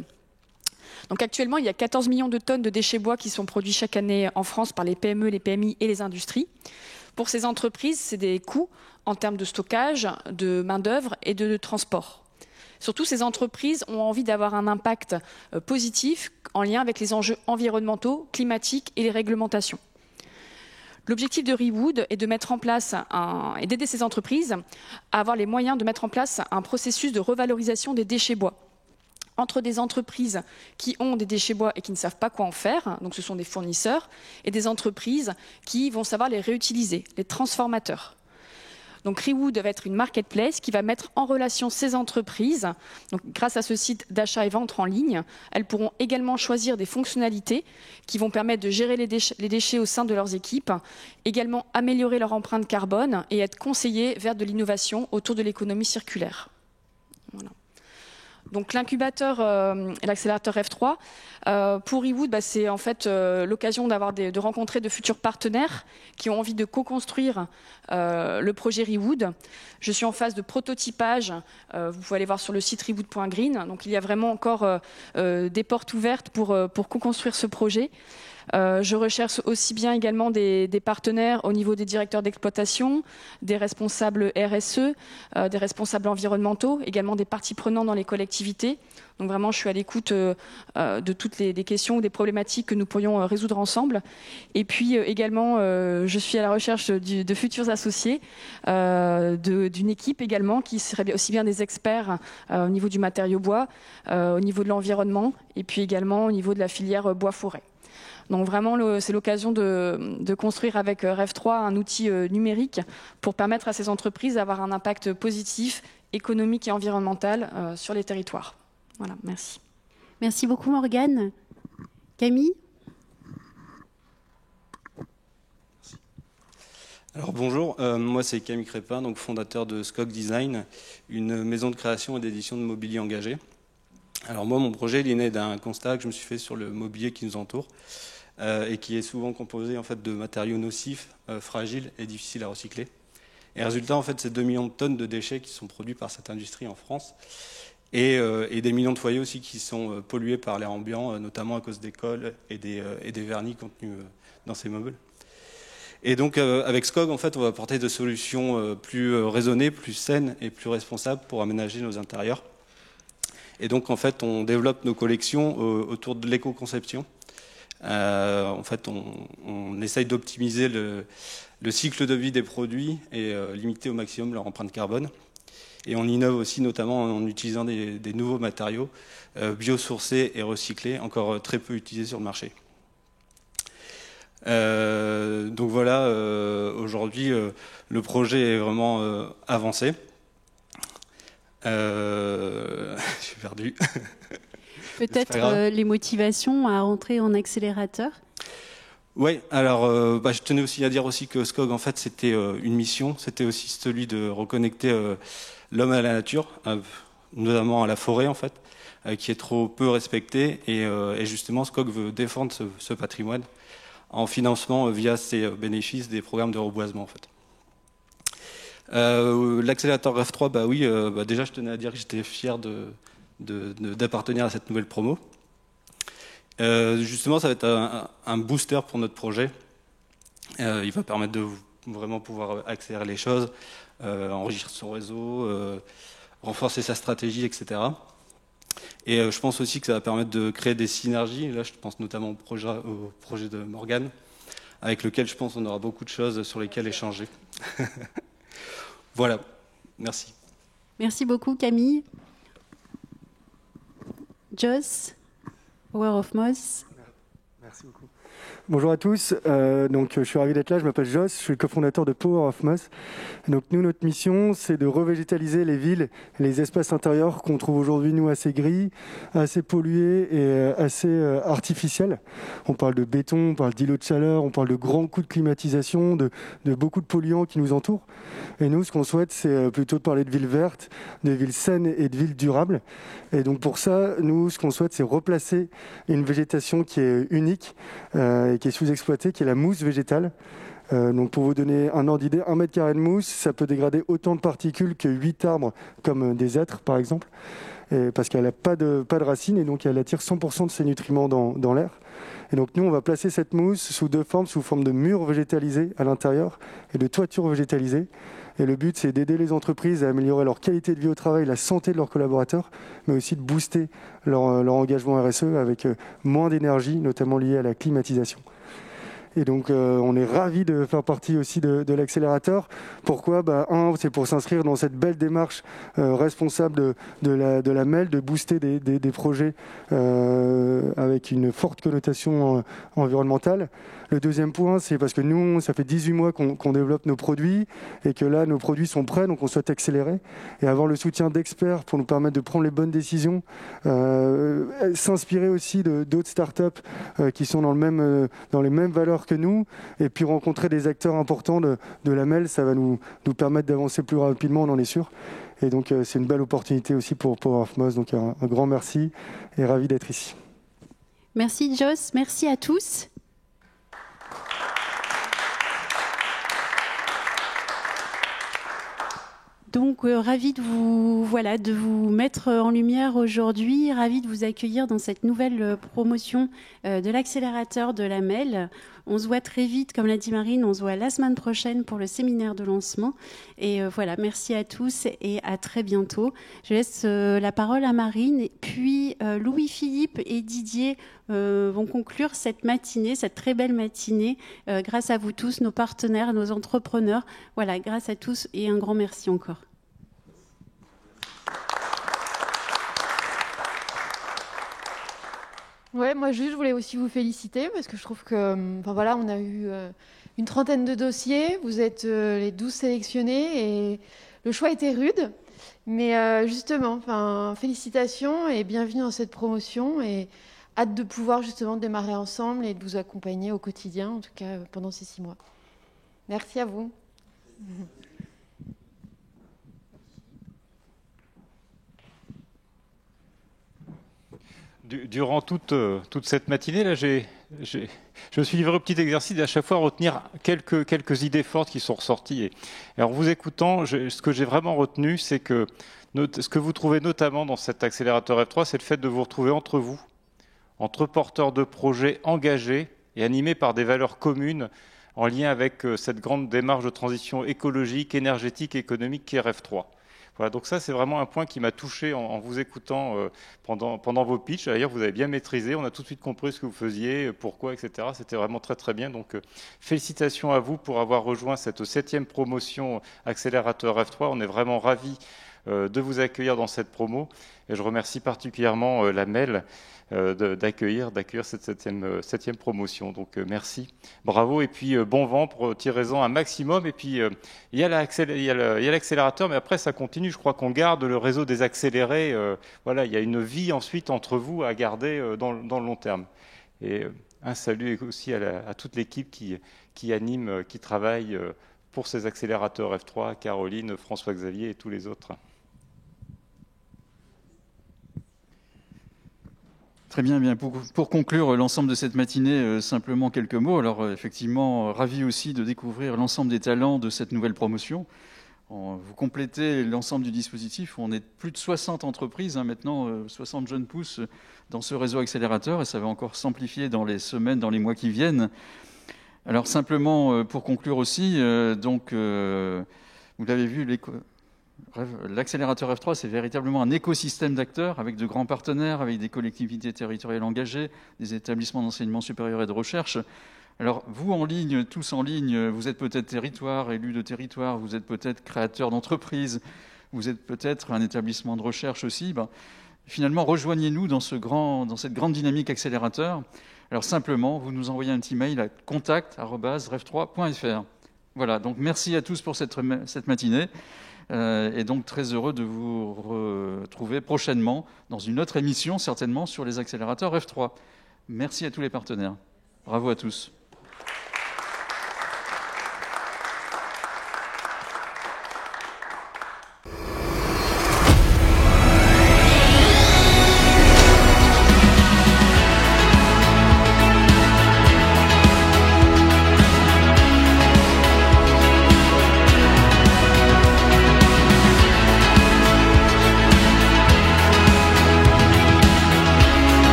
Donc actuellement il y a 14 millions de tonnes de déchets bois qui sont produits chaque année en France par les PME, les PMI et les industries. Pour ces entreprises, c'est des coûts en termes de stockage, de main-d'œuvre et de transport. Surtout, ces entreprises ont envie d'avoir un impact positif en lien avec les enjeux environnementaux, climatiques et les réglementations. L'objectif de Rewood est de mettre en place et d'aider ces entreprises à avoir les moyens de mettre en place un processus de revalorisation des déchets bois. Entre des entreprises qui ont des déchets bois et qui ne savent pas quoi en faire, donc ce sont des fournisseurs, et des entreprises qui vont savoir les réutiliser, les transformateurs. Donc Rewood va être une marketplace qui va mettre en relation ces entreprises. Donc, grâce à ce site d'achat et vente en ligne, elles pourront également choisir des fonctionnalités qui vont permettre de gérer les déchets au sein de leurs équipes, également améliorer leur empreinte carbone et être conseillées vers de l'innovation autour de l'économie circulaire. Voilà. Donc l'incubateur et l'accélérateur F3, pour Rewood, c'est en fait l'occasion de rencontrer de futurs partenaires qui ont envie de co-construire le projet Rewood. Je suis en phase de prototypage, vous pouvez aller voir sur le site rewood.green. Donc il y a vraiment encore des portes ouvertes pour co-construire ce projet. Je recherche aussi bien également des partenaires au niveau des directeurs d'exploitation, des responsables RSE, des responsables environnementaux, également des parties prenantes dans les collectivités. Donc vraiment, je suis à l'écoute de toutes les questions ou des problématiques que nous pourrions résoudre ensemble. Et puis également, je suis à la recherche de futurs associés, d'une équipe également qui serait aussi bien des experts au niveau du matériau bois, au niveau de l'environnement et puis également au niveau de la filière bois-forêt. Donc vraiment, c'est l'occasion de construire avec REV3 un outil numérique pour permettre à ces entreprises d'avoir un impact positif, économique et environnemental sur les territoires. Voilà, merci. Merci beaucoup Morgane. Camille ? Alors bonjour, moi c'est Camille Crépin, donc fondateur de Skog Design, une maison de création et d'édition de mobilier engagé. Alors moi, mon projet, il est né d'un constat que je me suis fait sur le mobilier qui nous entoure et qui est souvent composé en fait de matériaux nocifs, fragiles et difficiles à recycler. Et résultat, en fait, c'est 2 millions de tonnes de déchets qui sont produits par cette industrie en France et des millions de foyers aussi qui sont pollués par l'air ambiant, notamment à cause des cols et des vernis contenus dans ces meubles. Et donc, avec Skog, en fait, on va apporter des solutions plus raisonnées, plus saines et plus responsables pour aménager nos intérieurs. Et donc, en fait, on développe nos collections autour de l'éco-conception. En fait, on essaye d'optimiser le cycle de vie des produits et limiter au maximum leur empreinte carbone. Et on innove aussi, notamment en utilisant des nouveaux matériaux biosourcés et recyclés, encore très peu utilisés sur le marché. Donc voilà, aujourd'hui, le projet est vraiment avancé. J'ai perdu. Peut-être les motivations à rentrer en accélérateur. Oui, alors je tenais aussi à dire aussi que SCOG, en fait, c'était une mission, c'était aussi celui de reconnecter l'homme à la nature, notamment à la forêt, en fait, qui est trop peu respectée. Et justement, SCOG veut défendre ce patrimoine en financement via ses bénéfices des programmes de reboisement, en fait. L'accélérateur REF3, oui, déjà, je tenais à dire que j'étais fier d'appartenir à cette nouvelle promo. Justement, ça va être un booster pour notre projet. Il va permettre de vraiment pouvoir accélérer les choses, enrichir son réseau, renforcer sa stratégie, etc. Et je pense aussi que ça va permettre de créer des synergies. Là, je pense notamment au projet de Morgane, avec lequel je pense qu'on aura beaucoup de choses sur lesquelles échanger. Voilà, merci. Merci beaucoup Camille. Joss, Power of Moss. Merci beaucoup. Bonjour à tous, donc je suis ravi d'être là, je m'appelle Joss, je suis le cofondateur de Power of Moss. Donc nous, notre mission, c'est de revégétaliser les villes et les espaces intérieurs qu'on trouve aujourd'hui, nous, assez gris, assez pollués et assez artificiels. On parle de béton, on parle d'îlots de chaleur, on parle de grands coûts de climatisation, de beaucoup de polluants qui nous entourent. Et nous, ce qu'on souhaite, c'est plutôt de parler de villes vertes, de villes saines et de villes durables. Et donc pour ça, nous, ce qu'on souhaite, c'est replacer une végétation qui est unique, et qui est sous-exploitée, qui est la mousse végétale. Donc pour vous donner un ordre d'idée, 1 mètre carré de mousse, ça peut dégrader autant de particules que 8 arbres, comme des hêtres par exemple, parce qu'elle n'a pas de racines et donc elle attire 100% de ses nutriments dans l'air. Et donc nous, on va placer cette mousse sous deux formes, sous forme de murs végétalisés à l'intérieur et de toitures végétalisées. Et le but, c'est d'aider les entreprises à améliorer leur qualité de vie au travail, la santé de leurs collaborateurs, mais aussi de booster leur engagement RSE avec moins d'énergie, notamment liée à la climatisation. Et donc, on est ravis de faire partie aussi de l'accélérateur. Pourquoi ? C'est pour s'inscrire dans cette belle démarche responsable de la MEL, de booster des projets avec une forte connotation environnementale. Le deuxième point, c'est parce que nous, ça fait 18 mois qu'on développe nos produits et que là, nos produits sont prêts, donc on souhaite accélérer et avoir le soutien d'experts pour nous permettre de prendre les bonnes décisions, s'inspirer aussi d'autres startups qui sont dans les mêmes valeurs que nous, et puis rencontrer des acteurs importants de la MEL, ça va nous permettre d'avancer plus rapidement, on en est sûr. Et donc, c'est une belle opportunité aussi pour Power of Moss, donc un grand merci et ravi d'être ici. Merci Joss, merci à tous. Donc, ravi de vous mettre en lumière aujourd'hui, ravi de vous accueillir dans cette nouvelle promotion de l'accélérateur de la MEL. On se voit très vite, comme l'a dit Marine, on se voit la semaine prochaine pour le séminaire de lancement. Et merci à tous et à très bientôt. Je laisse la parole à Marine, et puis Louis-Philippe et Didier vont conclure cette matinée, cette très belle matinée, grâce à vous tous, nos partenaires, nos entrepreneurs. Voilà, grâce à tous et un grand merci encore. Ouais, moi je voulais aussi vous féliciter parce que je trouve que, on a eu une trentaine de dossiers, vous êtes les 12 sélectionnés et le choix était rude, mais justement, félicitations et bienvenue dans cette promotion et hâte de pouvoir justement démarrer ensemble et de vous accompagner au quotidien, en tout cas pendant ces 6 mois. Merci à vous. Durant toute cette matinée, là, je me suis livré au petit exercice d'à chaque fois retenir quelques idées fortes qui sont ressorties. Et en vous écoutant, ce que j'ai vraiment retenu, c'est que ce que vous trouvez notamment dans cet accélérateur F3, c'est le fait de vous retrouver entre vous, entre porteurs de projets engagés et animés par des valeurs communes en lien avec cette grande démarche de transition écologique, énergétique et économique qui est REF3. Voilà, donc ça, c'est vraiment un point qui m'a touché en vous écoutant pendant vos pitchs. D'ailleurs, vous avez bien maîtrisé, on a tout de suite compris ce que vous faisiez, pourquoi, etc. C'était vraiment très, très bien. Donc, félicitations à vous pour avoir rejoint cette 7e promotion Accélérateur F3. On est vraiment ravis de vous accueillir dans cette promo. Et je remercie particulièrement la MEL d'accueillir cette 7e promotion. Donc merci, bravo et puis bon vent pour tirer-en un maximum. Et puis il y a l'accélérateur, mais après ça continue. Je crois qu'on garde le réseau des accélérés. Voilà, il y a une vie ensuite entre vous à garder dans le long terme. Et un salut aussi à toute l'équipe qui anime, qui travaille pour ces accélérateurs F3, Caroline, François-Xavier et tous les autres. Très bien, bien. Pour conclure l'ensemble de cette matinée, simplement quelques mots. Alors effectivement, ravi aussi de découvrir l'ensemble des talents de cette nouvelle promotion. Vous complétez l'ensemble du dispositif. On est plus de 60 entreprises, maintenant 60 jeunes pousses dans ce réseau accélérateur, et ça va encore s'amplifier dans les semaines, dans les mois qui viennent. Alors simplement, pour conclure aussi, donc vous l'avez vu, l'accélérateur F3, c'est véritablement un écosystème d'acteurs avec de grands partenaires, avec des collectivités territoriales engagées, des établissements d'enseignement supérieur et de recherche. Alors, vous en ligne, tous en ligne, vous êtes peut-être territoire, élu de territoire, vous êtes peut-être créateur d'entreprise, vous êtes peut-être un établissement de recherche aussi. Finalement, rejoignez-nous dans cette grande dynamique accélérateur. Alors, simplement, vous nous envoyez un petit mail à contact@rev3.fr. Voilà, donc merci à tous pour cette matinée. Et donc très heureux de vous retrouver prochainement dans une autre émission, certainement sur les accélérateurs F3. Merci à tous les partenaires. Bravo à tous.